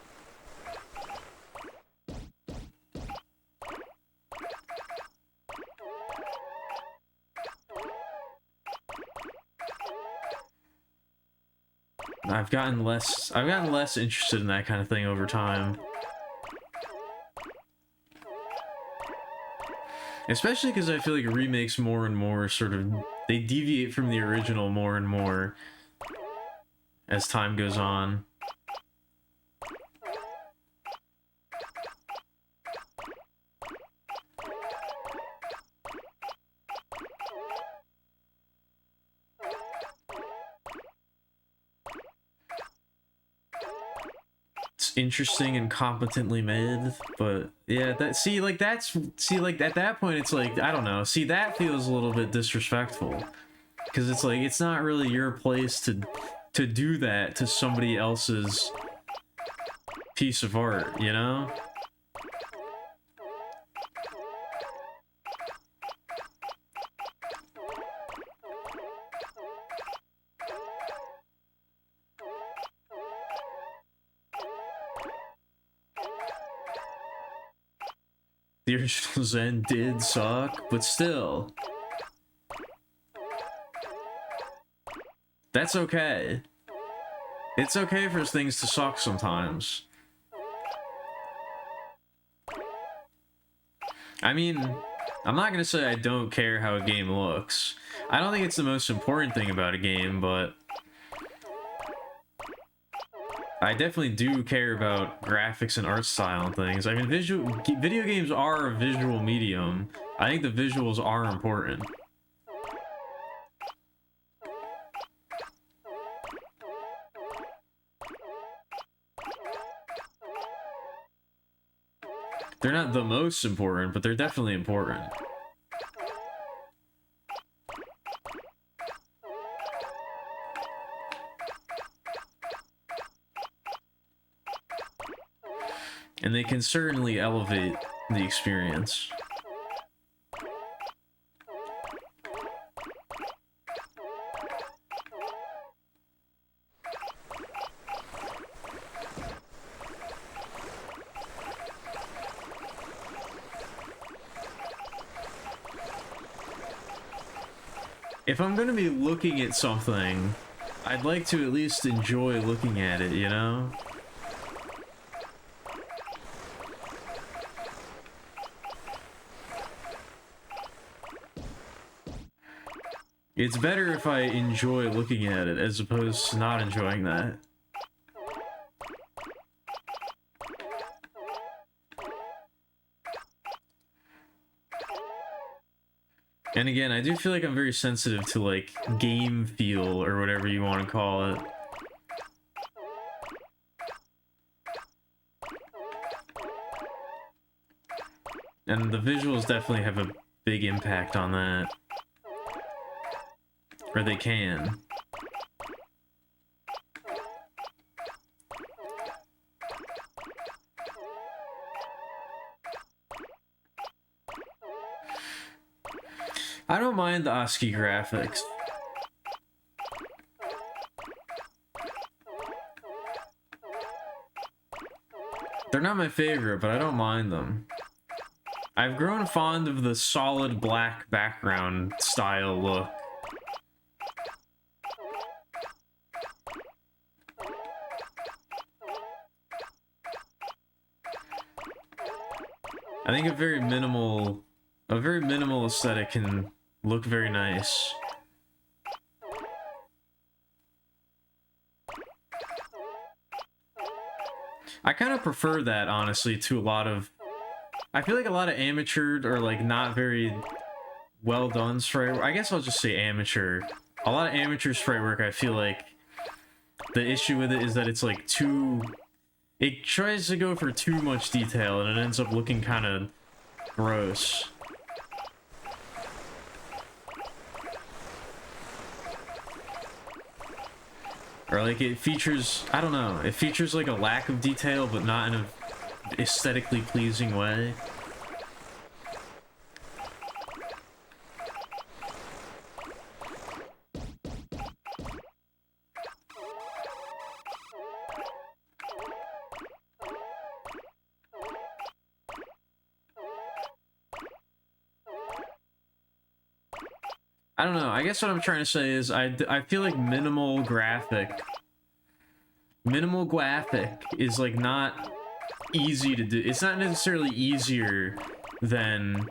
I've gotten less interested in that kind of thing over time. Especially because I feel like remakes more and more they deviate from the original more and more as time goes on. It's interesting and competently made, but yeah, at that point it's like, I don't know. See, that feels a little bit disrespectful because it's like it's not really your place to do that to somebody else's piece of art, you know? The original Zen did suck, but still. That's okay. It's okay for things to suck sometimes. I mean, I'm not gonna say I don't care how a game looks. I don't think it's the most important thing about a game, but I definitely do care about graphics and art style and things. I mean, video games are a visual medium. I think the visuals are important. They're not the most important, but they're definitely important. And they can certainly elevate the experience. If I'm gonna be looking at something, I'd like to at least enjoy looking at it, you know? It's better if I enjoy looking at it as opposed to not enjoying that. And again, I do feel like I'm very sensitive to like game feel or whatever you want to call it. And the visuals definitely have a big impact on that. Or they can. I don't mind the ASCII graphics. They're not my favorite, but I don't mind them. I've grown fond of the solid black background style look. I think a very minimal aesthetic can look very nice. I kind of prefer that, honestly, to a lot of... I feel like a lot of amateur or, like, not very well done sprite work. I guess I'll just say amateur. A lot of amateur sprite work, I feel like the issue with it is that it's, like, too... It tries to go for too much detail, and it ends up looking kind of gross. Or like it features, I don't know, it features like a lack of detail, but not in a aesthetically pleasing way. I don't know, I guess what I'm trying to say is I feel like minimal graphic is like not easy to do. It's not necessarily easier than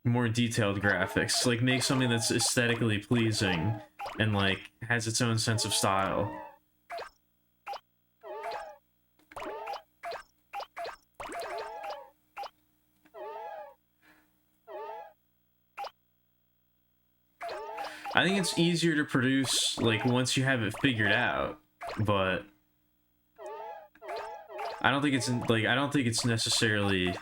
more detailed graphics. Like make something that's aesthetically pleasing and like has its own sense of style. I think it's easier to produce like once you have it figured out, but I don't think it's necessarily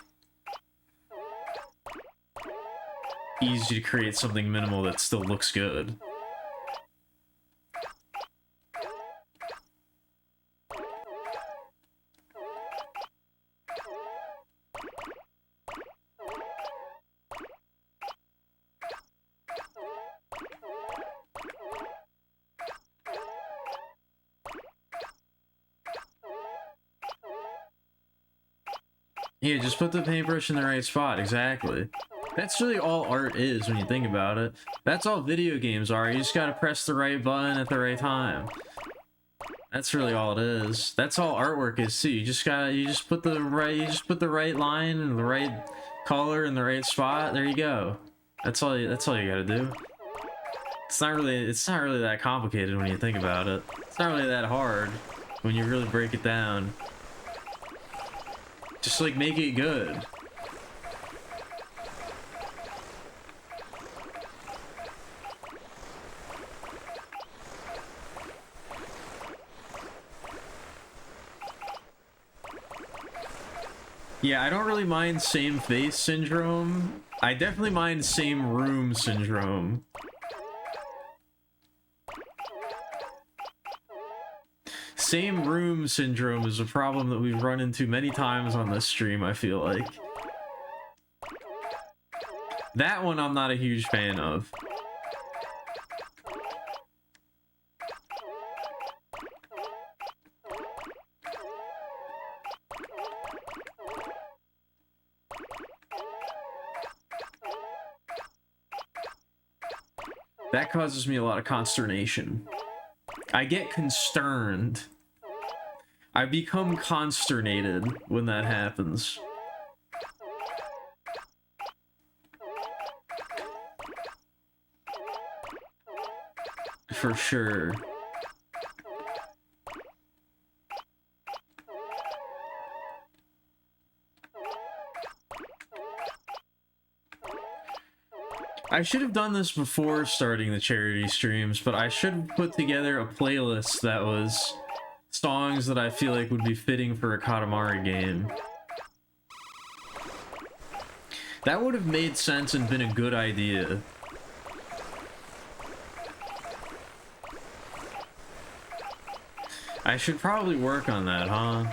easy to create something minimal that still looks good. Yeah, just put the paintbrush in the right spot, exactly. That's really all art is when you think about it. That's all video games are. You just gotta press the right button at the right time. That's really all it is. That's all artwork is too. You just put the right line and the right color in the right spot. There you go. That's all you gotta do. It's not really that complicated when you think about it. It's not really that hard when you really break it down. Just like make it good. Yeah, I don't really mind same face syndrome. I definitely mind same room syndrome. Same room syndrome is a problem that we've run into many times on this stream, I feel like. That one I'm not a huge fan of. That causes me a lot of consternation. I get consterned. I become consternated when that happens. For sure. I should have done this before starting the charity streams, but I should have put together a playlist that was songs that I feel like would be fitting for a Katamari game. That would have made sense and been a good idea. I should probably work on that, huh?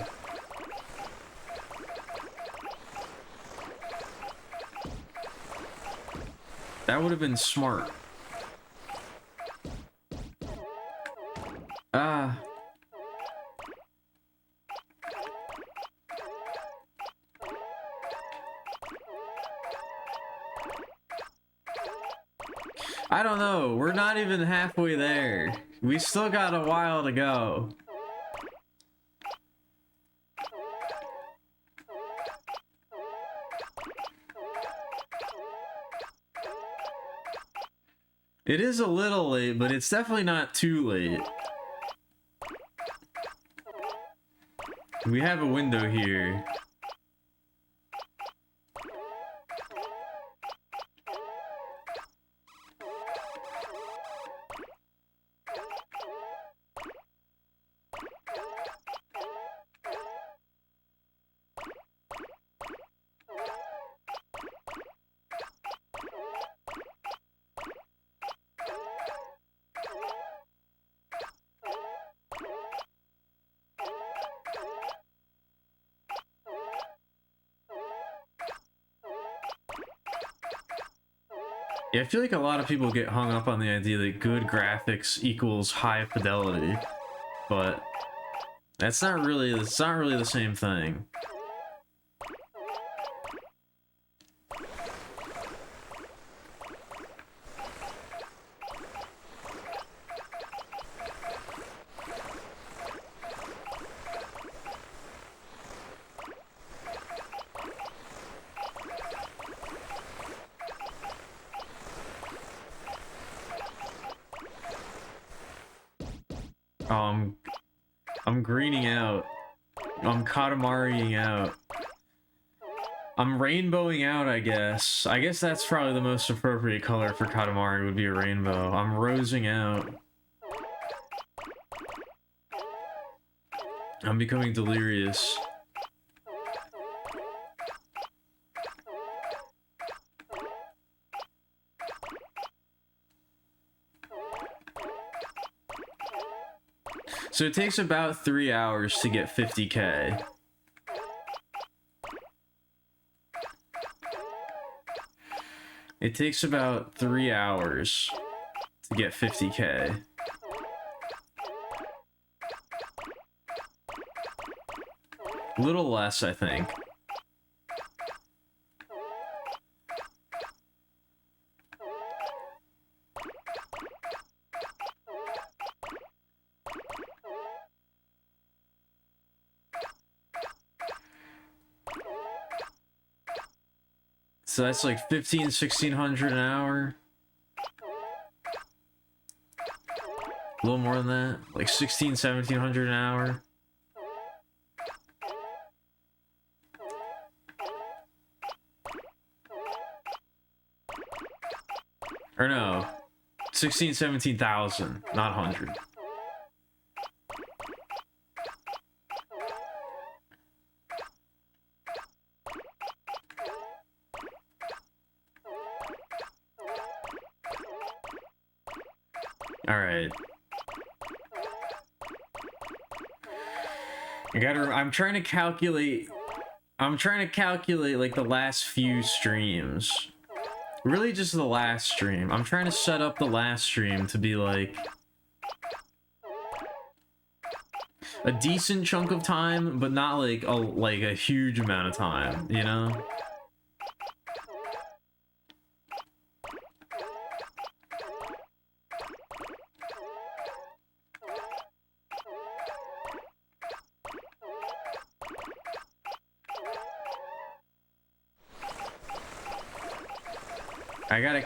That would have been smart. Ah. I don't know. We're not even halfway there. We still got a while to go. It is a little late, but it's definitely not too late. We have a window here. Yeah, I feel like a lot of people get hung up on the idea that good graphics equals high fidelity, but it's not really the same thing. I'm greening out. I'm Katamariing out. I'm rainbowing out, I guess. I guess that's probably the most appropriate color for Katamari would be a rainbow. I'm rosing out. I'm becoming delirious. So it takes about 3 hours to get 50K. It takes about 3 hours to get 50K. A little less, I think. So that's like 1600 an hour. A little more than that. Like 1700 an hour. Or no. 17,000, not 100. Alright. I'm trying to calculate like the last few streams. Really just the last stream. I'm trying to set up the last stream to be like a decent chunk of time, but not like a huge amount of time, you know? I gotta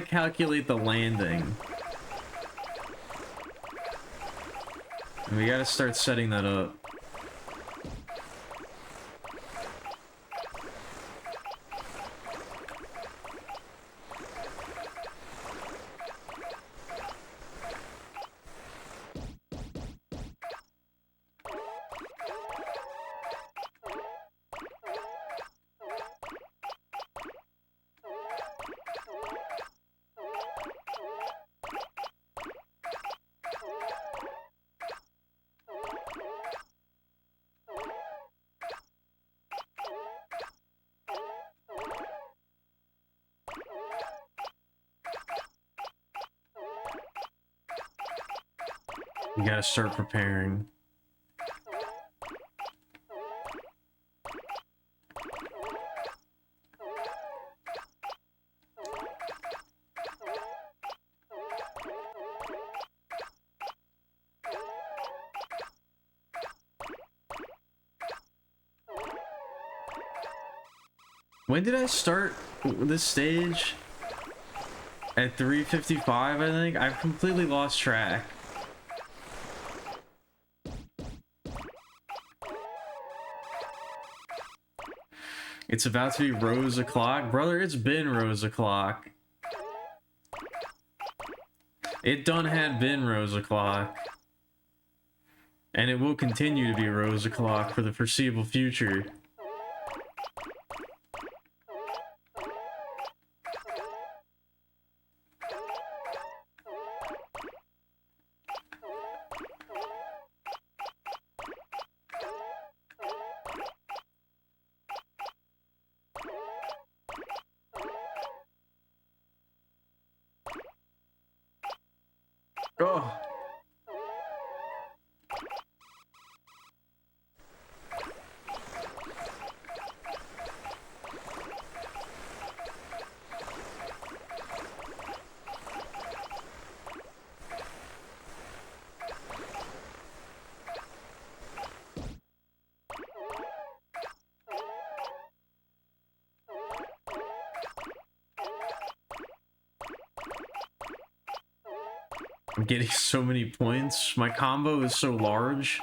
calculate the landing. And we gotta start setting that up. You gotta start preparing. When did I start this stage? At 3:55, I think? I've completely lost track. It's about to be Rose o'clock. Brother, it's been Rose o'clock. It done had been Rose o'clock. And it will continue to be Rose o'clock for the foreseeable future. Oh. I'm getting so many points. My combo is so large.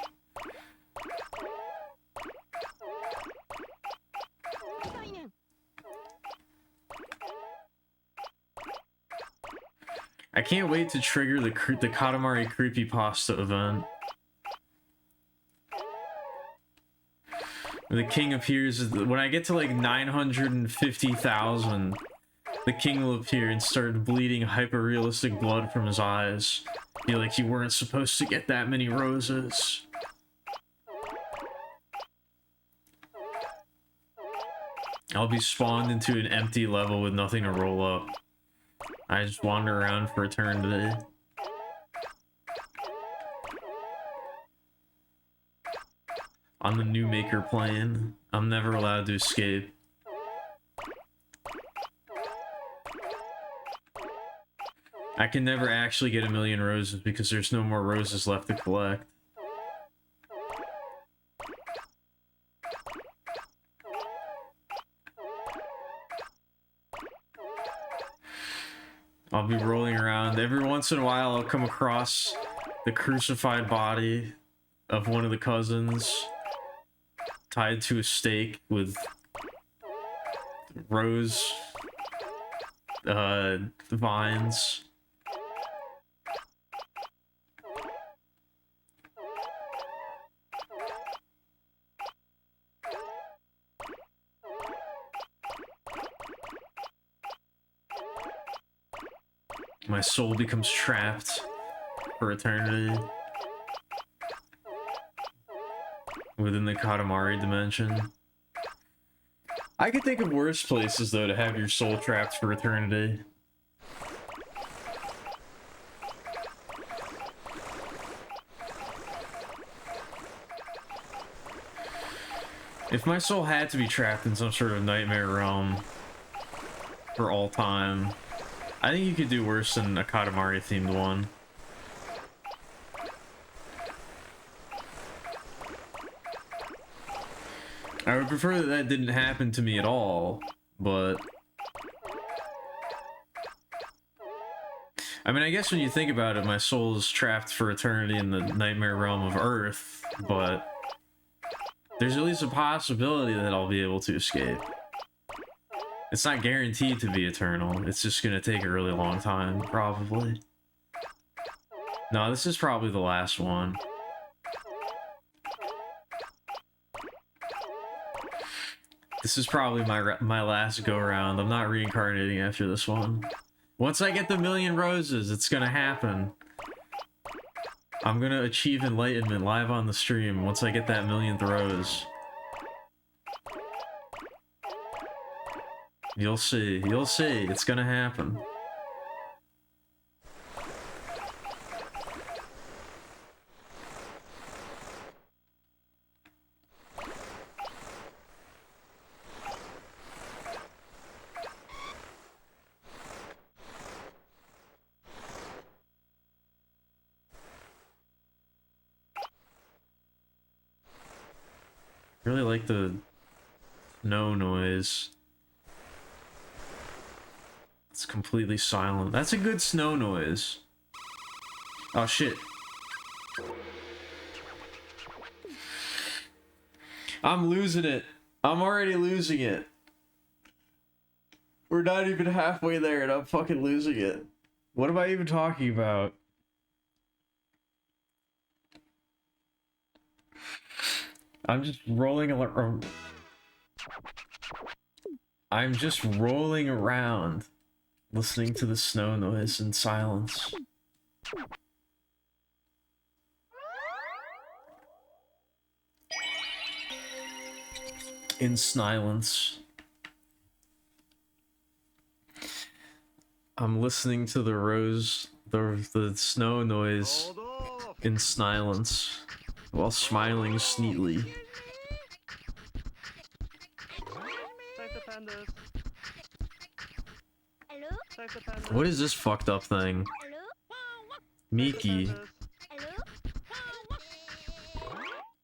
I can't wait to trigger the Katamari Creepypasta event. The king appears when I get to like 950,000. The king will appear and start bleeding hyper-realistic blood from his eyes. Feel like you weren't supposed to get that many roses. I'll be spawned into an empty level with nothing to roll up. I just wander around for eternity. On the new maker plane, I'm never allowed to escape. I can never actually get 1,000,000 roses because there's no more roses left to collect. I'll be rolling around. Every once in a while, I'll come across the crucified body of one of the cousins tied to a stake with rose vines. My soul becomes trapped for eternity within the Katamari dimension. I could think of worse places, though, to have your soul trapped for eternity. If my soul had to be trapped in some sort of nightmare realm for all time, I think you could do worse than a Katamari-themed one. I would prefer that that didn't happen to me at all, but... I mean, I guess when you think about it, my soul is trapped for eternity in the nightmare realm of Earth, but... there's at least a possibility that I'll be able to escape. It's not guaranteed to be eternal. It's just gonna take a really long time, probably. No, this is probably the last one. This is probably my last go-around. I'm not reincarnating after this one. Once I get the 1,000,000 roses, it's gonna happen. I'm gonna achieve enlightenment live on the stream once I get that 1,000,000th rose. You'll see. You'll see. It's gonna happen. Really like the snow noise. It's completely silent. That's a good snow noise. Oh shit. I'm losing it. I'm already losing it. We're not even halfway there and I'm fucking losing it. What am I even talking about? I'm just rolling around. I'm just rolling around, listening to the snow noise in silence. In silence. I'm listening to the snow noise Hold off. in silence while smiling sneetly. Save the pandas. Hello? Save the pandas. What is this fucked up thing? Hello? Miki. Pandas. Hello?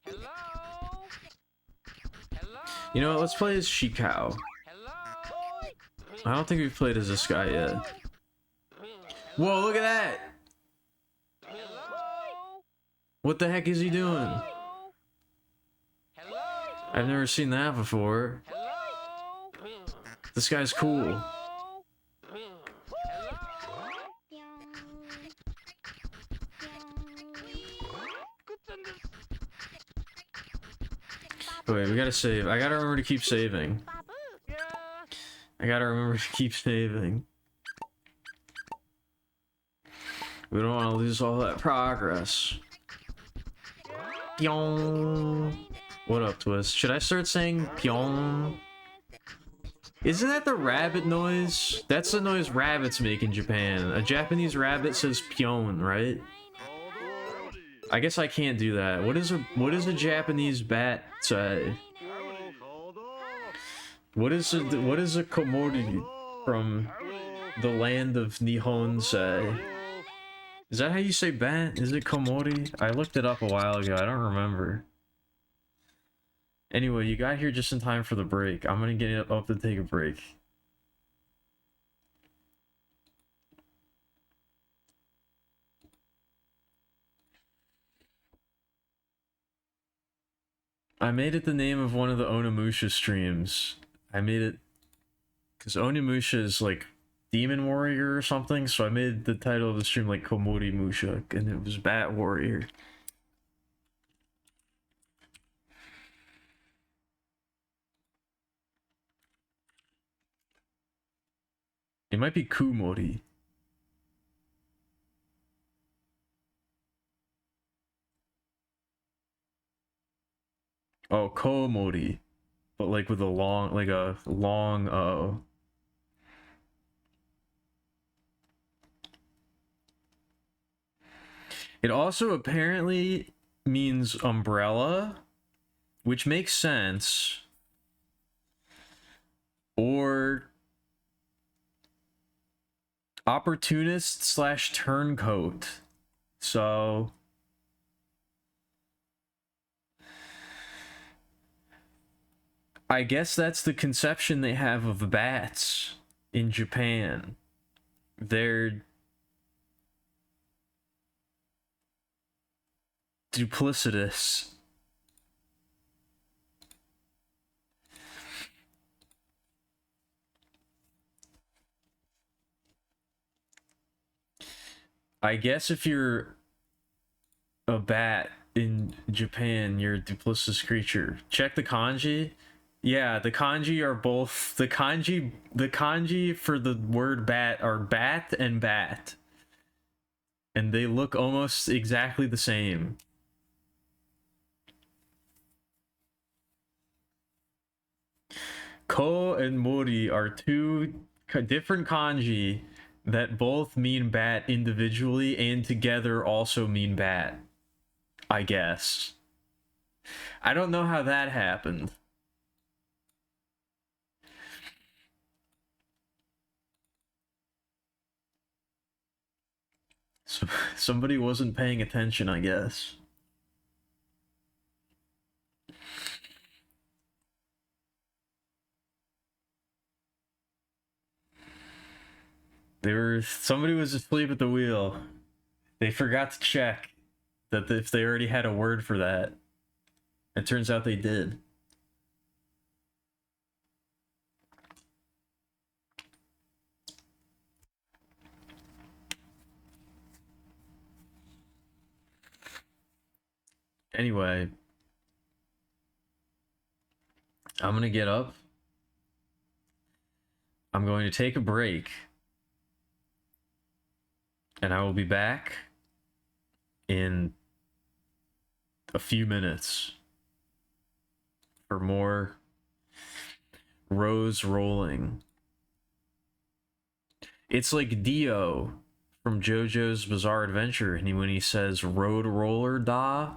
Hello? Hello? You know what, let's play as Shikao. Hello? I don't think we've played as this guy yet. Whoa, look at that! Hello? What the heck is he doing? Hello? Hello? I've never seen that before. Hello? This guy's cool. Hello? Wait, we gotta save. I gotta remember to keep saving. Yeah. I gotta remember to keep saving. We don't want to lose all that progress. Pyong. What up, Twist? Should I start saying pyong? Isn't that the rabbit noise? That's the noise rabbits make in Japan. A Japanese rabbit says pyong, right? Hold off. I guess I can't do that. What does a Japanese bat say? Hold off. What is a komori from the land of Nihon say? Is that how you say bat? Is it komori? I looked it up a while ago. I don't remember. Anyway, you got here just in time for the break. I'm gonna get up to take a break. I made it the name of one of the Onimusha streams. I made it because Onimusha is like Demon Warrior or something, so I made the title of the stream like Komori Musha, and it was Bat Warrior. It might be Kumori. Oh, Komori. But like with a long O. It also apparently means umbrella, which makes sense. Or opportunist slash turncoat. So I guess that's the conception they have of bats in Japan. They're duplicitous. I guess if you're a bat in Japan, you're a duplicitous creature. Check the kanji. Yeah, the kanji are both the kanji for the word bat are bat and bat. And they look almost exactly the same. Ko and mori are two different kanji that both mean bat individually and together also mean bat. I guess. I don't know how that happened. So, somebody wasn't paying attention, I guess. Somebody was asleep at the wheel. They forgot to check that if they already had a word for that. It turns out they did. Anyway, I'm gonna get up. I'm going to take a break. And I will be back in a few minutes for more Rose rolling. It's like Dio from JoJo's Bizarre Adventure, and when he says road roller da,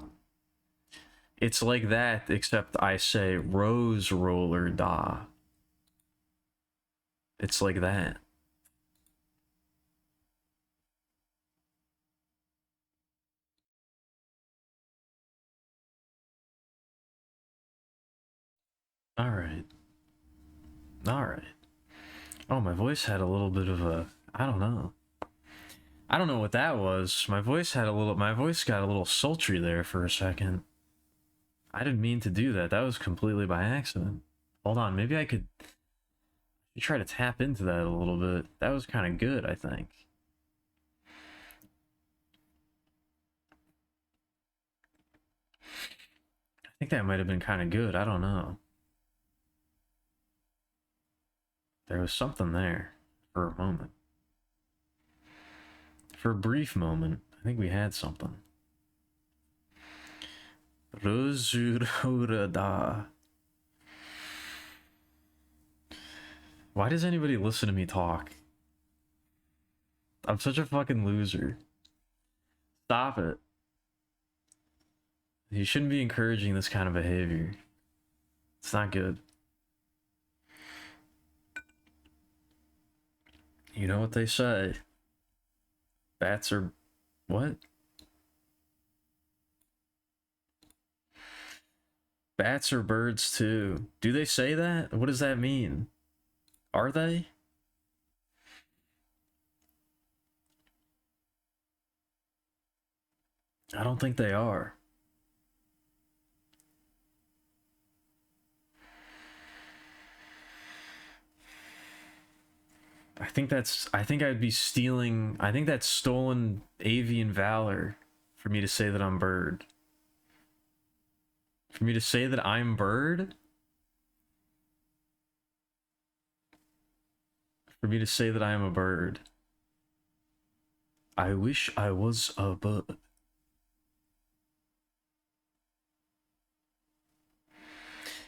it's like that, except I say rose roller da. It's like that. Alright. Alright. Oh, my voice had a little bit of a... I don't know. I don't know what that was. My voice got a little sultry there for a second. I didn't mean to do that. That was completely by accident. Hold on, maybe I could try to tap into that a little bit. That was kind of good, I think. I think that might have been kind of good. I don't know. There was something there for a moment. For a brief moment, I think we had something. Rosurada. Why does anybody listen to me talk? I'm such a fucking loser. Stop it. You shouldn't be encouraging this kind of behavior. It's not good. You know what they say. Bats are... What? Bats are birds too. Do they say that? What does that mean? Are they? I don't think they are. I think I'd be stealing... I think that's stolen avian valor for me to say that I'm bird. For me to say that I'm bird? For me to say that I am a bird. I wish I was a bird.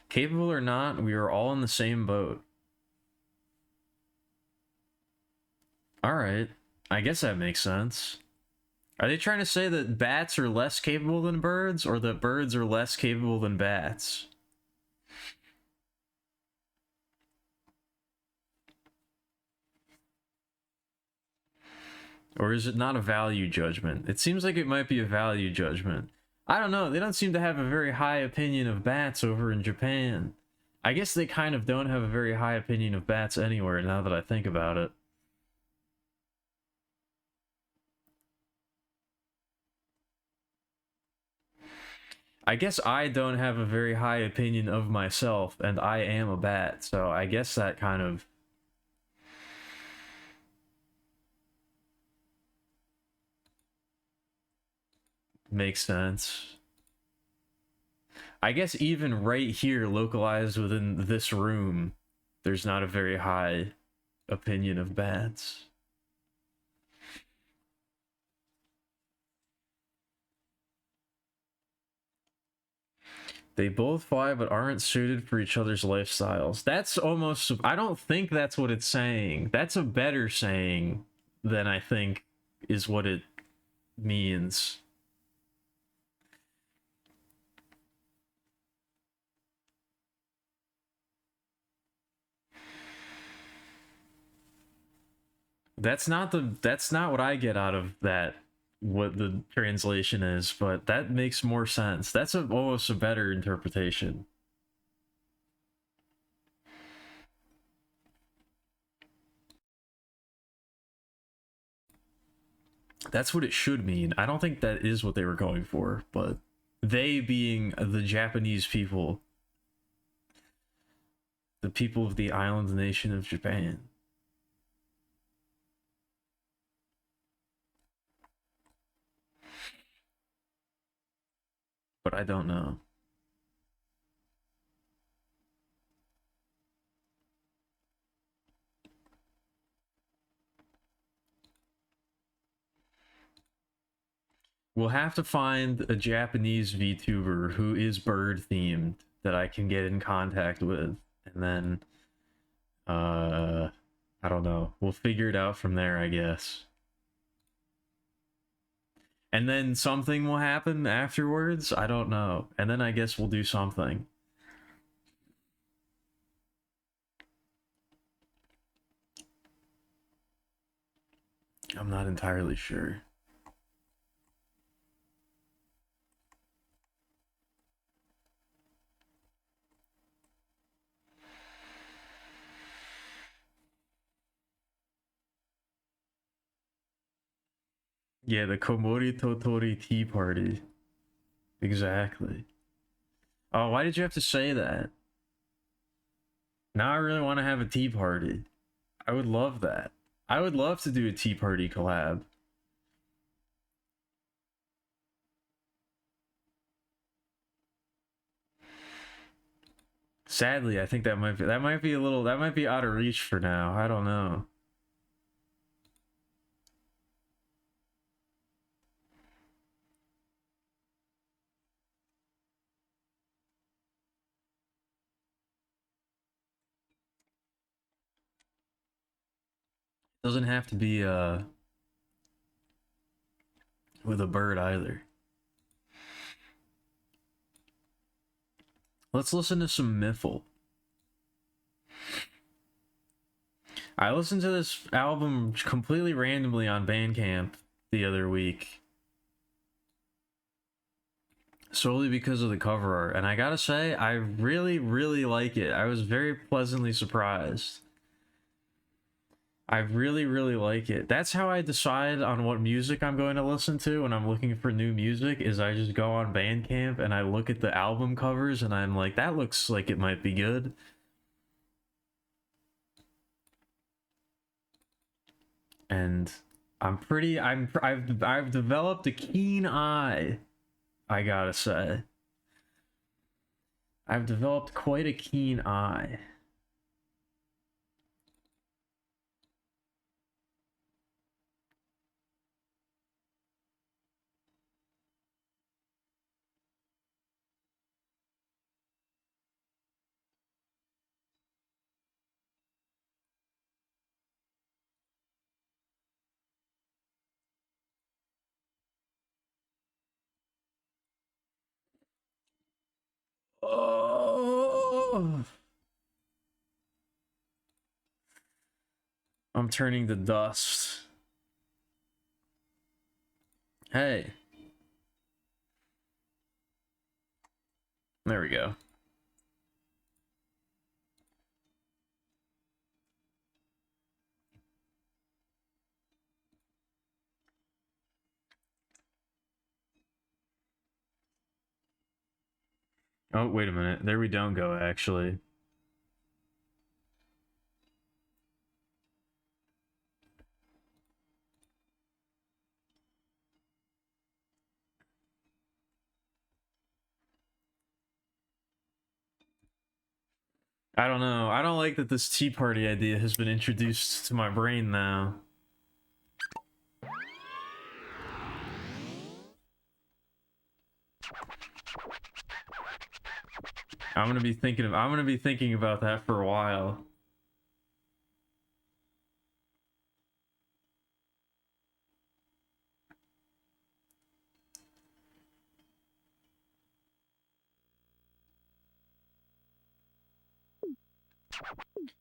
Capable or not, we are all in the same boat. Alright, I guess that makes sense. Are they trying to say that bats are less capable than birds, or that birds are less capable than bats? Or is it not a value judgment? It seems like it might be a value judgment. I don't know, they don't seem to have a very high opinion of bats over in Japan. I guess they kind of don't have a very high opinion of bats anywhere, now that I think about it. I guess I don't have a very high opinion of myself, and I am a bat, so I guess that kind of... makes sense. I guess even right here, localized within this room, there's not a very high opinion of bats. They both fly but aren't suited for each other's lifestyles. That's almost... I don't think that's what it's saying. That's a better saying than I think is what it means. That's not what I get out of that, what the translation is, but that makes more sense. That's almost a better interpretation. That's what it should mean. I don't think that is what they were going for, but they being the Japanese people, the people of the island nation of Japan. But I don't know. We'll have to find a Japanese VTuber who is bird themed that I can get in contact with, and then I don't know. We'll figure it out from there, I guess. And then something will happen afterwards. I don't know. And then I guess we'll do something. I'm not entirely sure. Yeah, the Komori Totori Tea Party. Exactly. Oh, why did you have to say that? Now I really want to have a tea party. I would love that. I would love to do a tea party collab. Sadly, I think that might be a little, that might be out of reach for now. I don't know. Doesn't have to be with a bird either. Let's listen to some Miffle. I listened to this album completely randomly on Bandcamp the other week. Solely because of the cover art. And I gotta say, I really, really like it. I was very pleasantly surprised. I really, really like it. That's how I decide on what music I'm going to listen to when I'm looking for new music, is I just go on Bandcamp and I look at the album covers and I'm like, that looks like it might be good. And I've developed a keen eye, I gotta say. I've developed quite a keen eye. Oh, I'm turning to dust. Hey. There we go. Oh, wait a minute. There we don't go, actually. I don't know. I don't like that this tea party idea has been introduced to my brain now. I'm gonna be thinking about that for a while.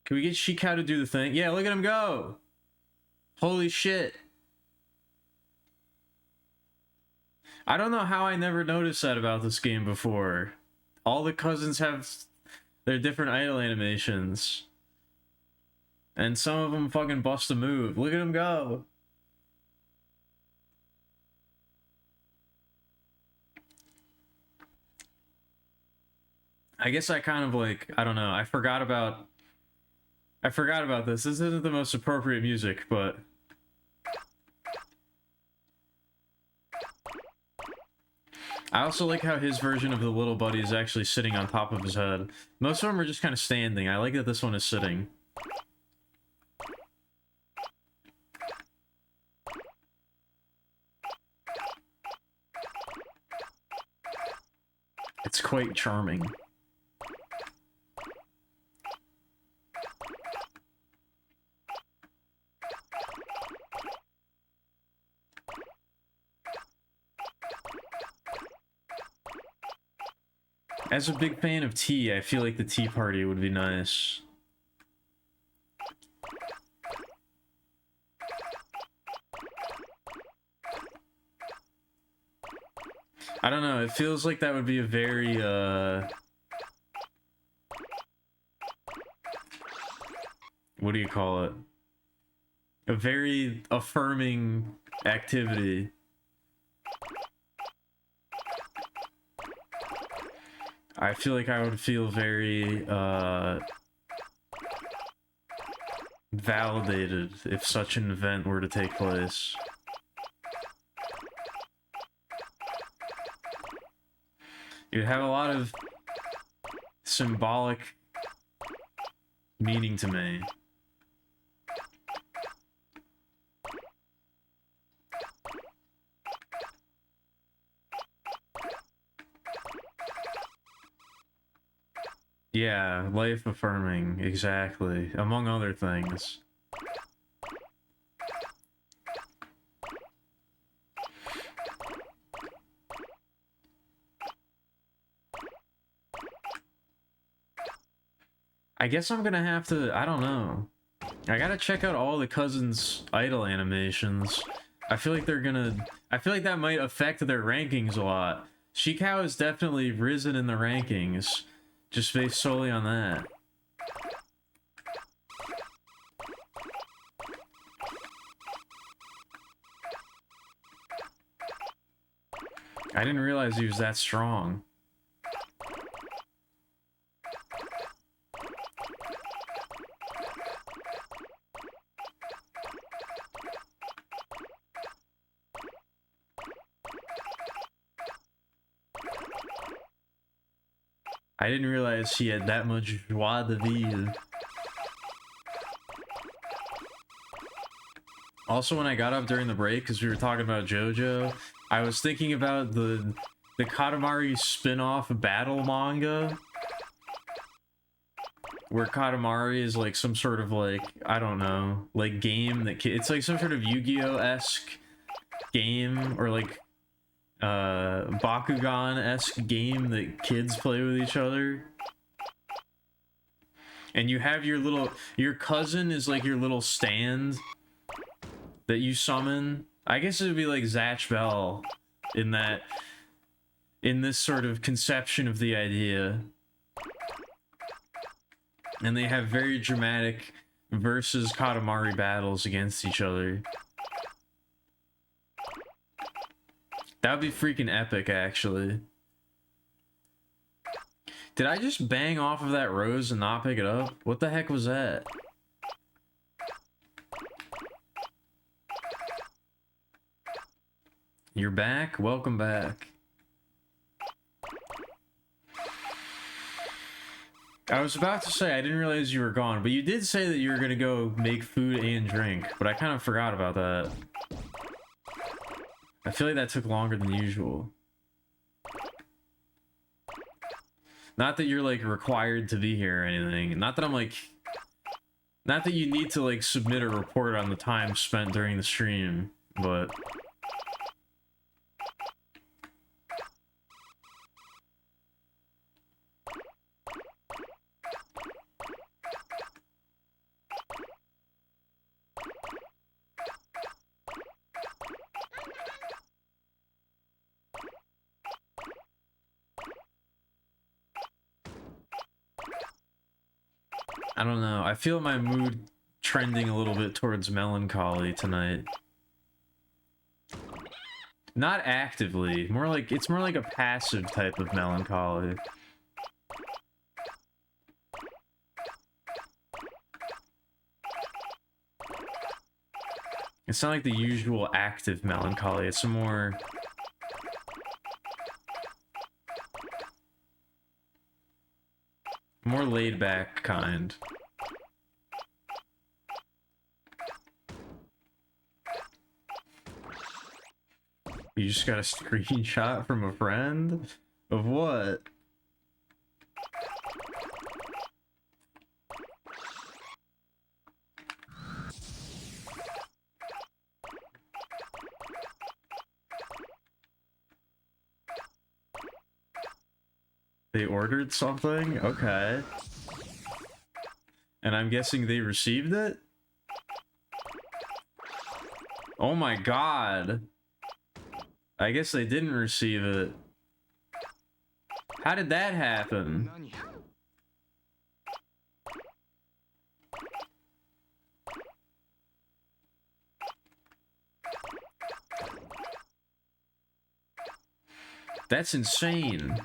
Can we get Shikao to do the thing? Yeah, look at him go! Holy shit. I don't know how I never noticed that about this game before. All the cousins have their different idol animations. And some of them fucking bust a move. Look at him go! I guess I kind of like, I don't know, I forgot about this. This isn't the most appropriate music, but I also like how his version of the little buddy is actually sitting on top of his head. Most of them are just kind of standing. I like that this one is sitting. It's quite charming. As a big fan of tea, I feel like the tea party would be nice. I don't know, it feels like that would be a very, what do you call it? A very affirming activity. I feel like I would feel very, validated if such an event were to take place. You'd have a lot of symbolic meaning to me. Yeah, life affirming, exactly, among other things. I guess I'm gonna have to, I don't know. I gotta check out all the Cousins idol animations. I feel like I feel like that might affect their rankings a lot. Shikao has definitely risen in the rankings, just based solely on that. I didn't realize he was that strong. I didn't realize he had that much joie de vivre. Also, when I got up during the break, because we were talking about JoJo, I was thinking about the Katamari spin-off battle manga, where Katamari is like some sort of like, I don't know, like game that it's like some sort of Yu-Gi-Oh-esque game, or like Bakugan-esque game that kids play with each other. And you have your cousin is like your little stand that you summon. I guess it would be like Zatch Bell in this sort of conception of the idea. And they have very dramatic versus Katamari battles against each other. That would be freaking epic, actually. Did I just bang off of that rose and not pick it up? What the heck was that? You're back? Welcome back. I was about to say, I didn't realize you were gone, but you did say that you were gonna go make food and drink, but I kind of forgot about that. I feel like that took longer than usual. Not that you're, like, required to be here or anything. Not that I'm, like... Not that you need to, like, submit a report on the time spent during the stream, but... I don't know. I feel my mood trending a little bit towards melancholy tonight. Not actively. More like, it's more like a passive type of melancholy. It's not like the usual active melancholy. It's a more laid back kind. You just got a screenshot from a friend? Of what? They ordered something? Okay. And I'm guessing they received it? Oh my god. I guess they didn't receive it. How did that happen? That's insane.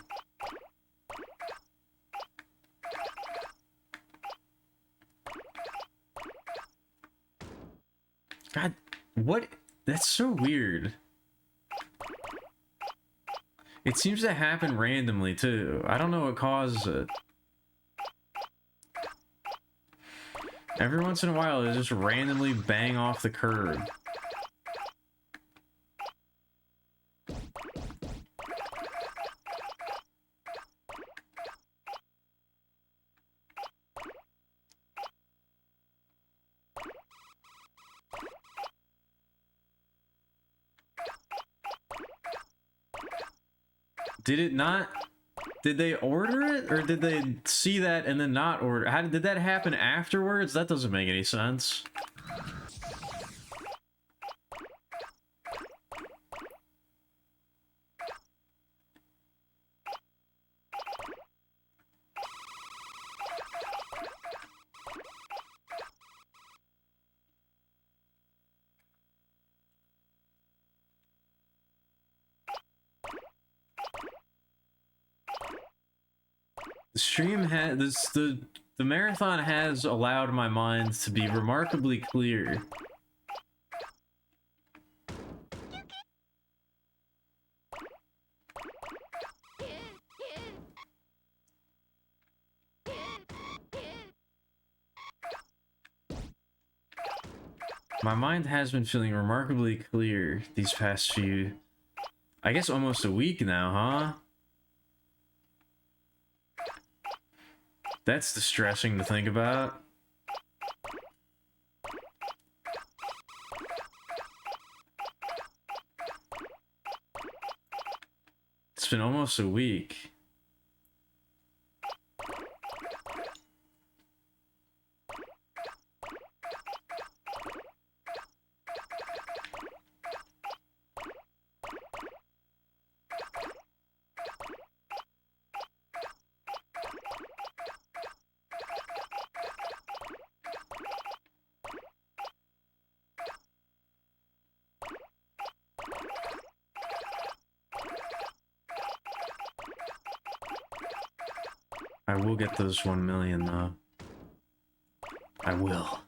God, what? That's so weird. It seems to happen randomly, too. I don't know what causes it. Every once in a while, they just randomly bang off the curb. Did it not? Did they order it? Or did they see that and then not order? How did that happen afterwards? That doesn't make any sense. The stream had the marathon has allowed my mind to be remarkably clear. My mind has been feeling remarkably clear these past few, I guess almost a week now, huh? That's distressing to think about. It's been almost a week. I will get those 1 million though. I will.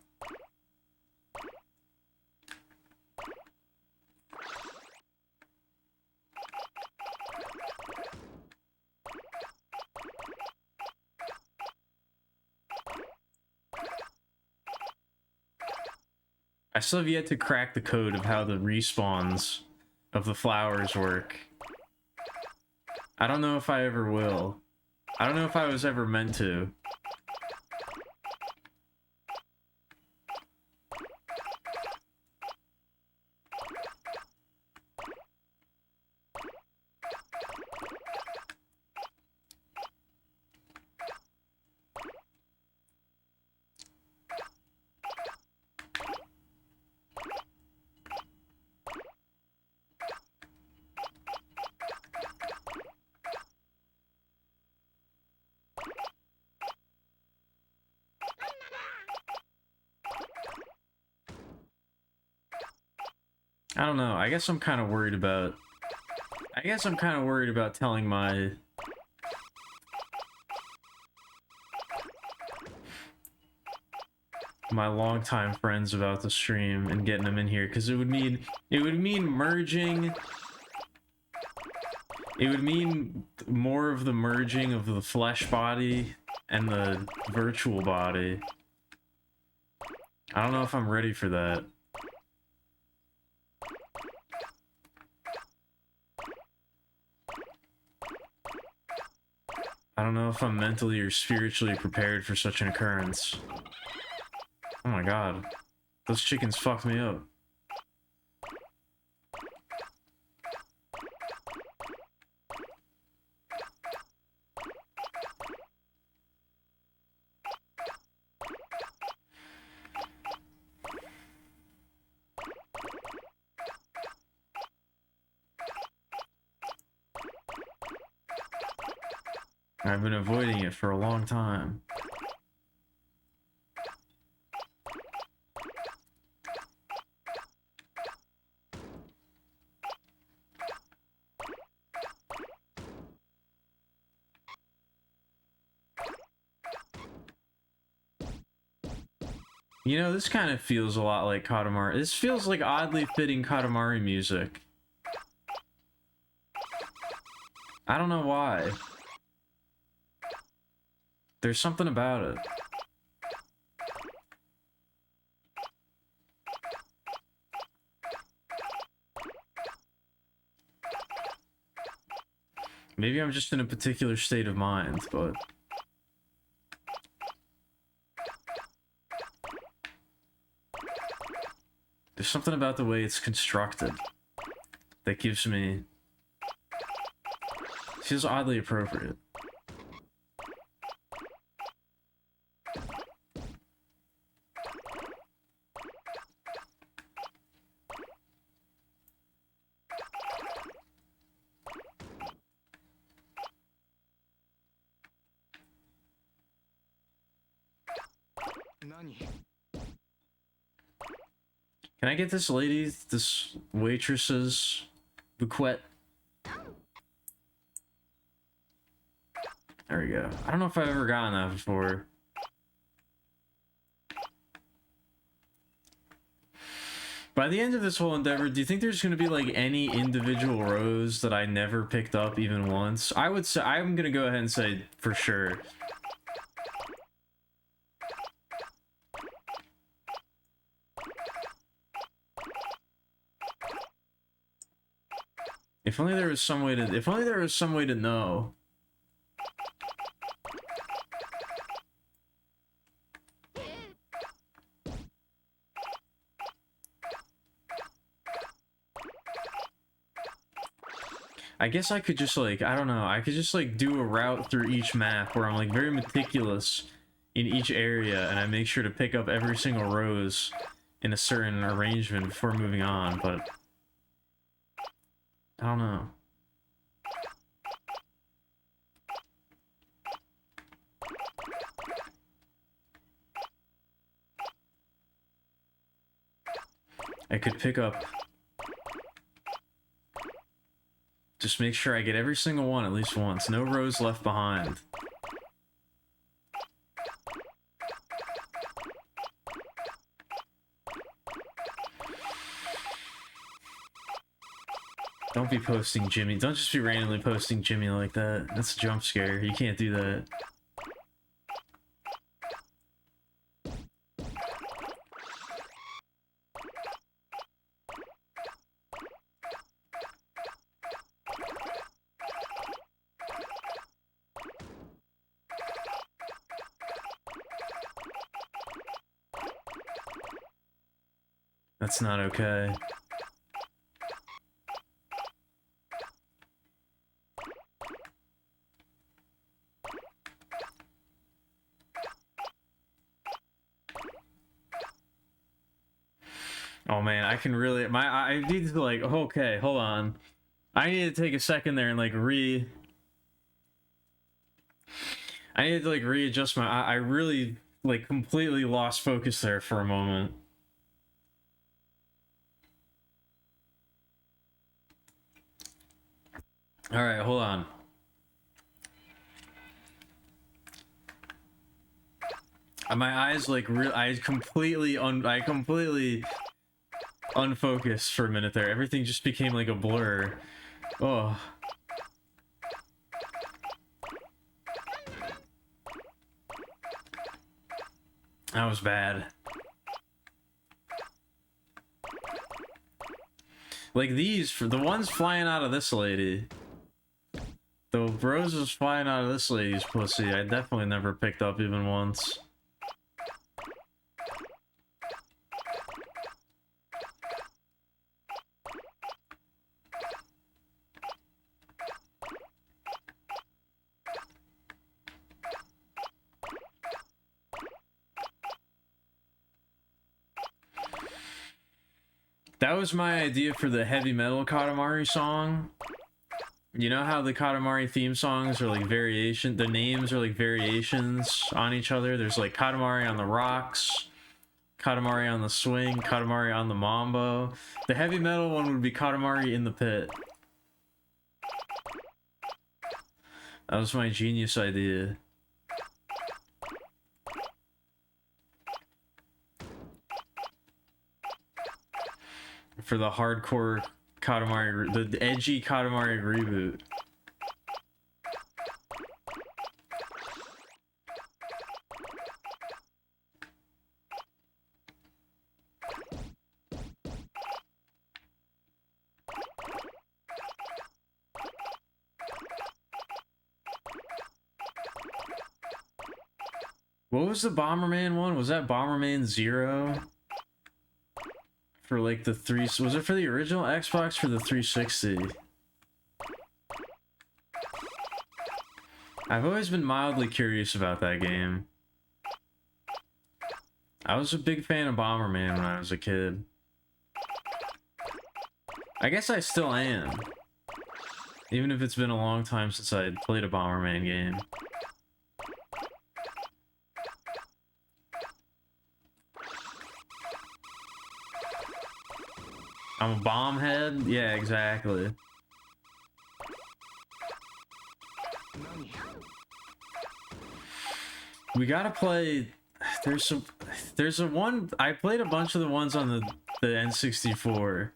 I still have yet to crack the code of how the respawns of the flowers work. I don't know if I ever will. I don't know if I was ever meant to. I don't know. I guess I'm kind of worried about... telling my... my longtime friends about the stream and getting them in here, because it would mean merging. It would mean more of the merging of the flesh body and the virtual body. I don't know if I'm ready for that. I don't know if I'm mentally or spiritually prepared for such an occurrence. Oh my god. Those chickens fucked me up. I've been avoiding it for a long time. You know, this kind of feels a lot like Katamari. This feels like oddly fitting Katamari music. I don't know why. There's something about it. Maybe I'm just in a particular state of mind, but... there's something about the way it's constructed that gives me... feels oddly appropriate. Can I get this lady, this waitress's bouquet? There we go. I don't know if I've ever gotten that before. By the end of this whole endeavor, do you think there's going to be like any individual rose that I never picked up even once? I would say, I'm going to go ahead and say for sure. If only there was some way to, if only there was some way to know. I guess I could just like, I don't know, I could just like do a route through each map where I'm like very meticulous in each area and I make sure to pick up every single rose in a certain arrangement before moving on, but I don't know. I could pick up... just make sure I get every single one at least once. No rose left behind. Don't be posting Jimmy. Don't just be randomly posting Jimmy like that. That's a jump scare. You can't do that. That's not okay. Oh man, I can really, I need to like, okay, hold on. I need to take a second there and like I need to like readjust my, I really like completely lost focus there for a moment. All right, hold on. My eyes like I completely unfocused for a minute there. Everything just became like a blur. Oh. That was bad. Like these, for the ones flying out of this lady. The roses flying out of this lady's pussy, I definitely never picked up even once. That was my idea for the heavy metal Katamari song. You know how the Katamari theme songs are like variation, the names are like variations on each other. There's like Katamari on the rocks, Katamari on the swing, Katamari on the mambo. The heavy metal one would be Katamari in the pit. That was my genius idea. For the hardcore Katamari, the edgy Katamari reboot. What was the Bomberman one? Was that Bomberman 0? For like the was it for the original Xbox for the 360? I've always been mildly curious about that game. I was a big fan of Bomberman when I was a kid. I guess I still am. Even if it's been a long time since I played a Bomberman game. I'm a bomb head? Yeah, exactly. We gotta play... There's a one... I played a bunch of the ones on the N64.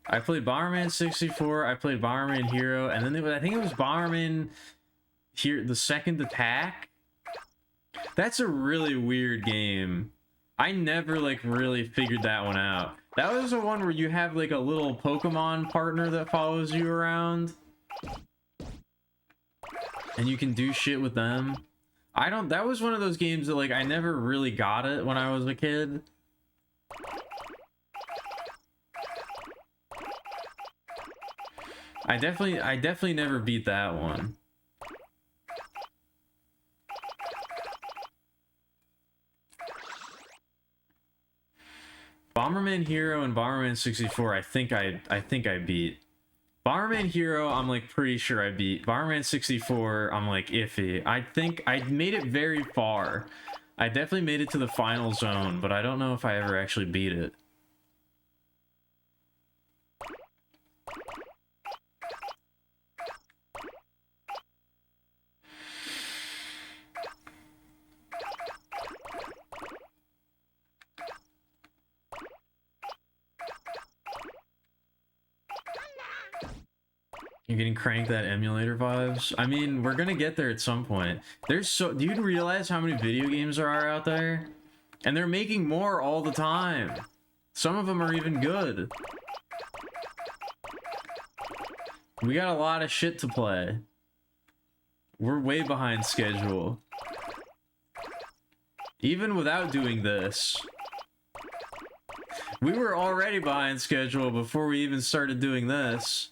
I played Bomberman 64, I played Bomberman Hero, and then I think it was Bomberman here, the Second Attack. That's a really weird game. I never like really figured that one out. That was the one where you have like a little Pokemon partner that follows you around. And you can do shit with them. That was one of those games that like I never really got it when I was a kid. I definitely never beat that one. Bomberman Hero and Bomberman 64, I think I beat. Bomberman Hero, I'm like pretty sure I beat. Bomberman 64, I'm like iffy. I think I made it very far. I definitely made it to the final zone, but I don't know if I ever actually beat it. You're getting cranked that emulator vibes. I mean, we're gonna get there at some point. Do you realize how many video games there are out there? And they're making more all the time. Some of them are even good. We got a lot of shit to play. We're way behind schedule. Even without doing this. We were already behind schedule before we even started doing this.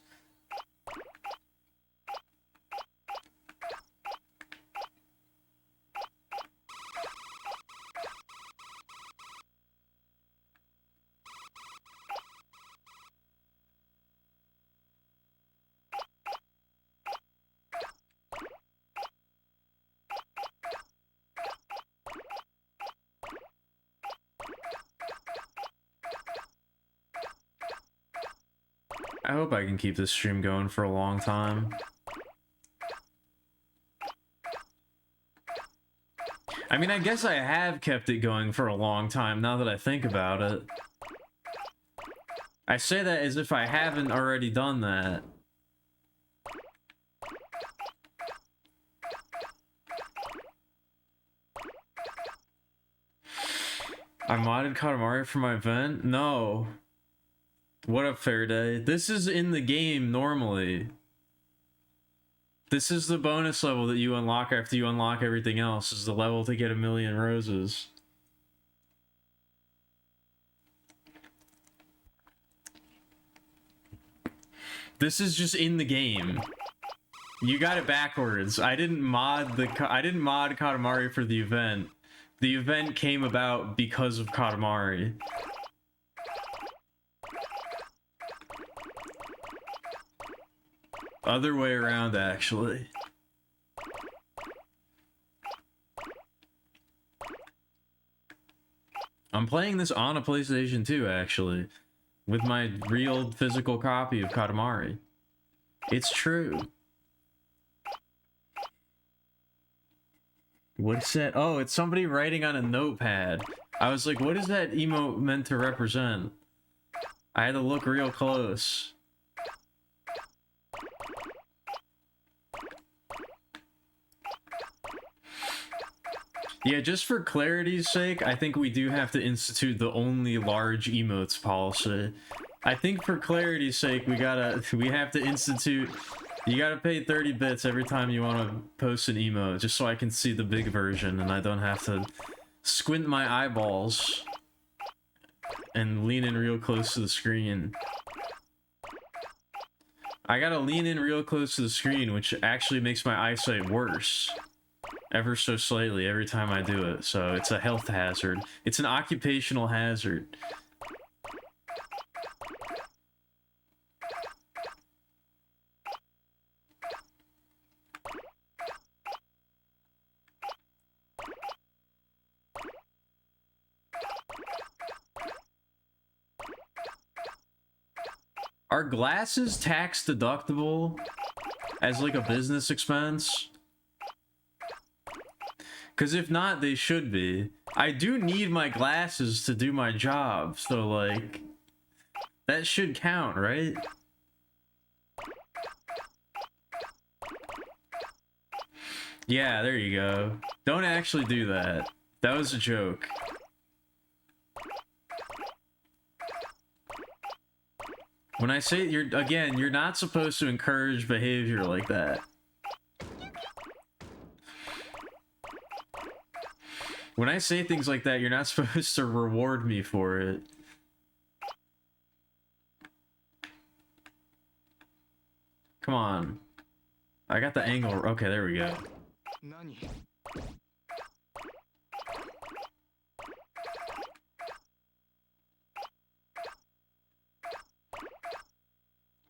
I hope I can keep this stream going for a long time. I mean, I guess I have kept it going for a long time now that I think about it. I say that as if I haven't already done that. I modded Katamari for my event? No. What up, Fairday? This is in the game normally. This is the bonus level that you unlock after you unlock everything else, is the level to get 1,000,000 roses. This is just in the game. You got it backwards. I didn't mod Katamari for the event. The event came about because of Katamari. Other way around, actually. I'm playing this on a PlayStation 2, actually, with my real physical copy of Katamari. It's true. What's that? Oh, it's somebody writing on a notepad. I was like, what is that emote meant to represent? I had to look real close. Yeah, just for clarity's sake, I think we do have to institute the only large emotes policy. I think for clarity's sake, we have to institute, you gotta pay 30 bits every time you want to post an emote, just so I can see the big version and I don't have to squint my eyeballs and lean in real close to the screen. I gotta lean in real close to the screen, which actually makes my eyesight worse. Ever so slightly every time I do it, so it's a health hazard. It's an occupational hazard. Are glasses tax deductible as like a business expense? Because if not, they should be. I do need my glasses to do my job, so like, that should count, right? Yeah, there you go. Don't actually do that. That was a joke. When I say you're not supposed to encourage behavior like that. When I say things like that, you're not supposed to reward me for it. Come on. I got the angle. Okay, there we go.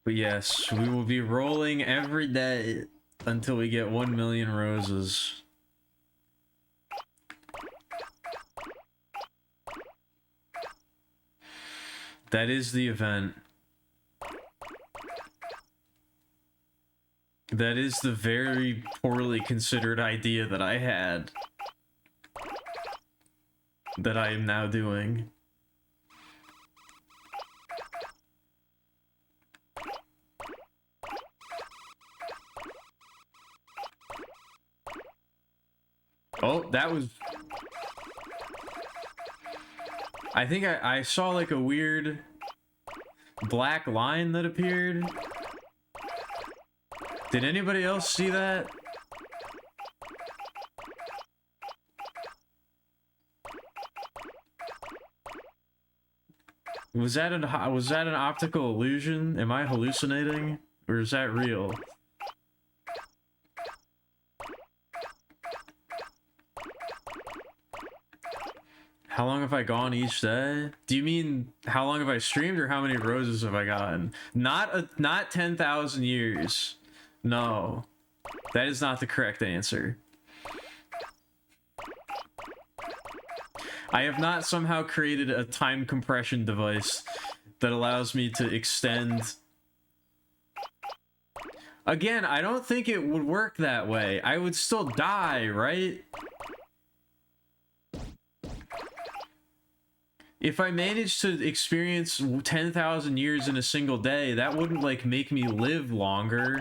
But yes, we will be rolling every day until we get 1,000,000 roses. That is the event. That is the very poorly considered idea that I had. That I am now doing. Oh, that was... I think I saw like a weird black line that appeared. Did anybody else see that? Was that an optical illusion? Am I hallucinating? Or is that real? How long have I gone each day? Do you mean how long have I streamed or how many roses have I gotten? Not 10,000 years. No. That is not the correct answer. I have not somehow created a time compression device that allows me to extend. Again, I don't think it would work that way. I would still die, right? If I managed to experience 10,000 years in a single day, that wouldn't, like, make me live longer.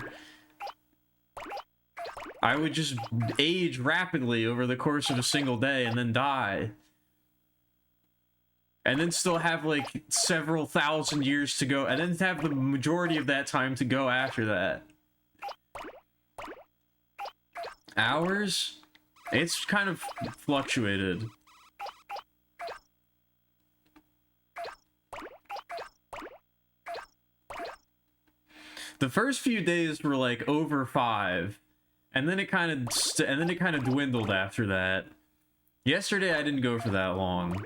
I would just age rapidly over the course of a single day and then die. And then still have, like, several thousand years to go, and then have the majority of that time to go after that. Hours? It's kind of fluctuated. The first few days were like over 5, and then it kind of dwindled after that. Yesterday I didn't go for that long.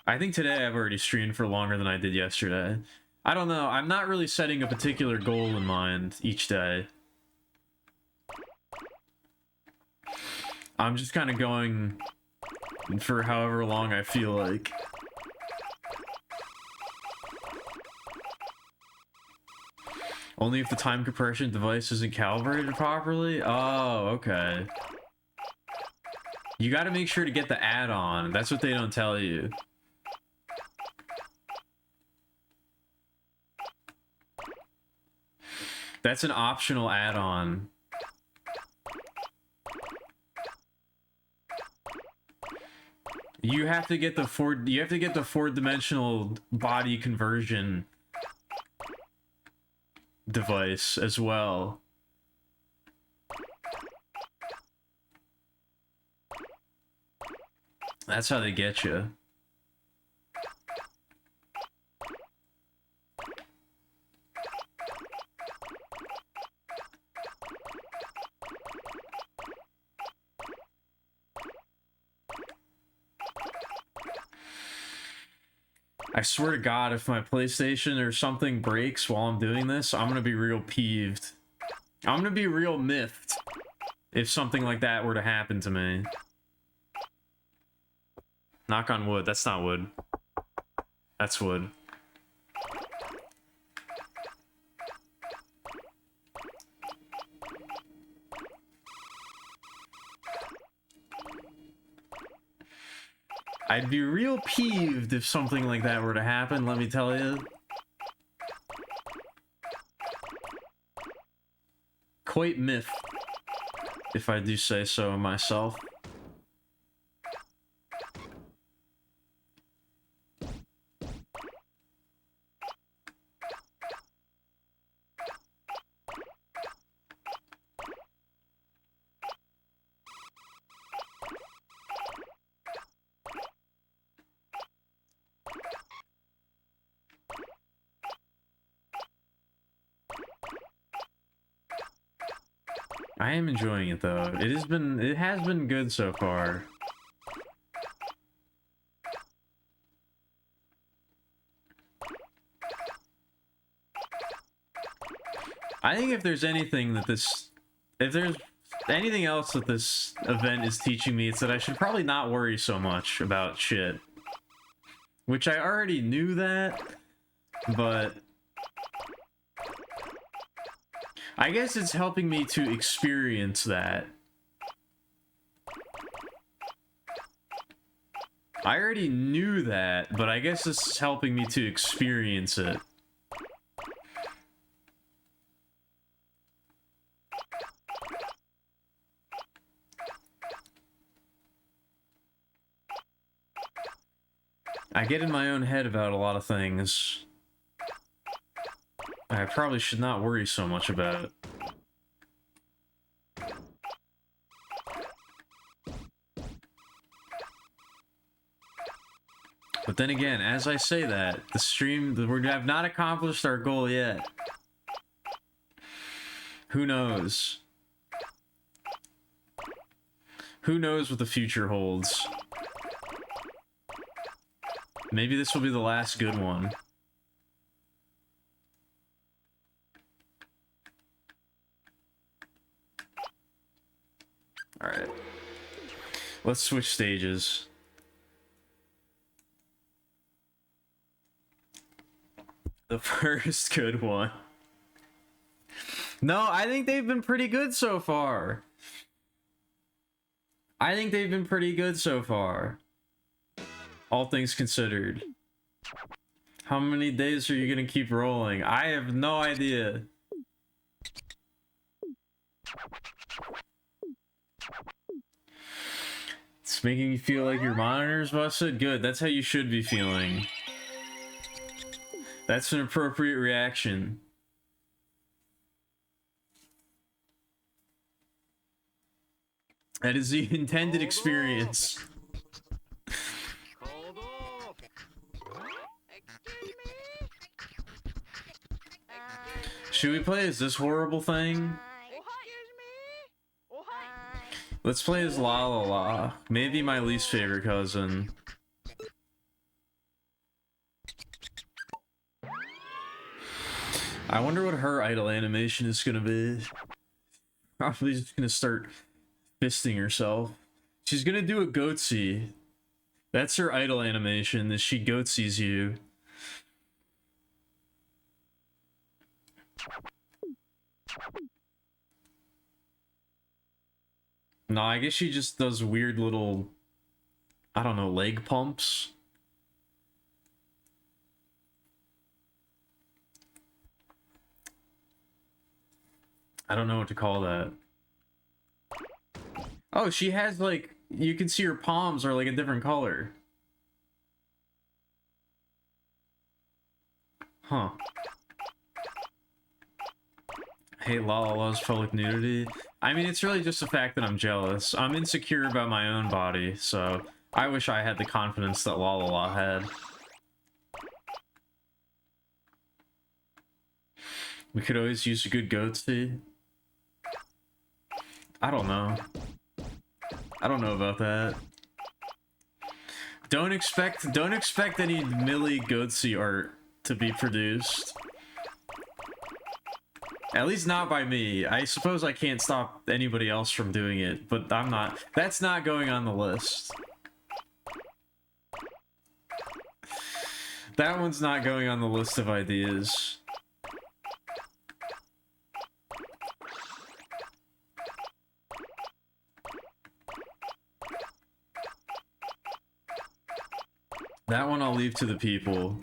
I think today I've already streamed for longer than I did yesterday. I don't know. I'm not really setting a particular goal in mind each day. I'm just kind of going for however long I feel like. Only if the time compression device isn't calibrated properly? Oh, okay. You gotta make sure to get the add-on. That's what they don't tell you. That's an optional add-on. You have to get the four-dimensional body conversion device as well. That's how they get you. I swear to God, if my PlayStation or something breaks while I'm doing this, I'm gonna be real peeved. I'm gonna be real miffed if something like that were to happen to me. Knock on wood. That's not wood. That's wood. I'd be real peeved if something like that were to happen, let me tell you. Quite miffed, if I do say so myself. I am enjoying it though. It has been good so far. I think if there's anything else that this event is teaching me, it's that I should probably not worry so much about shit. Which I already knew that, but I guess it's helping me to experience that. I already knew that, but I guess this is helping me to experience it. I get in my own head about a lot of things. I probably should not worry so much about it. But then again, as I say that, we have not accomplished our goal yet. Who knows? Who knows what the future holds? Maybe this will be the last good one. Alright. Let's switch stages. The first good one. No, I think they've been pretty good so far. I think they've been pretty good so far. All things considered. How many days are you gonna keep rolling? I have no idea. It's making you feel like your monitor's busted? Good, that's how you should be feeling. That's an appropriate reaction. That is the intended experience. Called off. Excuse me. Should we play as this horrible thing? Excuse me. Oh hi. Let's play as La La La. Maybe my least favorite cousin. I wonder what her idle animation is gonna be. Probably just gonna start fisting herself. She's gonna do a goatsy. That's her idle animation, is she goatsies you. No, I guess she just does weird little, I don't know, leg pumps. I don't know what to call that. Oh, she has like, you can see her palms are like a different color. Huh. I hate La La La's public nudity. I mean, it's really just the fact that I'm jealous. I'm insecure about my own body, so I wish I had the confidence that La La La had. We could always use a good goatsy. I don't know. I don't know about that. Don't expect any Millie goatsy art to be produced. At least not by me. I suppose I can't stop anybody else from doing it, but I'm not. That's not going on the list. That one's not going on the list of ideas. That one I'll leave to the people.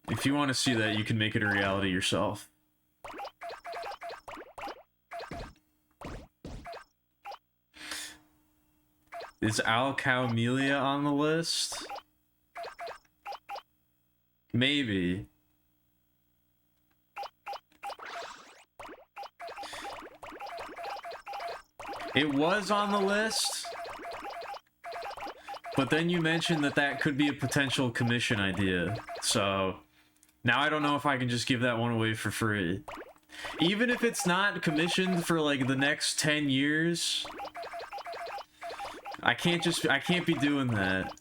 If you want to see that, you can make it a reality yourself. Is Alkemilia on the list? Maybe. It was on the list, but then you mentioned that that could be a potential commission idea. So now I don't know if I can just give that one away for free. Even if it's not commissioned for like the next 10 years, I can't be doing that.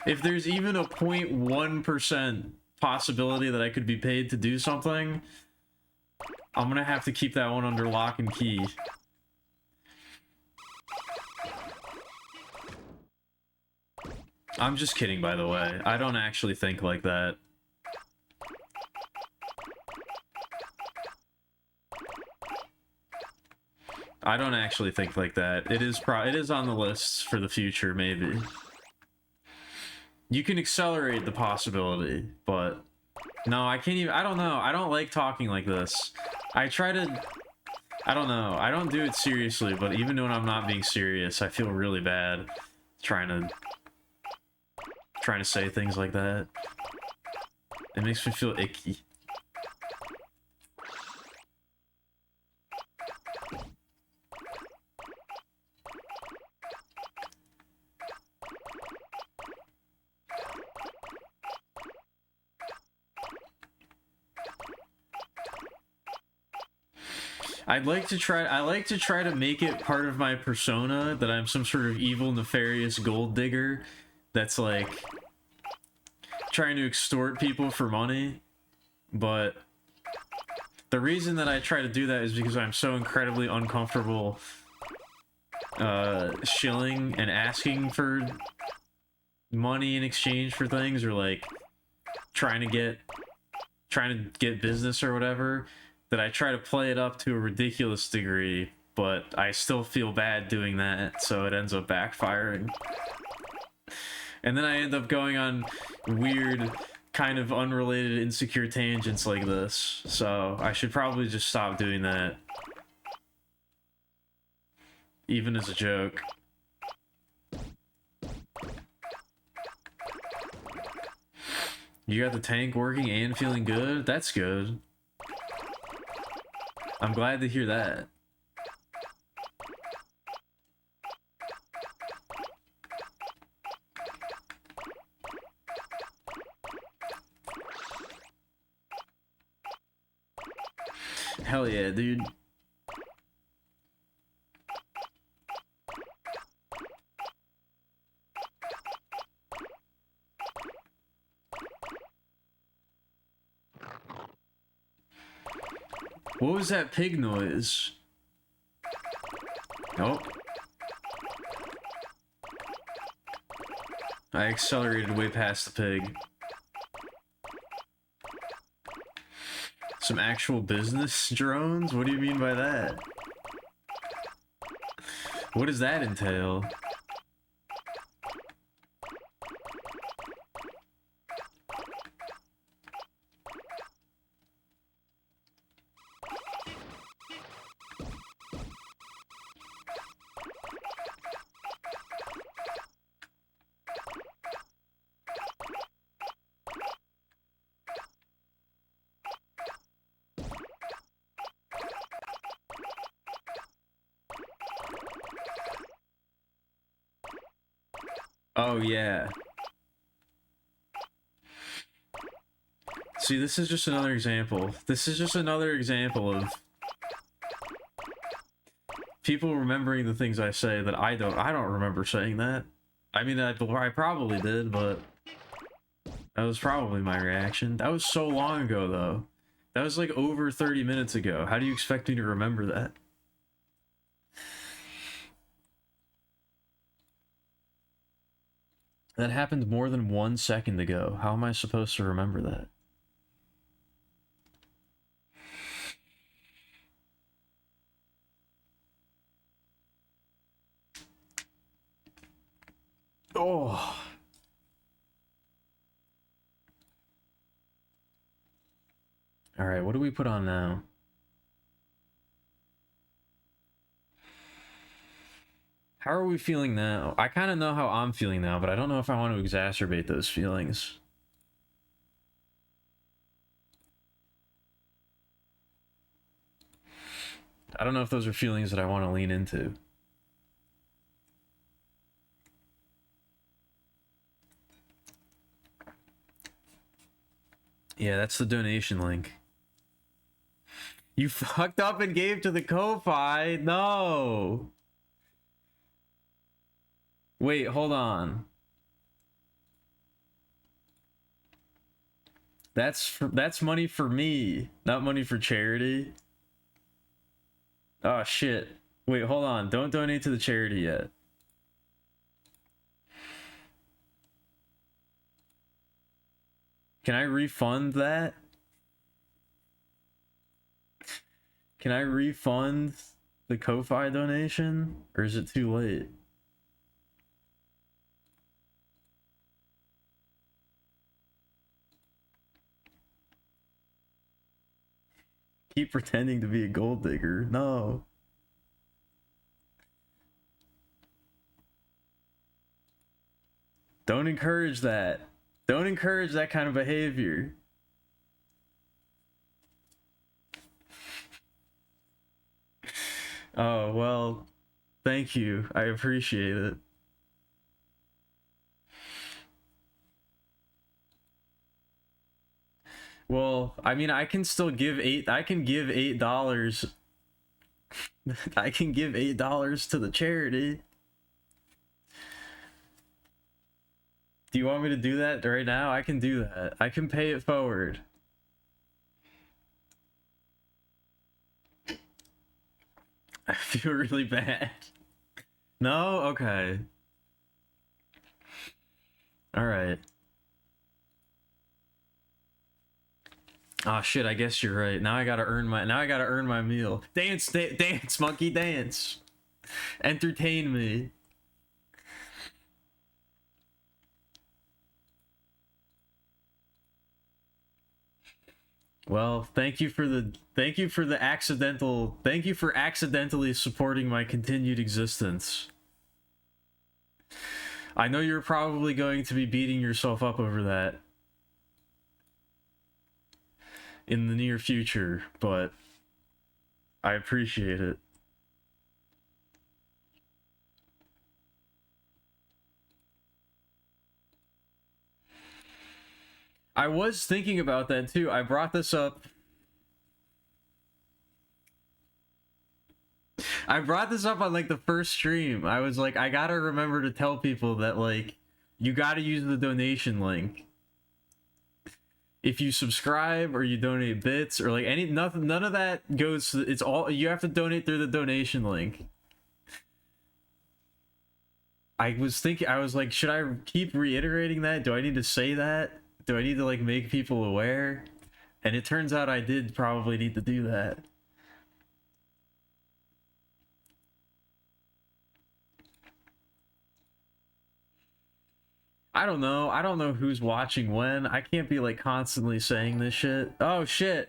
If there's even a 0.1% possibility that I could be paid to do something, I'm gonna have to keep that one under lock and key. I'm just kidding, by the way. I don't actually think like that. I don't actually think like that. It is on the list for the future, maybe. You can accelerate the possibility, but no, I can't even. I don't know. I don't like talking like this. I try to. I don't know. I don't do it seriously, but even when I'm not being serious, I feel really bad trying to say things like that. It makes me feel icky. I like to try to make it part of my persona that I'm some sort of evil, nefarious gold digger that's like trying to extort people for money, but the reason that I try to do that is because I'm so incredibly uncomfortable shilling and asking for money in exchange for things, or like trying to get business or whatever, that I try to play it up to a ridiculous degree, but I still feel bad doing that, so it ends up backfiring. And then I end up going on weird, kind of unrelated, insecure tangents like this. So I should probably just stop doing that. Even as a joke. You got the tank working and feeling good? That's good. I'm glad to hear that. Hell yeah, dude. What was that pig noise? Nope. I accelerated way past the pig. Some actual business drones? What do you mean by that? What does that entail? Oh, yeah. See, this is just another example. This is just another example of people remembering the things I say that I don't remember saying that. I mean, I probably did, but that was probably my reaction. That was so long ago, though. That was like over 30 minutes ago. How do you expect me to remember that? That happened more than 1 second ago. How am I supposed to remember that? Oh. All right, what do we put on now? How are we feeling now? I kind of know how I'm feeling now, but I don't know if I want to exacerbate those feelings. I don't know if those are feelings that I want to lean into. Yeah, that's the donation link. You fucked up and gave to the Ko-Fi? No! Wait, hold on. That's money for me, not money for charity. Oh shit. Wait, hold on. Don't donate to the charity yet. Can I refund that? Can I refund the Ko-Fi donation? Or is it too late? Keep pretending to be a gold digger. No. Don't encourage that. Don't encourage that kind of behavior. Oh, well, thank you. I appreciate it. Well, I mean, I can still give I can give $8. I can give $8 to the charity. Do you want me to do that right now? I can do that. I can pay it forward. I feel really bad. No? Okay. Alright. Oh shit, I guess you're right. Now I gotta earn my meal. Dance, dance, monkey, dance. Entertain me. Well, thank you for the thank you for accidentally supporting my continued existence. I know you're probably going to be beating yourself up over that in the near future, but I appreciate it. I was thinking about that too. I brought this up. I brought this up on like the first stream. I was like, I gotta remember to tell people that like, you gotta use the donation link. If you subscribe or you donate bits or like none of that goes to, it's all, you have to donate through the donation link. I was thinking, I was like, should I keep reiterating that? Do I need to say that? Do I need to like make people aware? And it turns out I did probably need to do that. I don't know. I don't know who's watching when. I can't be like constantly saying this shit. Oh shit.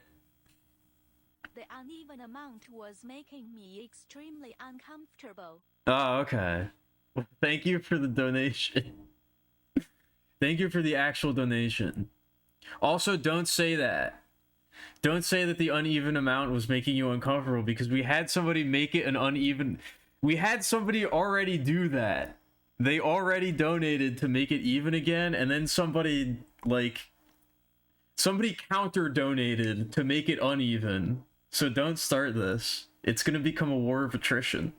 The uneven amount was making me extremely uncomfortable. Oh, okay. Well, thank you for the donation. Thank you for the actual donation. Also, don't say that. Don't say that the uneven amount was making you uncomfortable because we had somebody make it an uneven... We had somebody already do that. They already donated to make it even again, and then somebody, like... Somebody counter-donated to make it uneven. So don't start this. It's gonna become a war of attrition.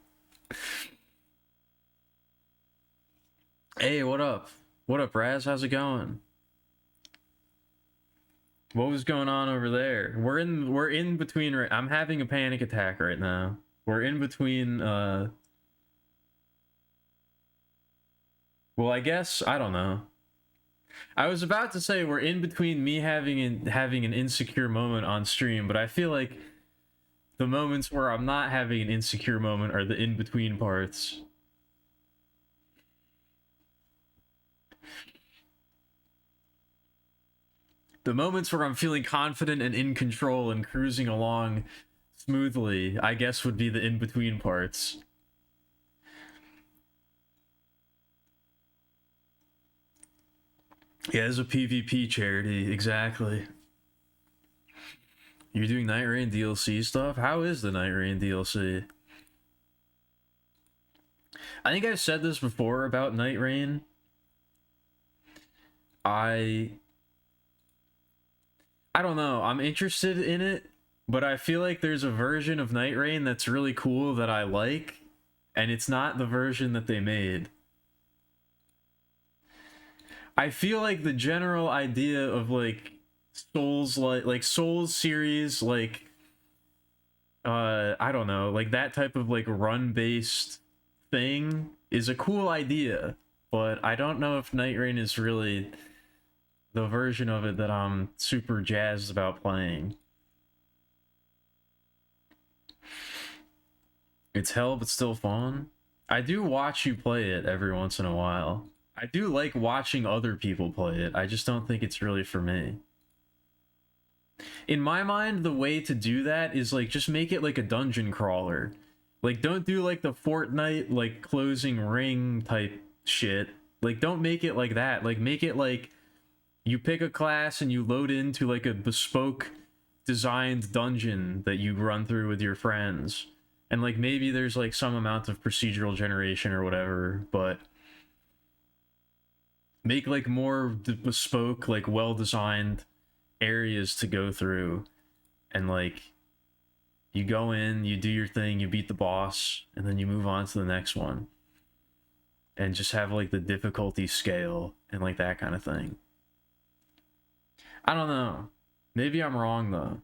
Hey, what up? What up, Raz? How's it going? What was going on over there? We're in between. I'm having a panic attack right now. We're in between. Well, I guess I don't know. I was about to say we're in between me having an insecure moment on stream, but I feel like the moments where I'm not having an insecure moment are the in between parts. The moments where I'm feeling confident and in control and cruising along smoothly, I guess, would be the in-between parts. Yeah, it's a PvP charity, exactly. You're doing Night Rain DLC stuff? How is the Night Rain DLC? I think I've said this before about Night Rain. I don't know. I'm interested in it, but I feel like there's a version of Night Rain that's really cool that I like, and it's not the version that they made. I feel like the general idea of like Souls, like Souls series, like I don't know, like that type of like run-based thing is a cool idea, but I don't know if Night Rain is really the version of it that I'm super jazzed about playing. It's hell, but still fun. I do watch you play it every once in a while. I do like watching other people play it. I just don't think it's really for me. In my mind, the way to do that is like just make it like a dungeon crawler. Like don't do like the Fortnite like closing ring type shit. Like don't make it like that. Like make it like you pick a class and you load into like a bespoke designed dungeon that you run through with your friends. And like maybe there's like some amount of procedural generation or whatever, but make like more bespoke, like well-designed areas to go through. And like you go in, you do your thing, you beat the boss, and then you move on to the next one. And just have like the difficulty scale and like that kind of thing. I don't know. Maybe I'm wrong though.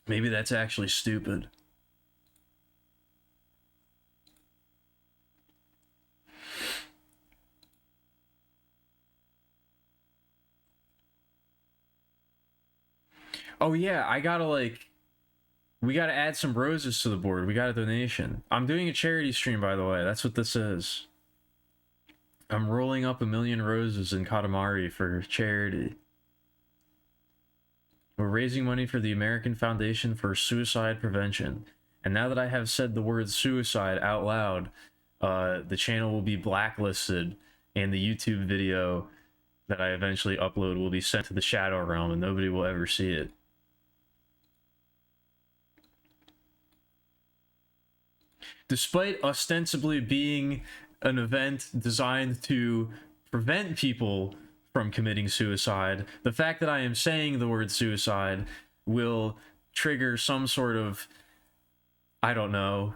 Maybe that's actually stupid. Oh yeah, I gotta like... We gotta add some roses to the board. We got a donation. I'm doing a charity stream, by the way. That's what this is. I'm rolling up 1,000,000 roses in Katamari for charity. We're raising money for the American Foundation for Suicide Prevention. And now that I have said the word suicide out loud, the channel will be blacklisted, and the YouTube video that I eventually upload will be sent to the Shadow Realm, and nobody will ever see it. Despite ostensibly being an event designed to prevent people from committing suicide, the fact that I am saying the word suicide will trigger some sort of, I don't know,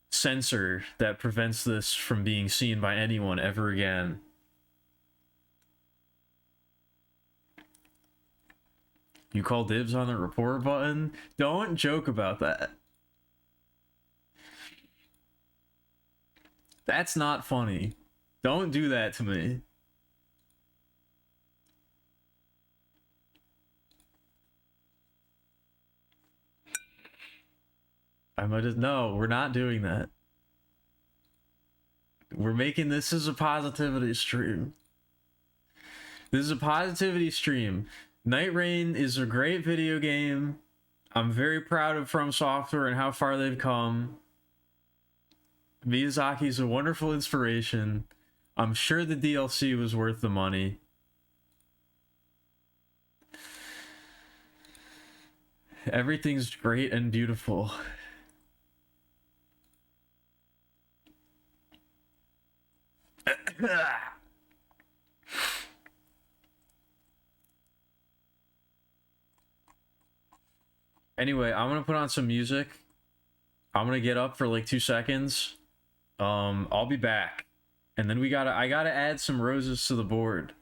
censor that prevents this from being seen by anyone ever again. You call dibs on the report button? Don't joke about that. That's not funny. Don't do that to me. I might have... No, we're not doing that. We're making this as a positivity stream. This is a positivity stream. Night Rain is a great video game. I'm very proud of From Software and how far they've come. Miyazaki's a wonderful inspiration. I'm sure the DLC was worth the money. Everything's great and beautiful. Anyway, I'm gonna put on some music. I'm gonna get up for like 2 seconds. I'll be back. And then I gotta add some roses to the board.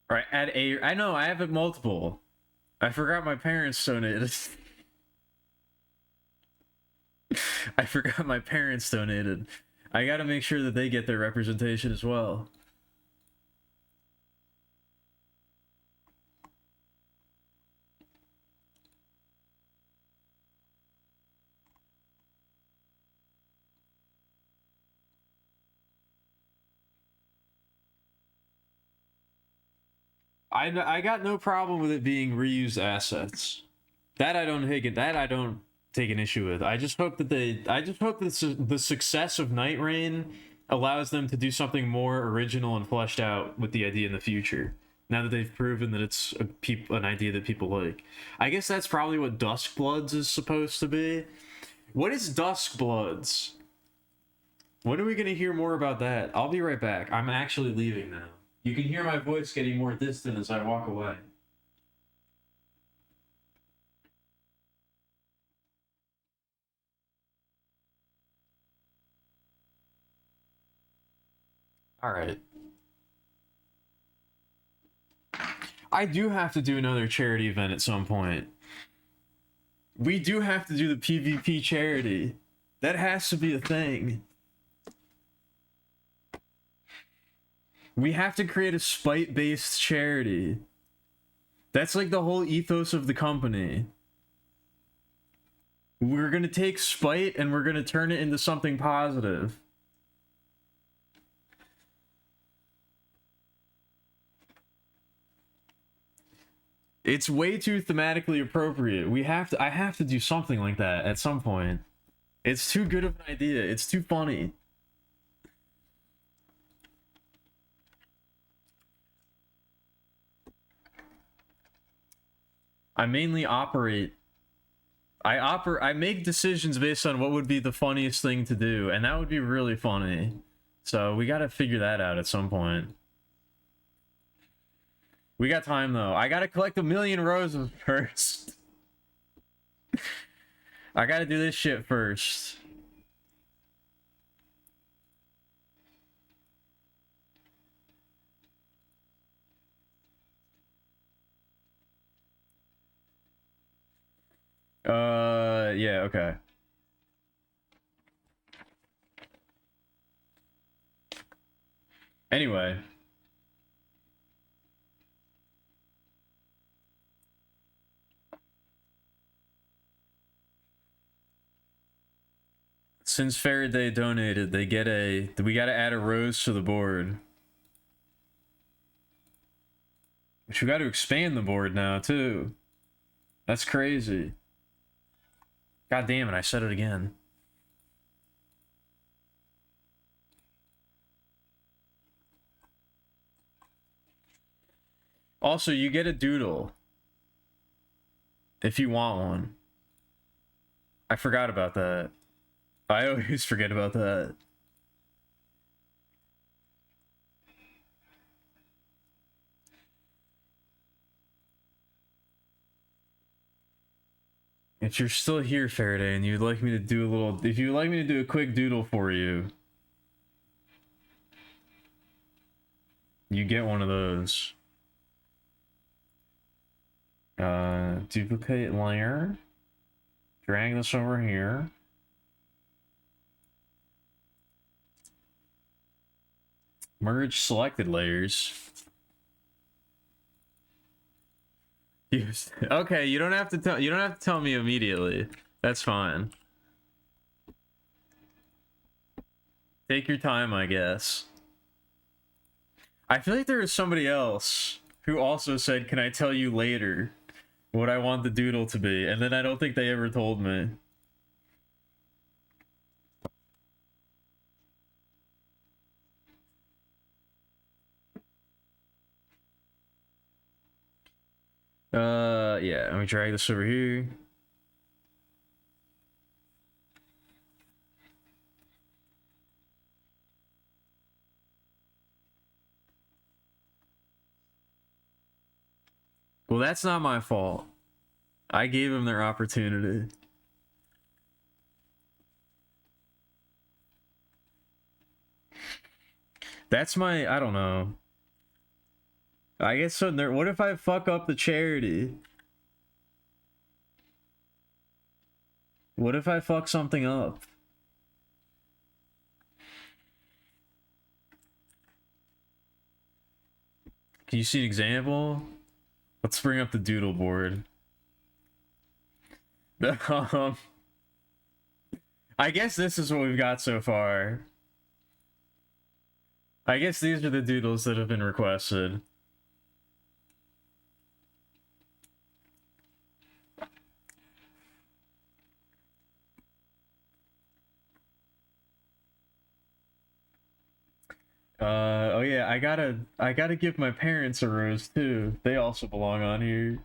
All right, add a... I know, I have it multiple. I forgot my parents donated. I forgot my parents donated. I gotta make sure that they get their representation as well. I got no problem with it being reused assets. That I don't take an issue with. I just hope that the success of Night Rain allows them to do something more original and fleshed out with the idea in the future. Now that they've proven that it's an idea that people like. I guess that's probably what Dusk Bloods is supposed to be. What is Dusk Bloods? When are we going to hear more about that? I'll be right back. I'm actually leaving now. You can hear my voice getting more distant as I walk away. All right. I do have to do another charity event at some point. We do have to do the PvP charity. That has to be a thing. We have to create a spite-based charity. That's like the whole ethos of the company. We're gonna take spite and we're gonna turn it into something positive. It's way too thematically appropriate. I have to do something like that at some point. It's too good of an idea. It's too funny. I mainly operate. I make decisions based on what would be the funniest thing to do, and that would be really funny. So we gotta figure that out at some point. We got time though. I gotta collect 1,000,000 roses first. I gotta do this shit first. Yeah, okay. Anyway. since Faraday donated, we gotta add a rose to the board. Which we gotta expand the board now, too. That's crazy. God damn it, I said it again. Also, you get a doodle. If you want one. I forgot about that. I always forget about that. If you're still here, Faraday, and you'd like me to do a little... If you'd like me to do a quick doodle for you... You get one of those. Duplicate layer. Drag this over here. Merge selected layers. Okay, you don't have to tell me immediately. That's fine. Take your time, I guess. I feel like there was somebody else who also said, "Can I tell you later what I want the doodle to be?" And then I don't think they ever told me. Yeah, let me drag this over here. Well, that's not my fault. I gave them their opportunity. That's my, I don't know. I guess so. What if I fuck up the charity? What if I fuck something up? Can you see an example? Let's bring up the doodle board. I guess this is what we've got so far. I guess these are the doodles that have been requested. Oh yeah, I gotta give my parents a rose too. They also belong on here.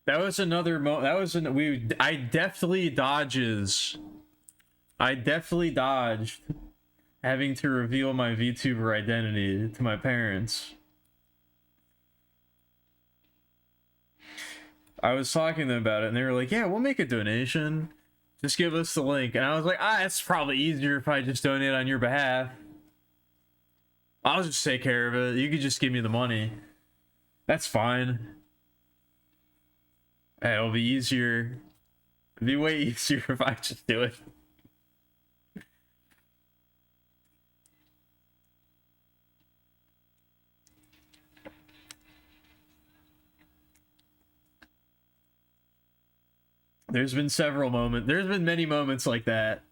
That was another I definitely dodged having to reveal my VTuber identity to my parents. I was talking to them about it and they were like, "Yeah, we'll make a donation. Just give us the link." And I was like, it's probably easier if I just donate on your behalf. I'll just take care of it. You could just give me the money. That's fine. Hey, it'll be easier. It'd be way easier if I just do it. There's been many moments like that.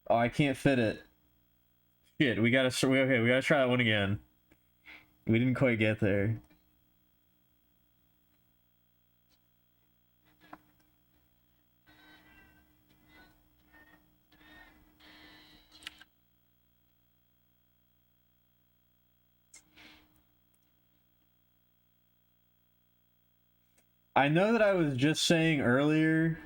Oh, I can't fit it. Shit, we gotta try that one again. We didn't quite get there. I know that I was just saying earlier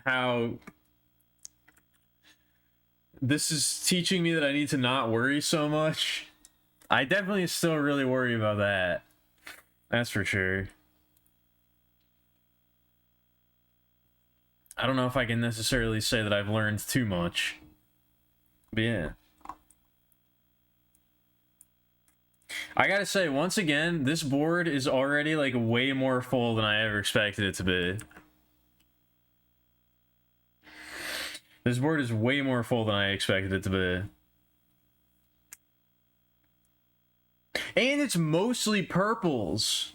how this is teaching me that I need to not worry so much. I definitely still really worry about that. That's for sure. I don't know if I can necessarily say that I've learned too much. But yeah. I gotta say, once again, this board is already like way more full than I ever expected it to be. This board is way more full than I expected it to be. And it's mostly purples.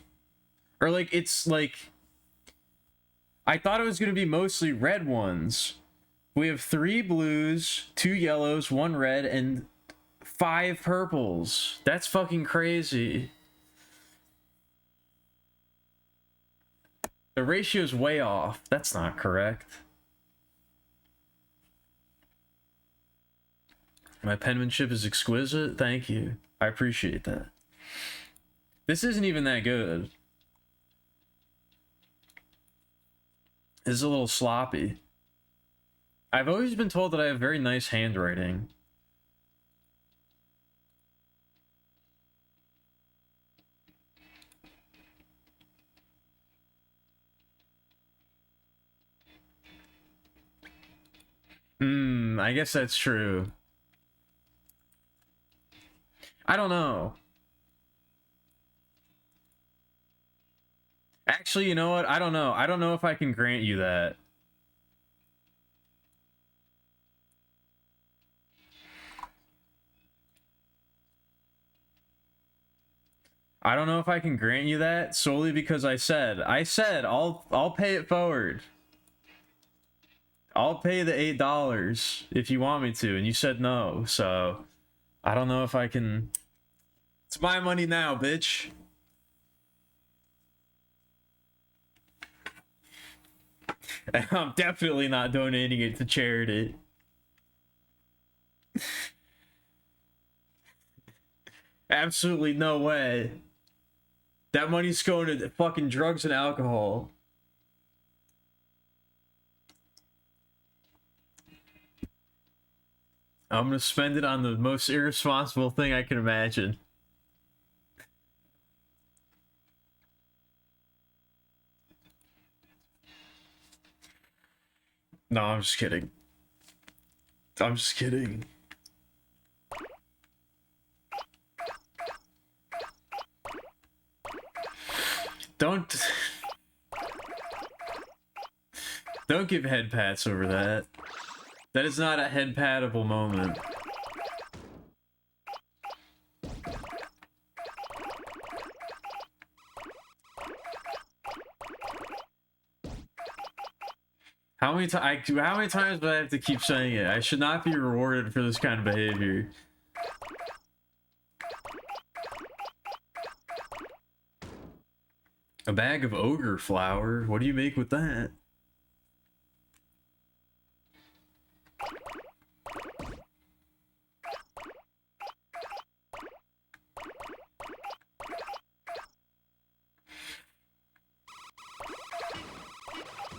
Or like, it's like... I thought it was going to be mostly red ones. We have 3 blues, 2 yellows, 1 red, and 5 purples. That's fucking crazy. The ratio's way off. That's not correct. My penmanship is exquisite. Thank you. I appreciate that. This isn't even that good. This is a little sloppy. I've always been told that I have very nice handwriting. I guess that's true. I don't know. Actually, you know what? I don't know. I don't know if I can grant you that. I don't know if I can grant you that solely because I said I'll pay it forward. I'll pay the $8 if you want me to, and you said no, so I don't know if I can. It's my money now, bitch. And I'm definitely not donating it to charity. Absolutely no way. That money's going to fucking drugs and alcohol. I'm gonna spend it on the most irresponsible thing I can imagine. No, I'm just kidding. I'm just kidding. Don't give head pats over that. That is not a head patable moment. How many times do I have to keep saying it? I should not be rewarded for this kind of behavior. A bag of ogre flour? What do you make with that?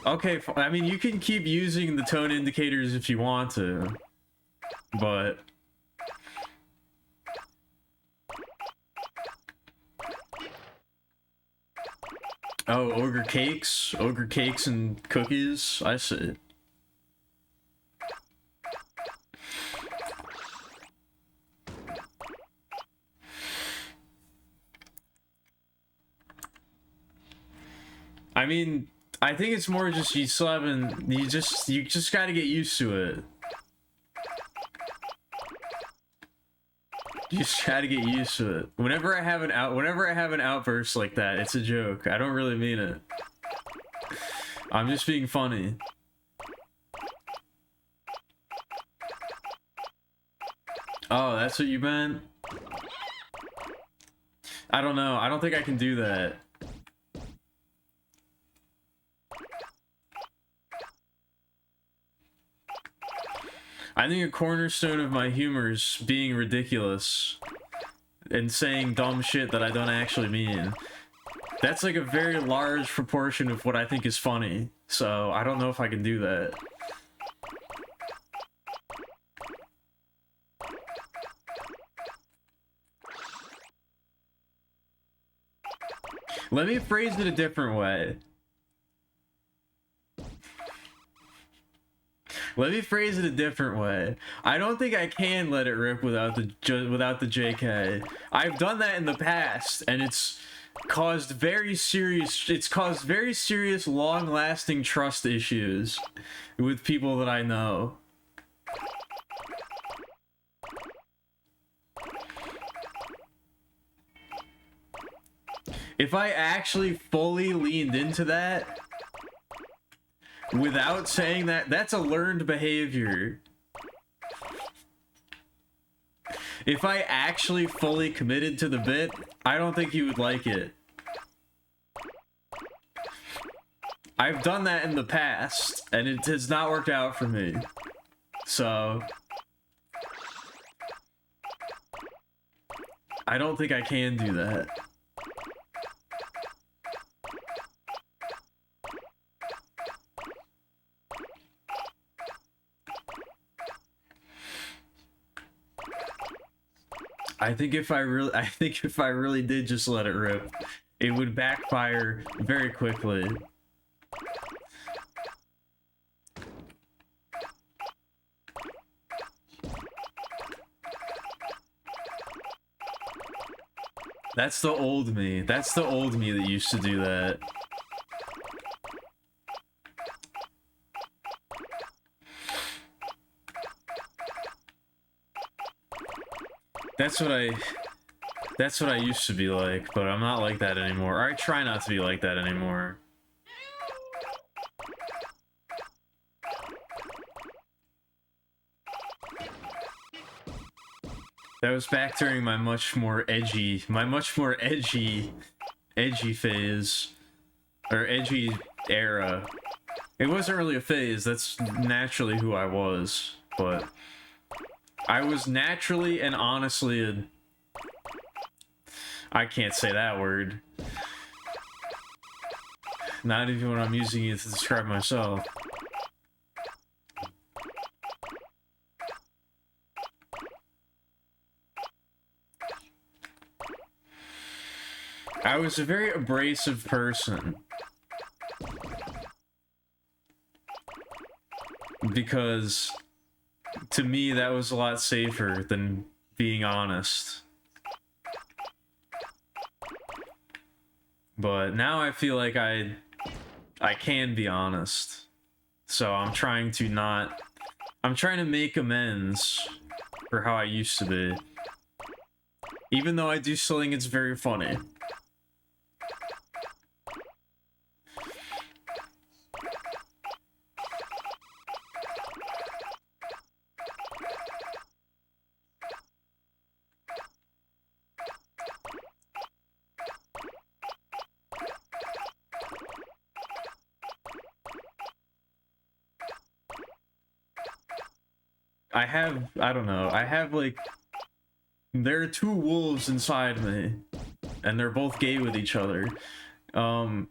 Okay, I mean, you can keep using the tone indicators if you want to, but... Oh, ogre cakes and cookies, I see. I mean, I think it's more just you still haven't, you just gotta get used to it. You just gotta get used to it. Whenever I have an outburst like that, it's a joke. I don't really mean it. I'm just being funny. Oh, that's what you meant? I don't know. I don't think I can do that. I think a cornerstone of my humor is being ridiculous and saying dumb shit that I don't actually mean. That's like a very large proportion of what I think is funny, so I don't know if I can do that. Let me phrase it a different way. Let me phrase it a different way. I don't think I can let it rip without the JK. I've done that in the past, and it's caused very serious long-lasting trust issues with people that I know. If I actually fully leaned into that without saying that, that's a learned behavior. If I actually fully committed to the bit, I don't think you would like it. I've done that in the past, and it has not worked out for me. So I don't think I can do that. I think if I really did just let it rip, it would backfire very quickly. That's the old me. That's the old me that used to do that. That's what I used to be like, but I'm not like that anymore. Or I try not to be like that anymore. That was back during my much more edgy phase. Or edgy era. It wasn't really a phase, that's naturally who I was, but I was naturally and honestly I can't say that word. Not even when I'm using it to describe myself. I was a very abrasive person. Because to me that was a lot safer than being honest. But now I feel like I can be honest. So I'm trying to make amends for how I used to be. Even though I do still think it's very funny. I don't know, there are two wolves inside me, and they're both gay with each other. But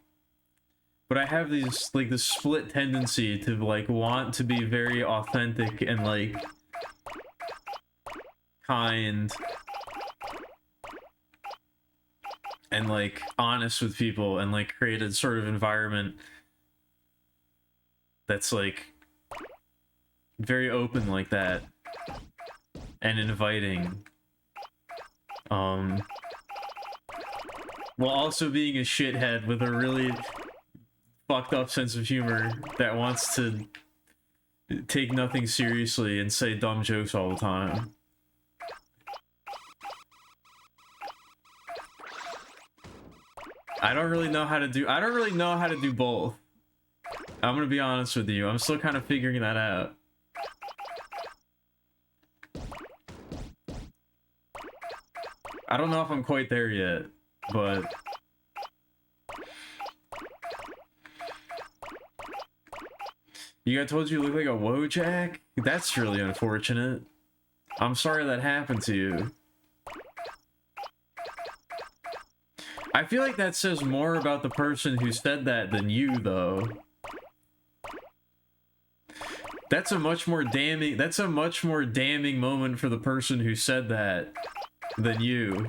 I have these, this split tendency to, want to be very authentic and, kind and, honest with people and, create a sort of environment that's, very open like that and inviting, while also being a shithead with a really fucked up sense of humor that wants to take nothing seriously and say dumb jokes all the time. I don't really know how to do both. I'm gonna be honest with you, I'm still kind of figuring that out. I don't know if I'm quite there yet, but I told you look like a Wojak? That's really unfortunate. I'm sorry that happened to you. I feel like that says more about the person who said that than you, though. That's a much more damning moment for the person who said that than you.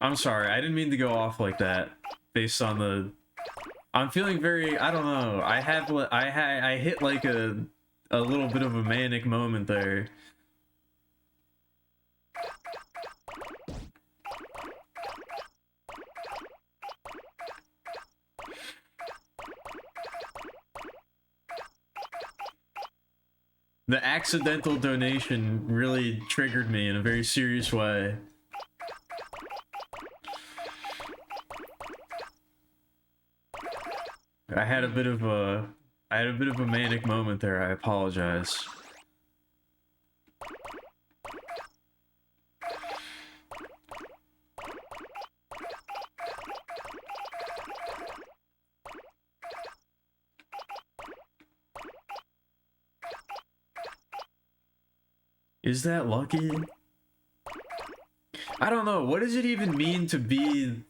I'm sorry, I didn't mean to go off like that. Based on the, I'm feeling very, I don't know. I hit like a little bit of a manic moment there. The accidental donation really triggered me in a very serious way. I had a bit of a manic moment there. I apologize. Is that lucky? I don't know. What does it even mean to be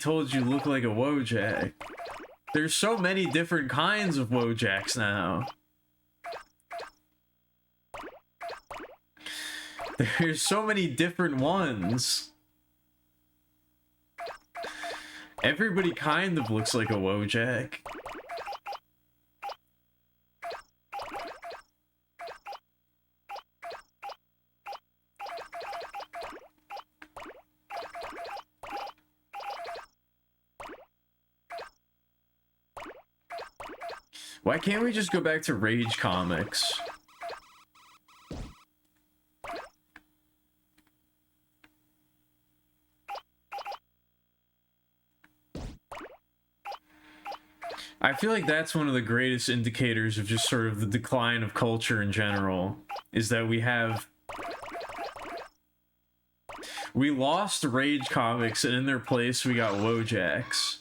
told you look like a Wojak? There's so many different kinds of Wojaks now. There's so many different ones. Everybody kind of looks like a Wojak. Why can't we just go back to Rage Comics? I feel like that's one of the greatest indicators of just sort of the decline of culture in general, is that we lost Rage Comics and in their place we got Wojaks.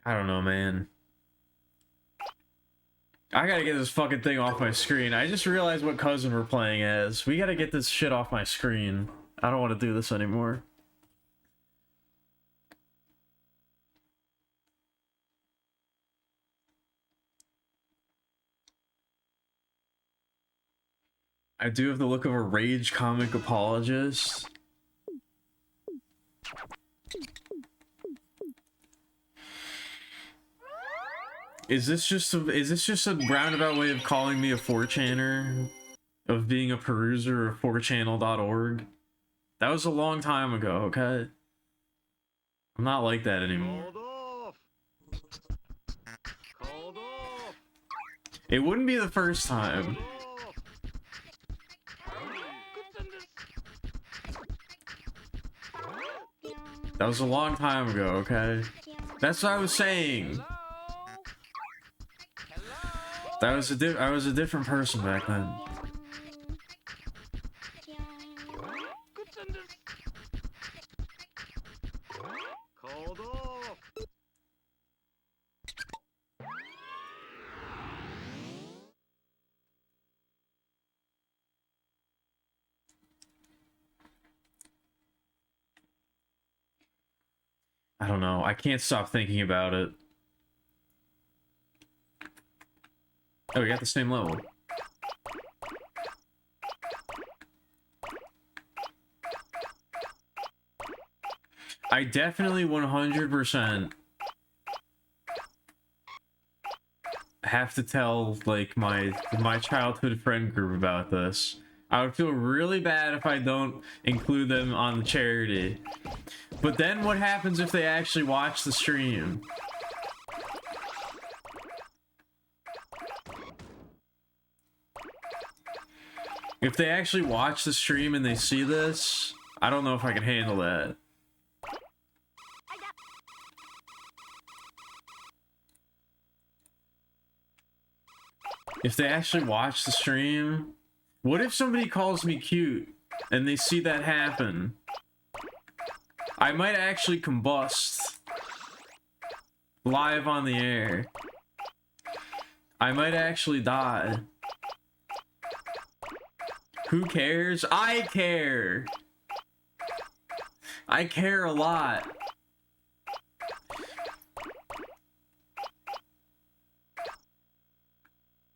I don't know, man. I gotta get this fucking thing off my screen. I just realized what cousin we're playing as. We gotta get this shit off my screen. I don't want to do this anymore. I do have the look of a rage comic apologist. Is this just a roundabout way of calling me a 4chaner? Of being a peruser of 4channel.org? That was a long time ago, okay? I'm not like that anymore. Called off. Called off. It wouldn't be the first time. That was a long time ago, okay? That's what I was saying. I was a different person back then. Called off. I don't know. I can't stop thinking about it. Oh, we got the same level. I definitely 100% have to tell, like, my childhood friend group about this. I would feel really bad if I don't include them on the charity. But then what happens if they actually watch the stream? If they actually watch the stream and they see this, I don't know if I can handle that. If they actually watch the stream, what if somebody calls me cute and they see that happen? I might actually combust. live on the air. I might actually die. Who cares? I care. I care a lot.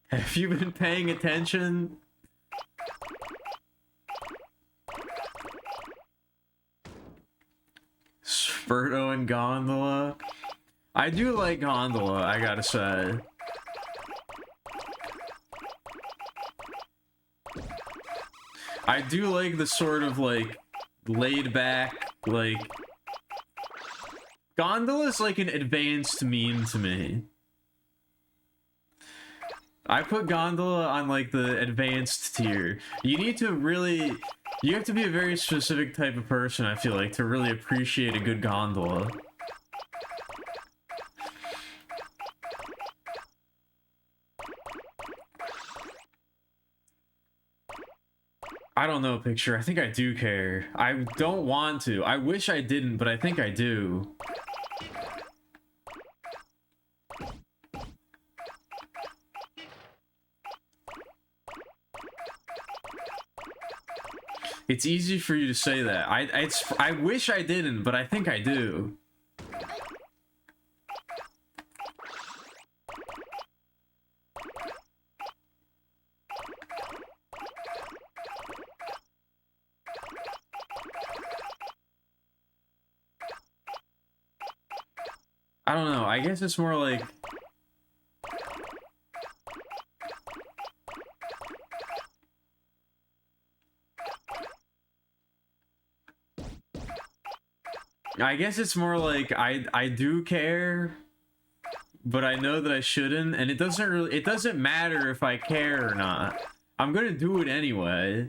Have you been paying attention? Sperto and Gondola. I do like Gondola, I gotta say. I do like the sort of like laid back, like Gondola's like an advanced meme to me. I put Gondola on like the advanced tier. You need to really, you have to be a very specific type of person, I feel like, to really appreciate a good Gondola. I don't know, Picture. I think I do care. I don't want to. I wish I didn't, but I think I do. It's easy for you to say that. I wish I didn't, but I think I do. I don't know. I guess it's more like I do care, but I know that I shouldn't, and it doesn't matter if I care or not. I'm gonna do it anyway.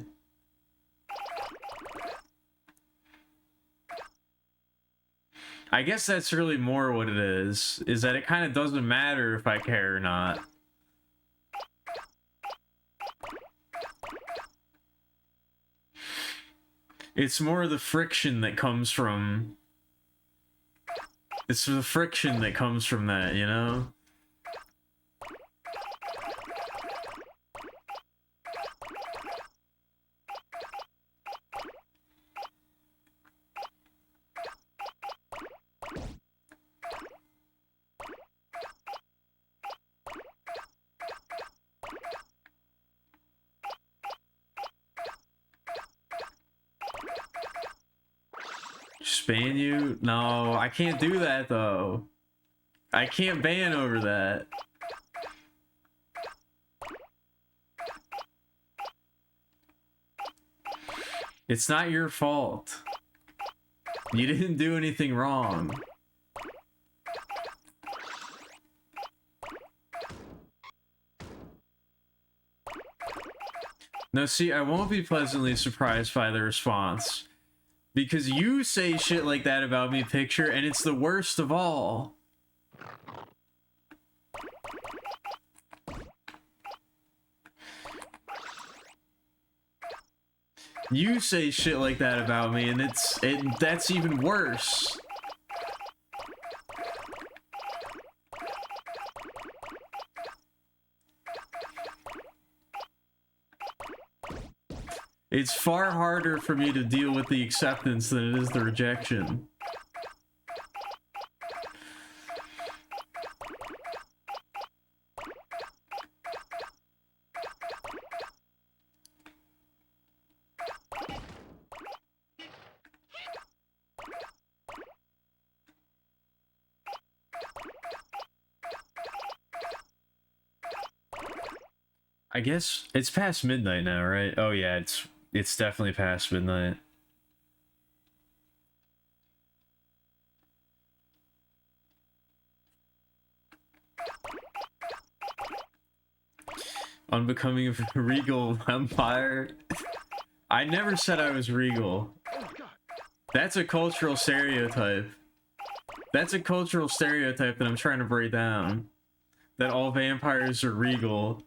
I guess that's really more what it is that it kind of doesn't matter if I care or not. It's more the friction that comes from... It's the friction that comes from that, you know? Ban you? No, I can't do that though. I can't ban over that. It's not your fault. You didn't do anything wrong. No, see, I won't be pleasantly surprised by the response. Because you say shit like that about me, Picture, and it's the worst of all. You say shit like that about me, and that's even worse. It's far harder for me to deal with the acceptance than it is the rejection. I guess it's past midnight now, right? Oh yeah, it's definitely past midnight. Unbecoming of a regal vampire. I never said I was regal. That's a cultural stereotype. That's a cultural stereotype that I'm trying to break down. That all vampires are regal.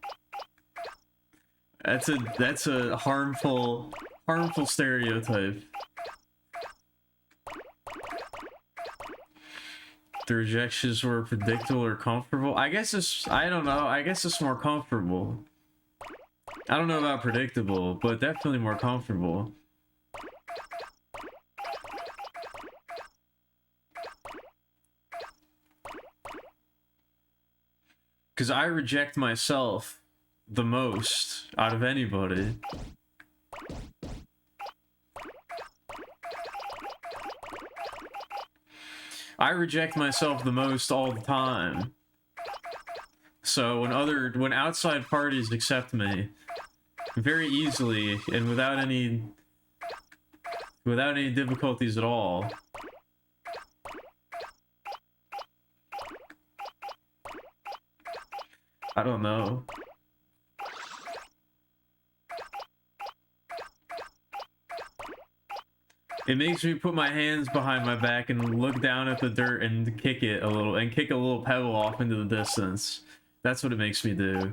That's a harmful stereotype. The rejections were predictable or comfortable. I guess it's, I don't know. I guess it's more comfortable. I don't know about predictable, but definitely more comfortable. Because I reject myself the most out of anybody. I reject myself the most all the time. So when outside parties accept me very easily and without any difficulties at all, I don't know. It makes me put my hands behind my back and look down at the dirt and kick it a little, and kick a little pebble off into the distance. That's what it makes me do.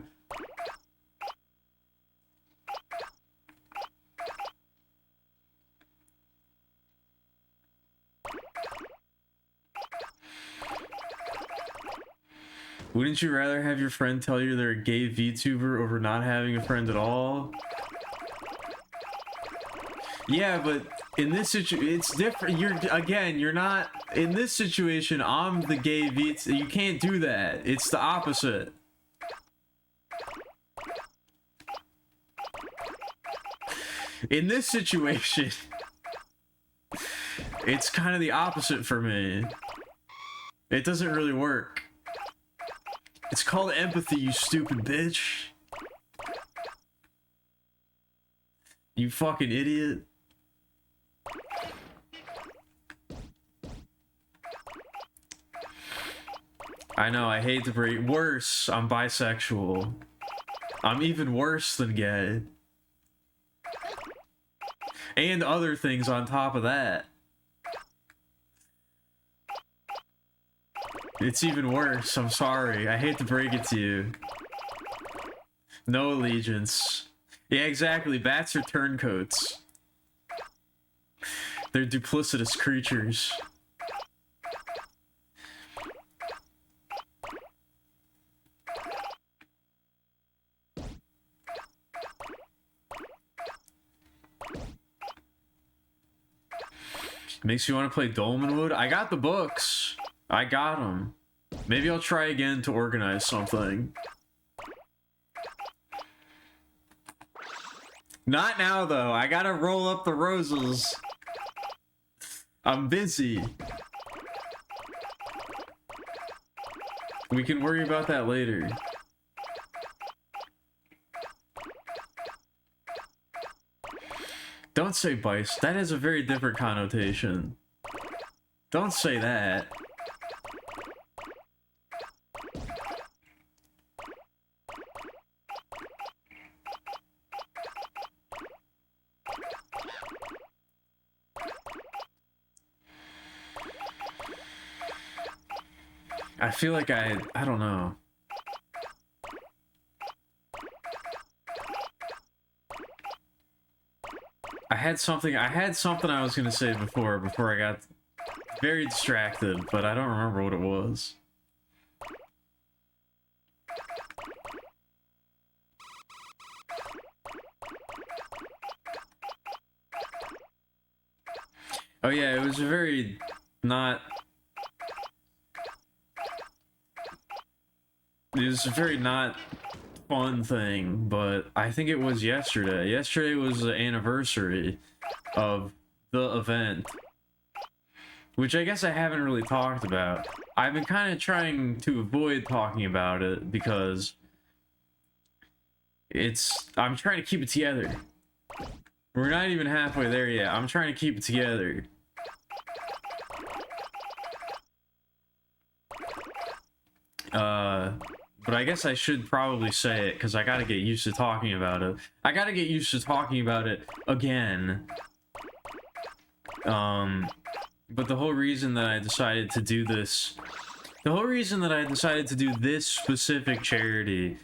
Wouldn't you rather have your friend tell you they're a gay VTuber over not having a friend at all? Yeah, but in this situation, it's different. You're not, in this situation, I'm the gay VTuber. You can't do that. It's the opposite. In this situation, it's kind of the opposite for me. It doesn't really work. It's called empathy, you stupid bitch. You fucking idiot. I know, I hate to break. Worse, I'm bisexual. I'm even worse than gay. And other things on top of that. It's even worse, I'm sorry. I hate to break it to you. No allegiance. Yeah, exactly. Bats are turncoats. They're duplicitous creatures. Makes you want to play Dolmenwood? I got the books. I got them. Maybe I'll try again to organize something. Not now, though. I gotta roll up the roses. I'm busy. We can worry about that later. Don't say bice. That has a very different connotation. Don't say that. I feel like I don't know. I had something I was gonna say before I got very distracted, but I don't remember what it was. Oh yeah, it was a very not... It was a very not fun thing, but I think it was yesterday. Yesterday was the anniversary of the event, which I guess I haven't really talked about. I've been kind of trying to avoid talking about it because I'm trying to keep it together. We're not even halfway there yet. I'm trying to keep it together. But I guess I should probably say it because I gotta get used to talking about it. I gotta get used to talking about it again. But the whole reason that I decided to do this, this specific charity,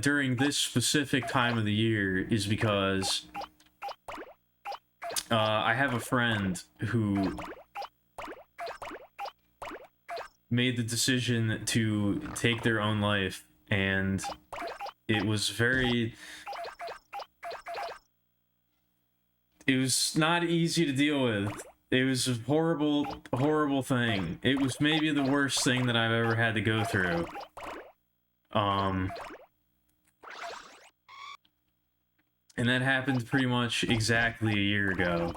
during this specific time of the year is because, I have a friend who made the decision to take their own life, and it was not easy to deal with. It was a horrible, horrible thing. It was maybe the worst thing that I've ever had to go through. And that happened pretty much exactly a year ago.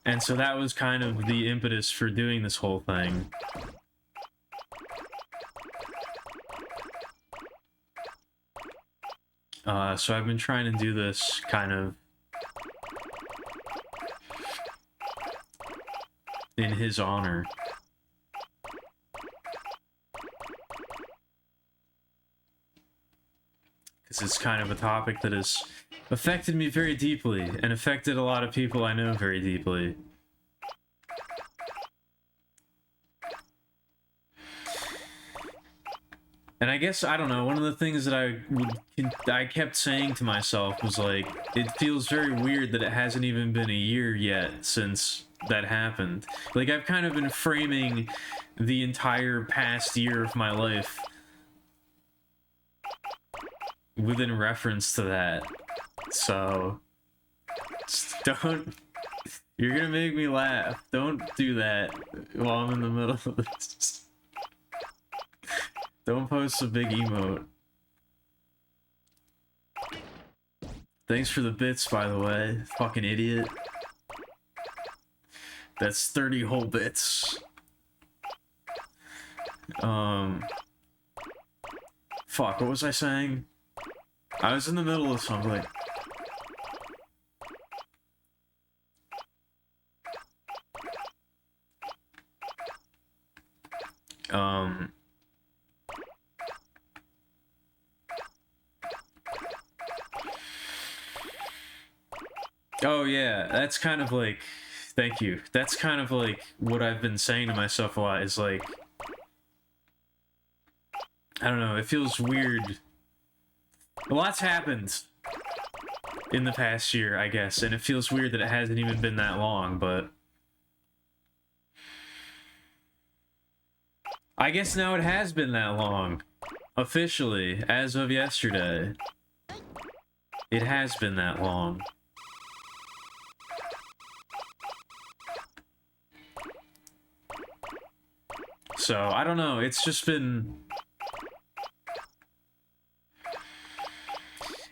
And so that was kind of the impetus for doing this whole thing. So I've been trying to do this kind of in his honor. Because it's kind of a topic that has affected me very deeply, and affected a lot of people I know very deeply. And I guess, I don't know, one of the things that I kept saying to myself was like, it feels very weird that it hasn't even been a year yet since that happened. Like, I've kind of been framing the entire past year of my life within reference to that. So, just don't... You're gonna make me laugh. Don't do that while I'm in the middle of this. Don't post a big emote. Thanks for the bits, by the way. Fucking idiot. That's 30 whole bits. Fuck, what was I saying? I was in the middle of something. Oh yeah, that's kind of like, thank you. That's kind of like what I've been saying to myself a lot, is like, I don't know, it feels weird. A lot's happened in the past year, I guess, and it feels weird that it hasn't even been that long, but I guess now it has been that long. Officially, as of yesterday. It has been that long. So, I don't know, it's just been...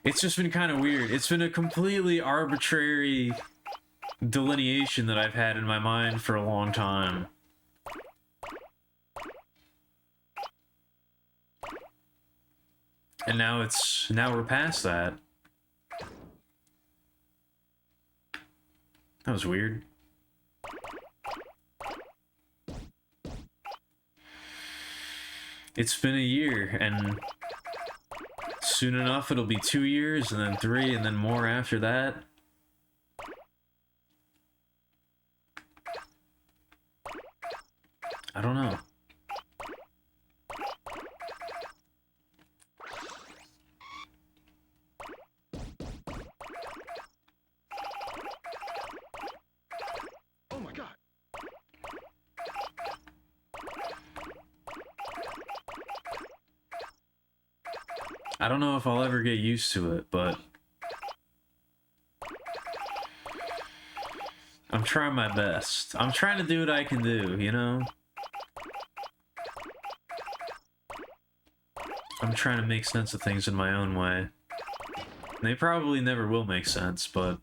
It's just been kind of weird. It's been a completely arbitrary delineation that I've had in my mind for a long time. And now we're past that. That was weird. It's been a year, and soon enough it'll be 2 years, and then 3, and then more after that. I don't know. Oh my god. I don't know if I'll ever get used to it, but I'm trying my best. I'm trying to do what I can do, you know? I'm trying to make sense of things in my own way. They probably never will make sense, but...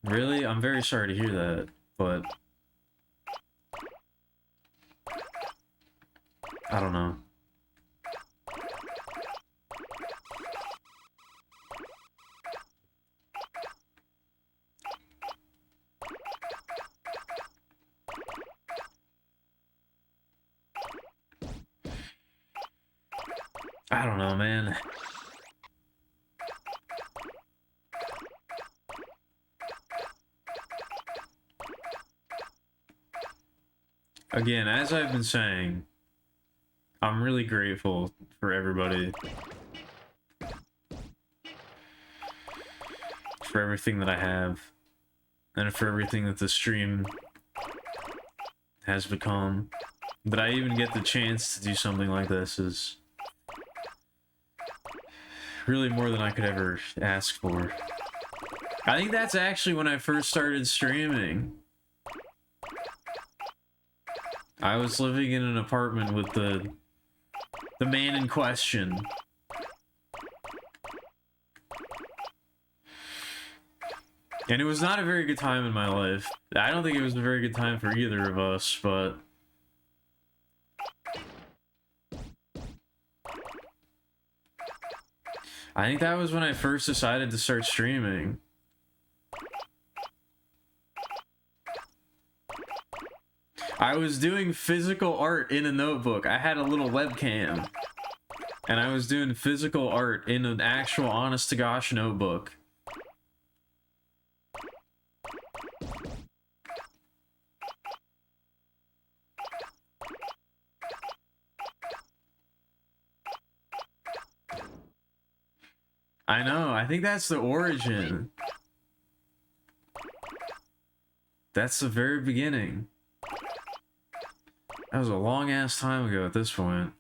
Really? I'm very sorry to hear that, but... I don't know. I don't know, man. Again, as I've been saying, I'm really grateful for everybody for everything that I have, and for everything that the stream has become. That I even get the chance to do something like this is really more than I could ever ask for. I think that's actually when I first started streaming. I was living in an apartment with the man in question. And it was not a very good time in my life. I don't think it was a very good time for either of us, but I think that was when I first decided to start streaming. I was doing physical art in a notebook. I had a little webcam. And I was doing physical art in an actual honest-to-gosh notebook. I know, I think that's the origin. That's the very beginning. That was a long-ass time ago at this point.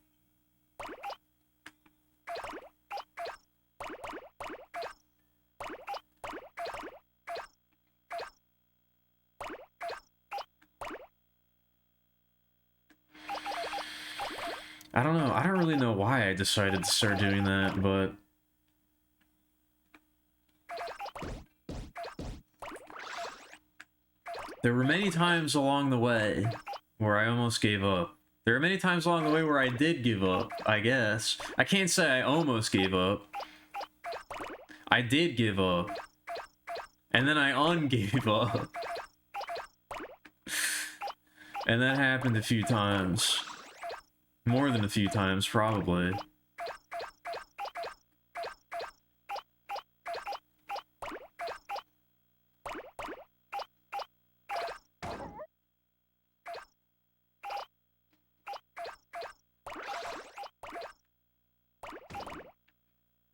I don't know. I don't really know why I decided to start doing that, but there were many times along the way where I almost gave up. There were many times along the way where I did give up, I guess. I can't say I almost gave up. I did give up. And then I ungave up. And that happened a few times. More than a few times, probably.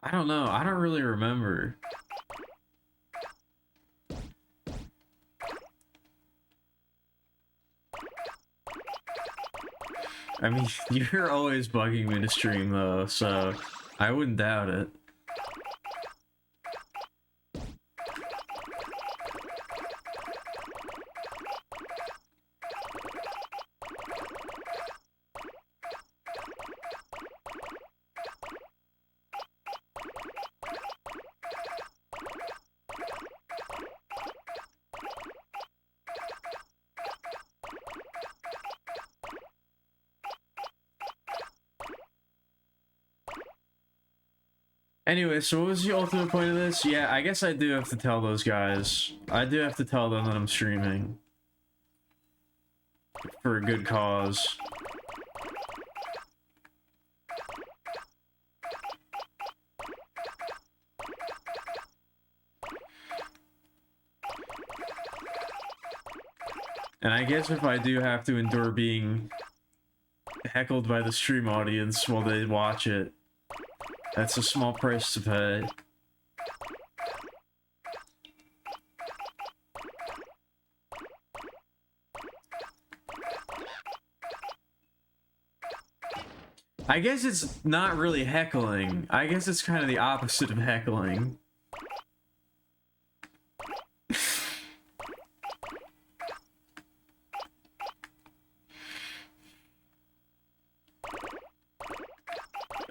I don't know. I don't really remember. I mean, you're always bugging me to stream though, so I wouldn't doubt it. Anyway, so what was the ultimate point of this? Yeah, I guess I do have to tell those guys. I do have to tell them that I'm streaming. For a good cause. And I guess if I do have to endure being heckled by the stream audience while they watch it, that's a small price to pay. I guess it's not really heckling. I guess it's kind of the opposite of heckling.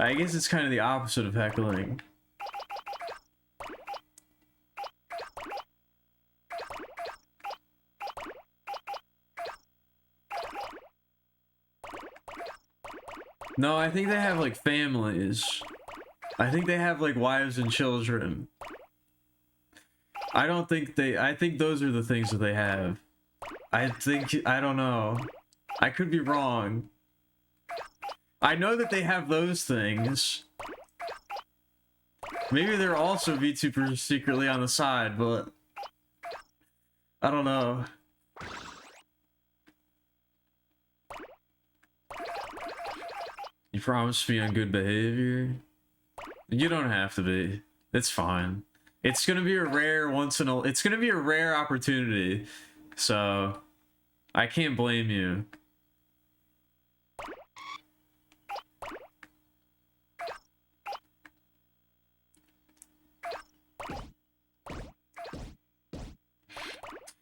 I guess it's kind of the opposite of heckling. No, I think they have like families. I think they have like wives and children. I don't think they... I think those are the things that they have. I think... I don't know. I could be wrong. I know that they have those things. Maybe they're also VTubers secretly on the side, but I don't know. You promised me on good behavior? You don't have to be. It's fine. It's gonna be a rare it's gonna be a rare opportunity. So I can't blame you.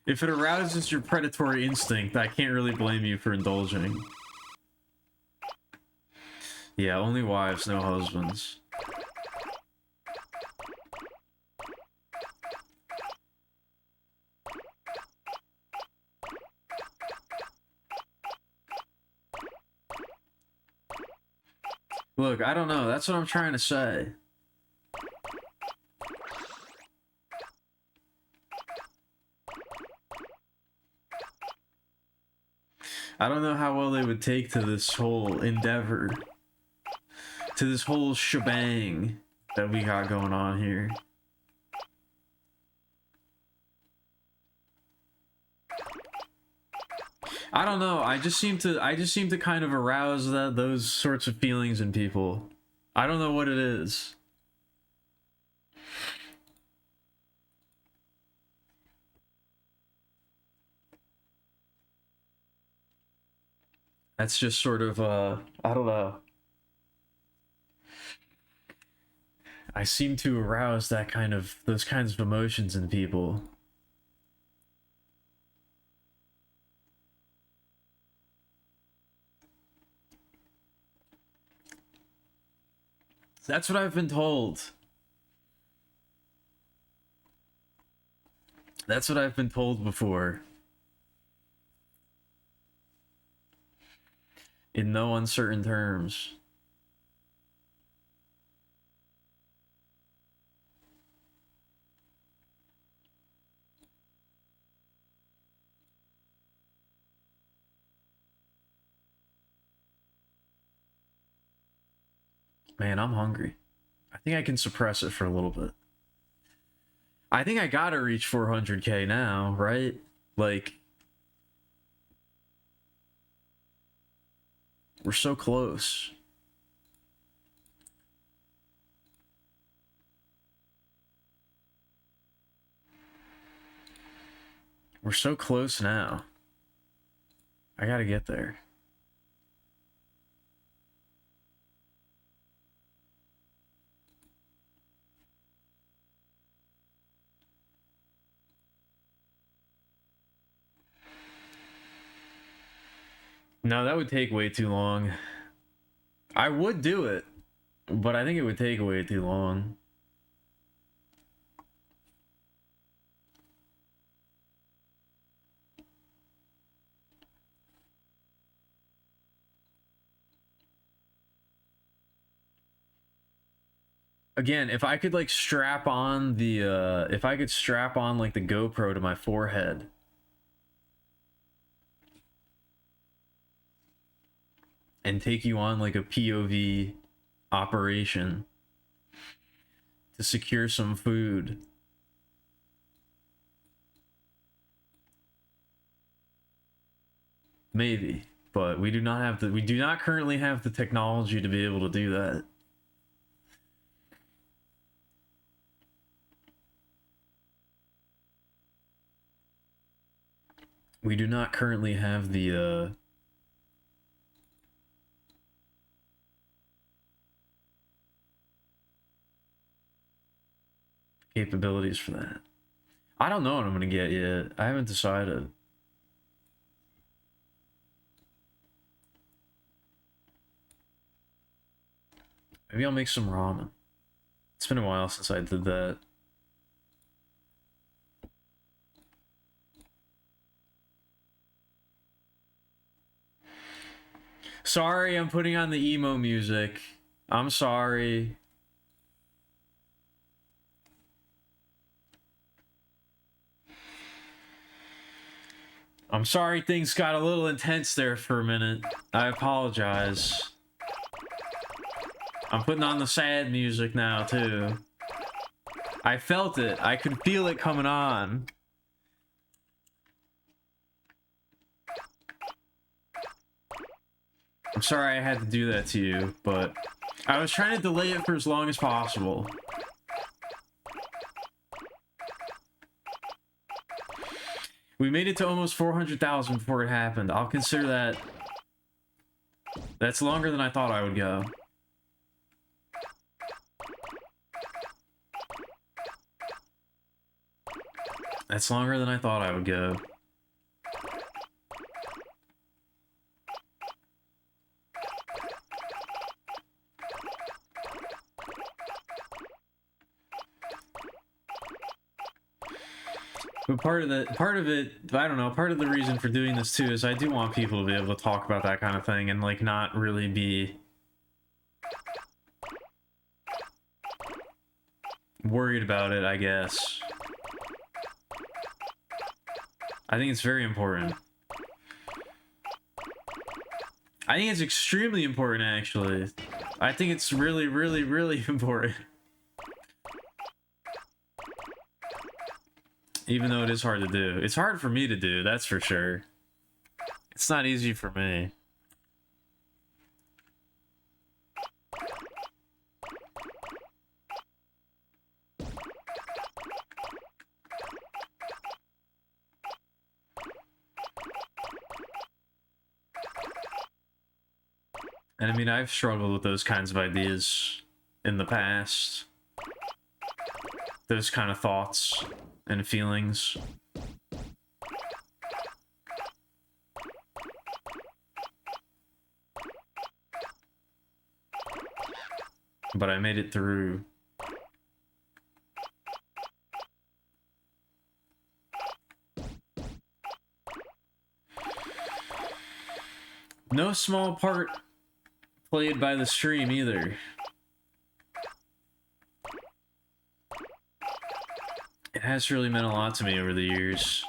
If it arouses your predatory instinct, I can't really blame you for indulging. Yeah, only wives, no husbands. Look, I don't know. That's what I'm trying to say. I don't know how well they would take to this whole endeavor. To this whole shebang that we got going on here. I don't know. I just seem to kind of arouse those sorts of feelings in people. I don't know what it is. That's just sort of I don't know. I seem to arouse those kinds of emotions in people. That's what I've been told. That's what I've been told before. In no uncertain terms. Man, I'm hungry. I think I can suppress it for a little bit. I think I gotta reach 400k now, right? Like, we're so close. We're so close now. I gotta get there. No, that would take way too long. I would do it, but I think it would take way too long. Again, if I could like strap on the if I could strap on like the GoPro to my forehead and take you on like a POV operation to secure some food. Maybe, but we do not currently have the technology to be able to do that. We do not currently have the capabilities for that. I don't know what I'm gonna get yet. I haven't decided. Maybe I'll make some ramen. It's been a while since I did that. Sorry, I'm putting on the emo music. I'm sorry. I'm sorry things got a little intense there for a minute. I apologize. I'm putting on the sad music now, too. I felt it. I could feel it coming on. I'm sorry I had to do that to you, but I was trying to delay it for as long as possible. We made it to almost 400,000 before it happened. I'll consider that. That's longer than I thought I would go. That's longer than I thought I would go. But part of it, I don't know, part of the reason for doing this too is I do want people to be able to talk about that kind of thing and like not really be worried about it, I guess. I think it's very important. I think it's extremely important, actually. I think it's really, really, really important. Even though it is hard to do. It's hard for me to do, that's for sure. It's not easy for me. And I mean, I've struggled with those kinds of ideas in the past. Those kind of thoughts and feelings. But I made it through. No small part played by the stream either. It has really meant a lot to me over the years.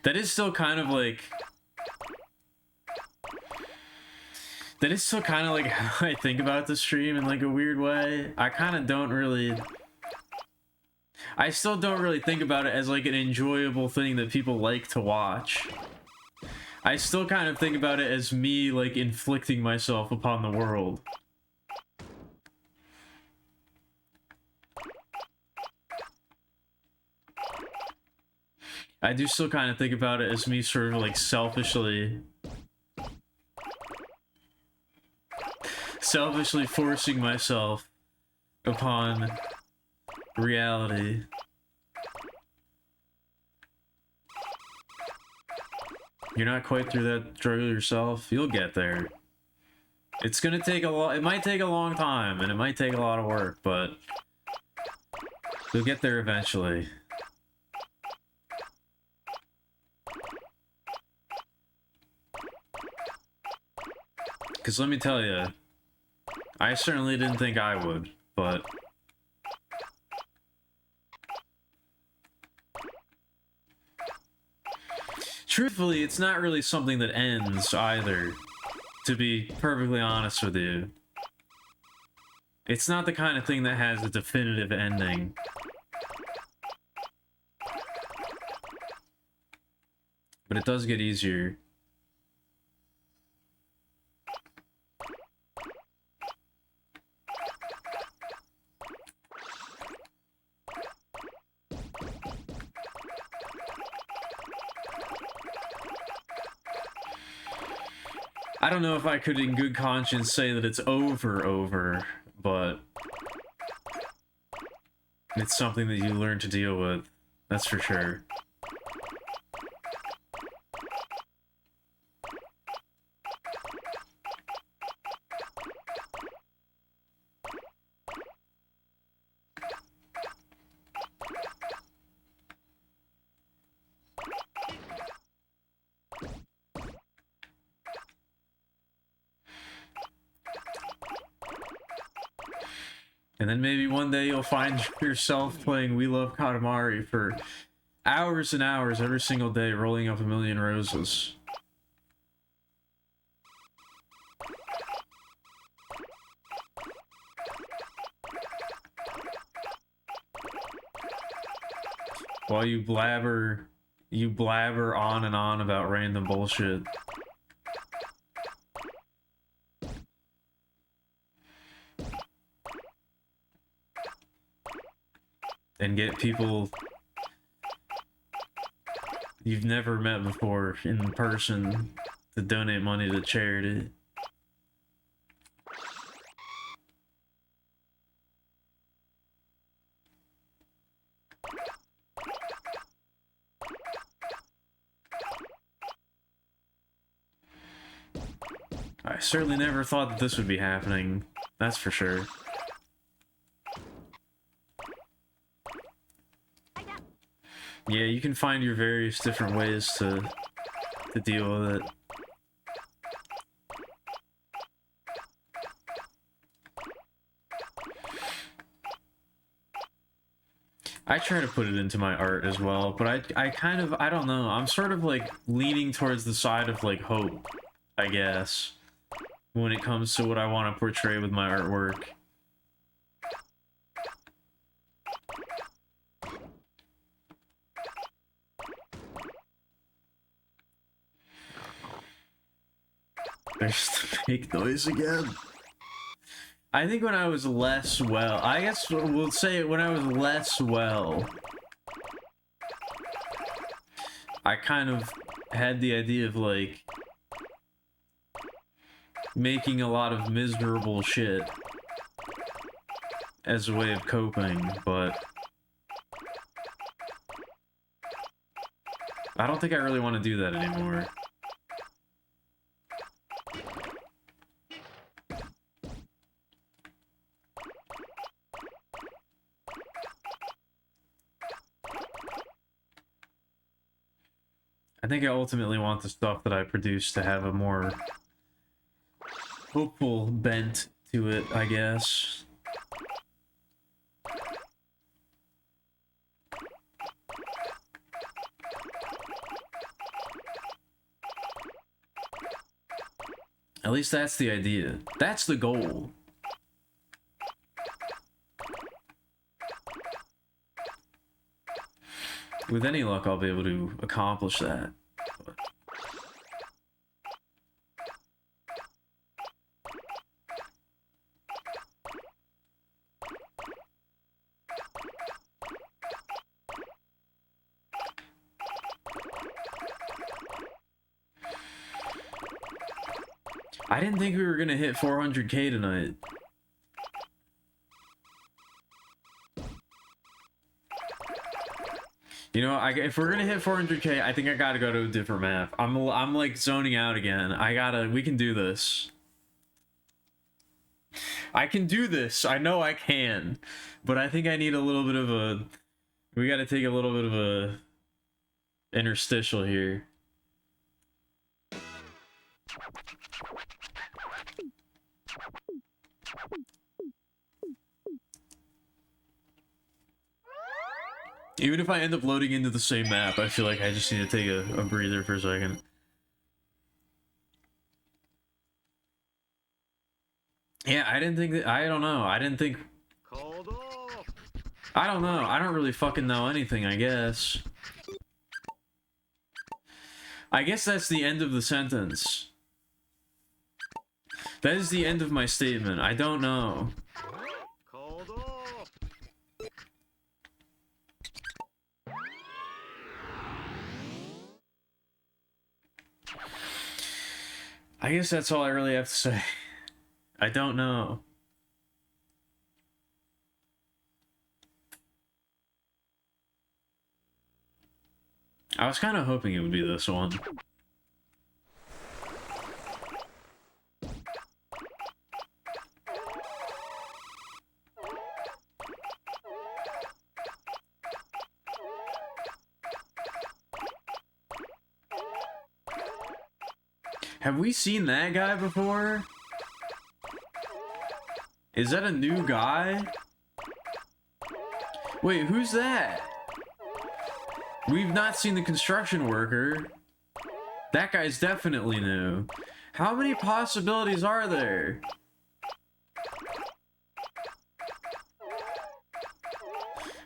That is still kind of like... That is still kind of like how I think about the stream in like a weird way. I kind of don't really... I still don't really think about it as like an enjoyable thing that people like to watch. I still kind of think about it as me like inflicting myself upon the world. I do still kind of think about it as me sort of like selfishly forcing myself upon reality. You're not quite through that struggle yourself? You'll get there. It's gonna take a lot. It might take a long time, and it might take a lot of work, but you'll get there eventually. Because let me tell you, I certainly didn't think I would, but... Truthfully, it's not really something that ends either, to be perfectly honest with you. It's not the kind of thing that has a definitive ending. But it does get easier. I don't know if I could in good conscience say that it's over, but it's something that you learn to deal with, that's for sure. And then maybe one day you'll find yourself playing We Love Katamari for hours and hours every single day, rolling up a million roses. While you blabber on and on about random bullshit. and get people you've never met before in person to donate money to charity. I certainly never thought that this would be happening, that's for sure. Yeah, you can find your various different ways to deal with it. I try to put it into my art as well, but I kind of, I don't know, I'm sort of like leaning towards the side of like hope, I guess, when it comes to what I want to portray with my artwork. There's the fake noise again. I think when I was less well, I guess we'll say when I was less well, I kind of had the idea of like making a lot of miserable shit as a way of coping, but I don't think I really want to do that anymore. I think I ultimately want the stuff that I produce to have a more hopeful bent to it, I guess. At least that's the idea. That's the goal. With any luck, I'll be able to accomplish that. But I didn't think we were gonna hit 400K tonight. You know, if we're gonna hit 400K, I think I gotta go to a different map. I'm like zoning out again. We can do this. I can do this. I know I can. But I think I need a little bit of a... We gotta take a little bit of a interstitial here. Even if I end up loading into the same map, I feel like I just need to take a breather for a second. Yeah, I didn't think that... I don't know. I didn't think... I don't know. I don't really fucking know anything, I guess. I guess that's the end of the sentence. That is the end of my statement. I don't know. I guess that's all I really have to say. I don't know. I was kind of hoping it would be this one. Have we seen that guy before? Is that a new guy? Wait, who's that? We've not seen the construction worker. That guy's definitely new. How many possibilities are there?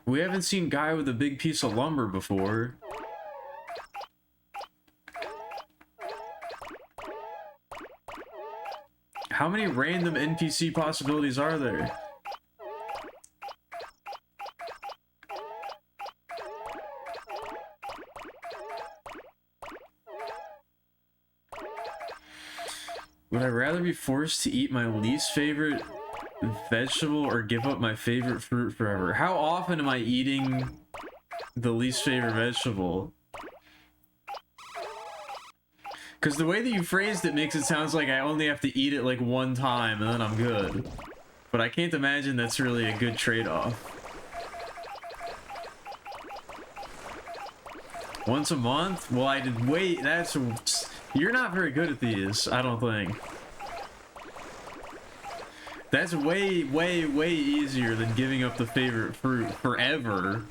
We haven't seen guy with a big piece of lumber before. How many random NPC possibilities are there? Would I rather be forced to eat my least favorite vegetable or give up my favorite fruit forever? How often am I eating the least favorite vegetable? Because the way that you phrased it makes it sound like I only have to eat it like one time and then I'm good. But I can't imagine that's really a good trade-off. Once a month? Well, I did wait, that's... You're not very good at these, I don't think. That's way, way, way easier than giving up the favorite fruit forever.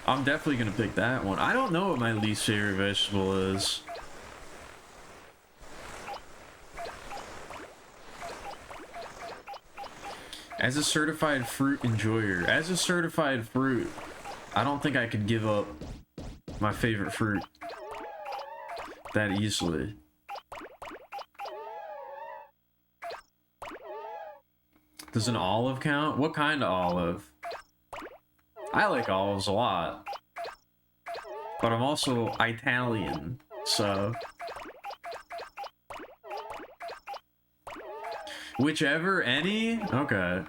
I'm definitely gonna pick that one. I don't know what my least favorite vegetable is. As a certified fruit enjoyer, as a certified fruit, I don't think I could give up my favorite fruit that easily. Does an olive count? What kind of olive? I like olives a lot. But I'm also Italian, so... Whichever, any? Okay.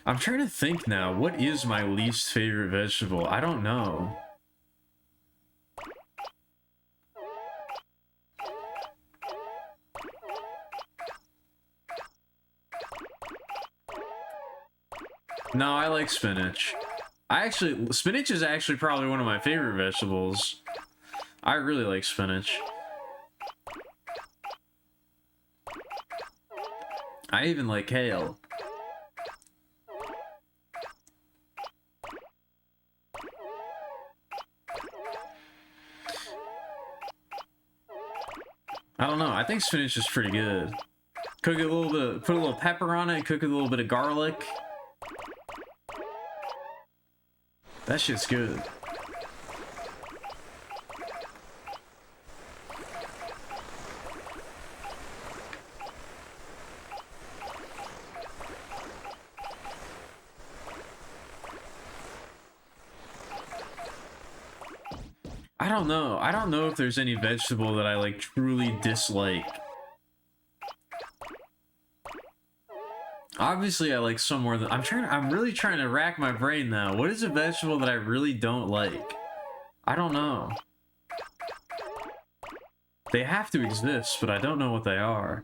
I'm trying to think now, what is my least favorite vegetable? I don't know. No, I like spinach. Spinach is actually probably one of my favorite vegetables. I really like spinach. I even like kale. I don't know, I think spinach is pretty good. Cook it a little bit, put a little pepper on it, cook it a little bit of garlic. That shit's good. I don't know. I don't know if there's any vegetable that I like truly dislike. Obviously, I like some more than I'm really trying to rack my brain now. What is a vegetable that I really don't like? I don't know. They have to exist, but I don't know what they are.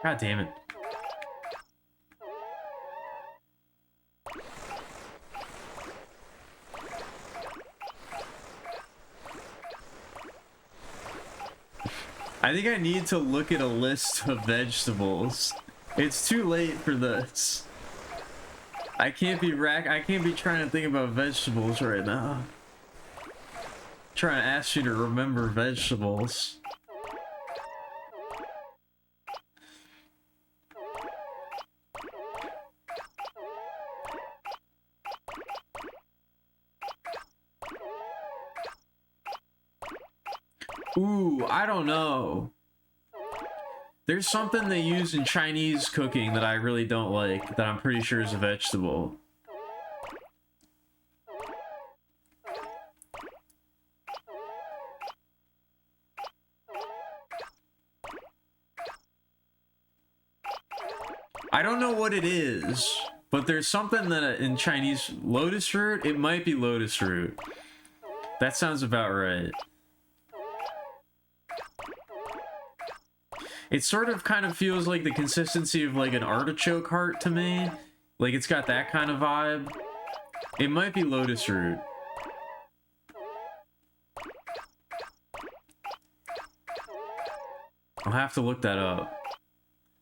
God damn it. I think I need to look at a list of vegetables. It's too late for this. I can't be trying to think about vegetables right now. Trying to ask you to remember vegetables. Ooh, I don't know. There's something they use in Chinese cooking that I really don't like, that I'm pretty sure is a vegetable. I don't know what it is, but there's something that in Chinese, lotus root? It might be lotus root. That sounds about right. It sort of kind of feels like the consistency of like an artichoke heart to me. Like it's got that kind of vibe. It might be lotus root. I'll have to look that up.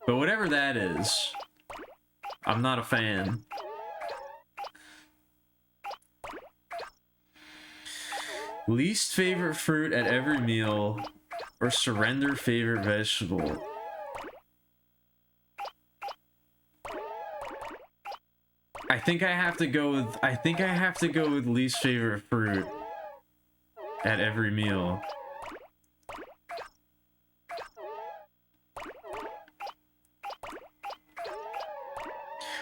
But whatever that is, I'm not a fan. Least favorite fruit at every meal, or surrender favorite vegetable. I think I have to go with least favorite fruit at every meal.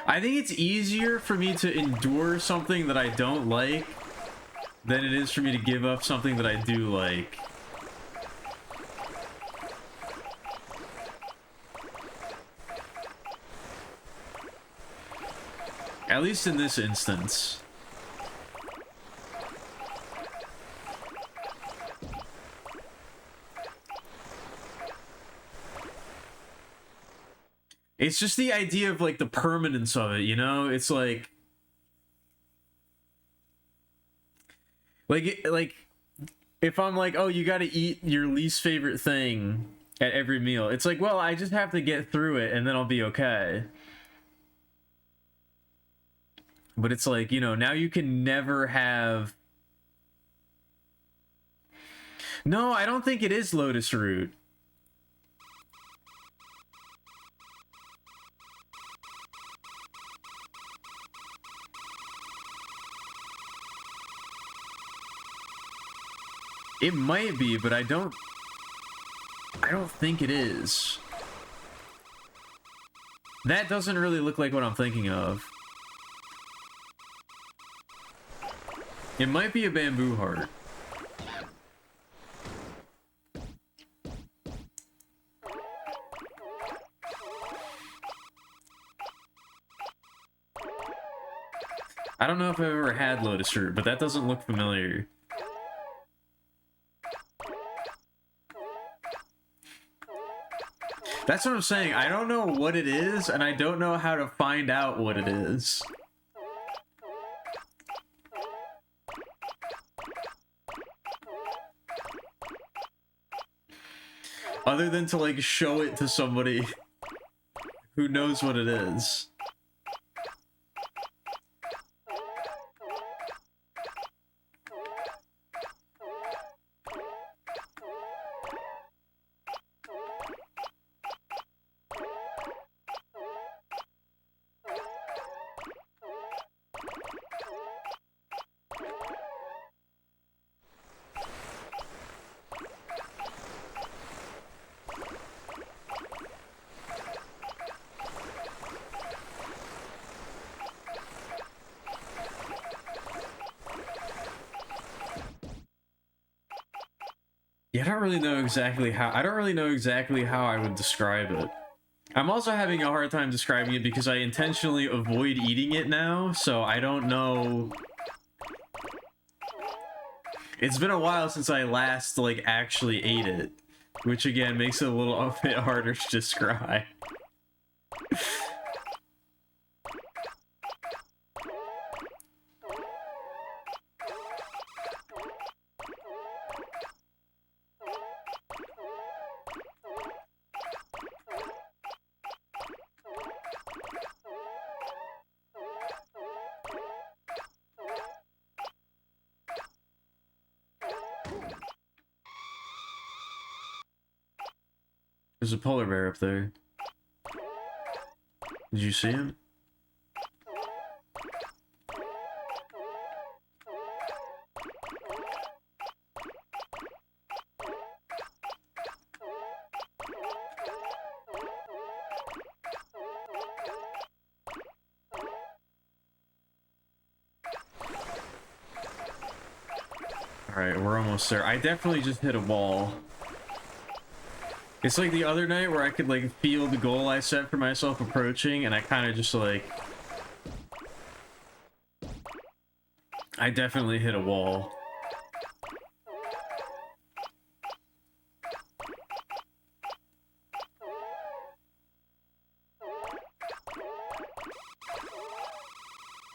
I think it's easier for me to endure something that I don't like than it is for me to give up something that I do like. At least in this instance. It's just the idea of like the permanence of it, you know? It's like if I'm like, oh, you got to eat your least favorite thing at every meal. It's like, well, I just have to get through it and then I'll be okay. But it's like, you know, now you can never have... No, I don't think it is lotus root. It might be, but I don't think it is. That doesn't really look like what I'm thinking of. It might be a bamboo heart. I don't know if I've ever had lotus root, but that doesn't look familiar. That's what I'm saying. I don't know what it is, and I don't know how to find out what it is. Other than to, like, show it to somebody who knows what it is. Yeah, I don't really know exactly how I would describe it. I'm also having a hard time describing it because I intentionally avoid eating it now, so I don't know. It's been a while since I last, like, actually ate it, which again makes it a little bit harder to describe. There's a polar bear up there. Did you see him? Alright, we're almost there. I definitely just hit a wall. It's like the other night where I could, like, feel the goal I set for myself approaching, and I kind of just, like... I definitely hit a wall.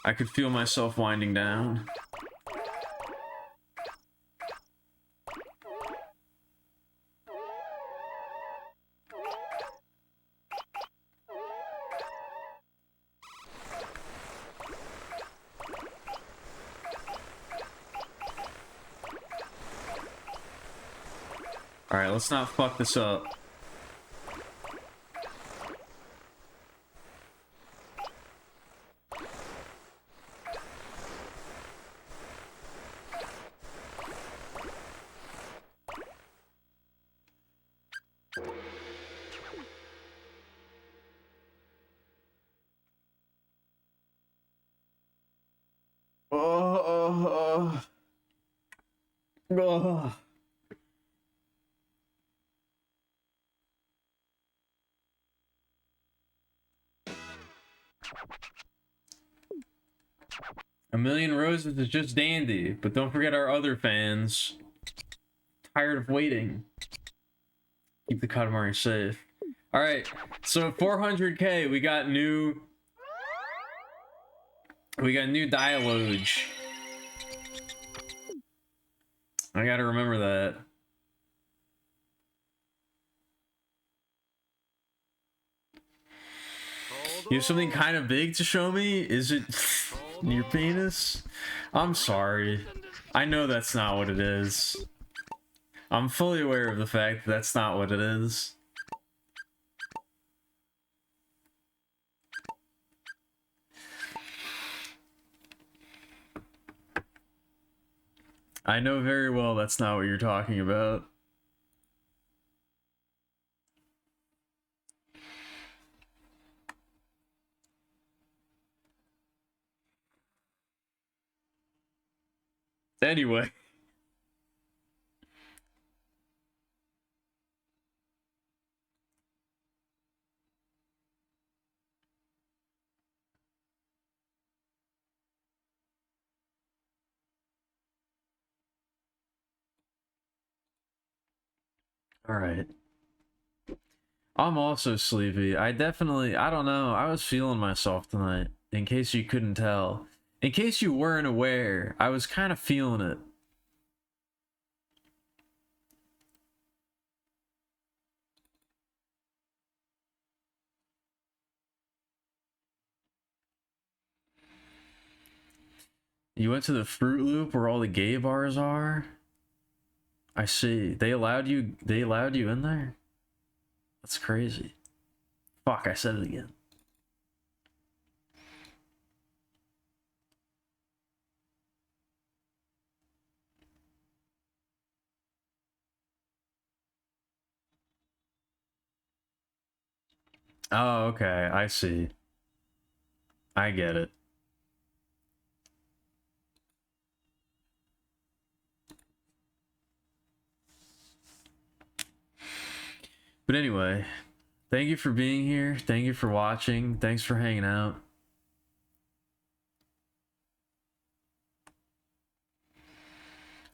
I could feel myself winding down. Alright, let's not fuck this up. Oh. A Million Roses is just dandy, but don't forget our other fans. Tired of waiting. Keep the Katamari safe. Alright, so 400k, we got new dialogue. I gotta remember that. You have something kind of big to show me? Is it your penis? I'm sorry. I know that's not what it is. I'm fully aware of the fact that that's not what it is. I know very well that's not what you're talking about. Anyway. Alright. I'm also sleepy. I don't know. I was feeling myself tonight. In case you couldn't tell. In case you weren't aware, I was kind of feeling it. You went to the Fruit Loop where all the gay bars are? I see. They allowed you in there? That's crazy. Fuck, I said it again. Oh, okay. I see. I get it. But anyway, thank you for being here. Thank you for watching. Thanks for hanging out.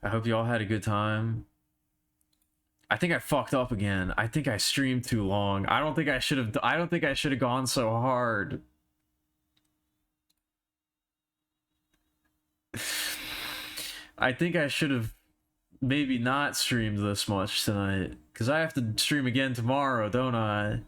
I hope you all had a good time. I think I fucked up again. I think I streamed too long. I don't think I should have gone so hard. I think I should have maybe not streamed this much tonight, because I have to stream again tomorrow, don't I?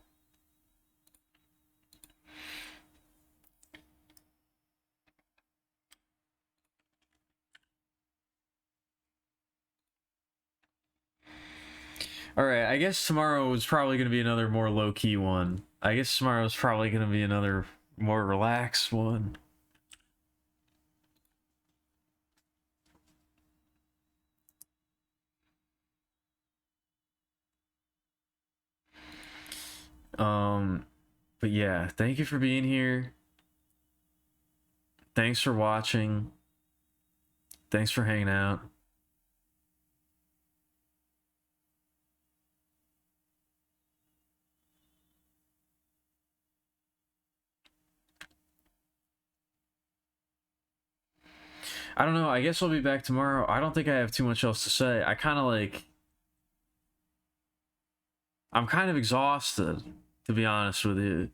Alright, I guess tomorrow is probably going to be another more low-key one. I guess tomorrow is probably going to be another more relaxed one. But yeah, thank you for being here. Thanks for watching. Thanks for hanging out. I don't know, I guess I'll be back tomorrow. I don't think I have too much else to say. I'm kind of exhausted, to be honest with you.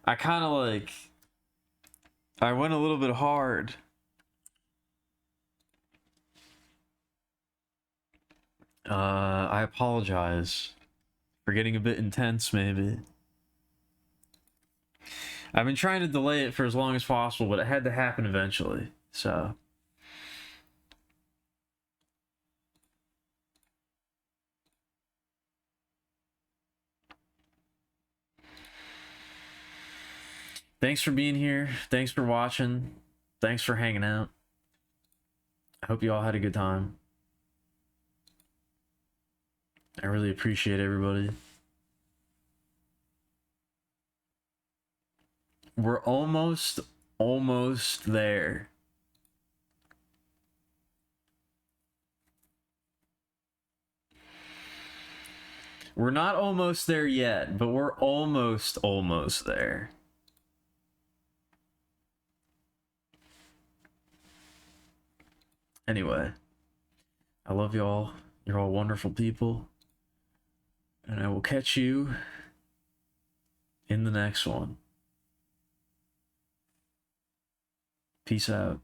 I went a little bit hard. I apologize for getting a bit intense, maybe. I've been trying to delay it for as long as possible, but it had to happen eventually, so. Thanks for being here. Thanks for watching. Thanks for hanging out. I hope you all had a good time. I really appreciate everybody. We're almost there. We're not almost there yet, but we're almost there. Anyway, I love y'all. You're all wonderful people. And I will catch you in the next one. Peace out.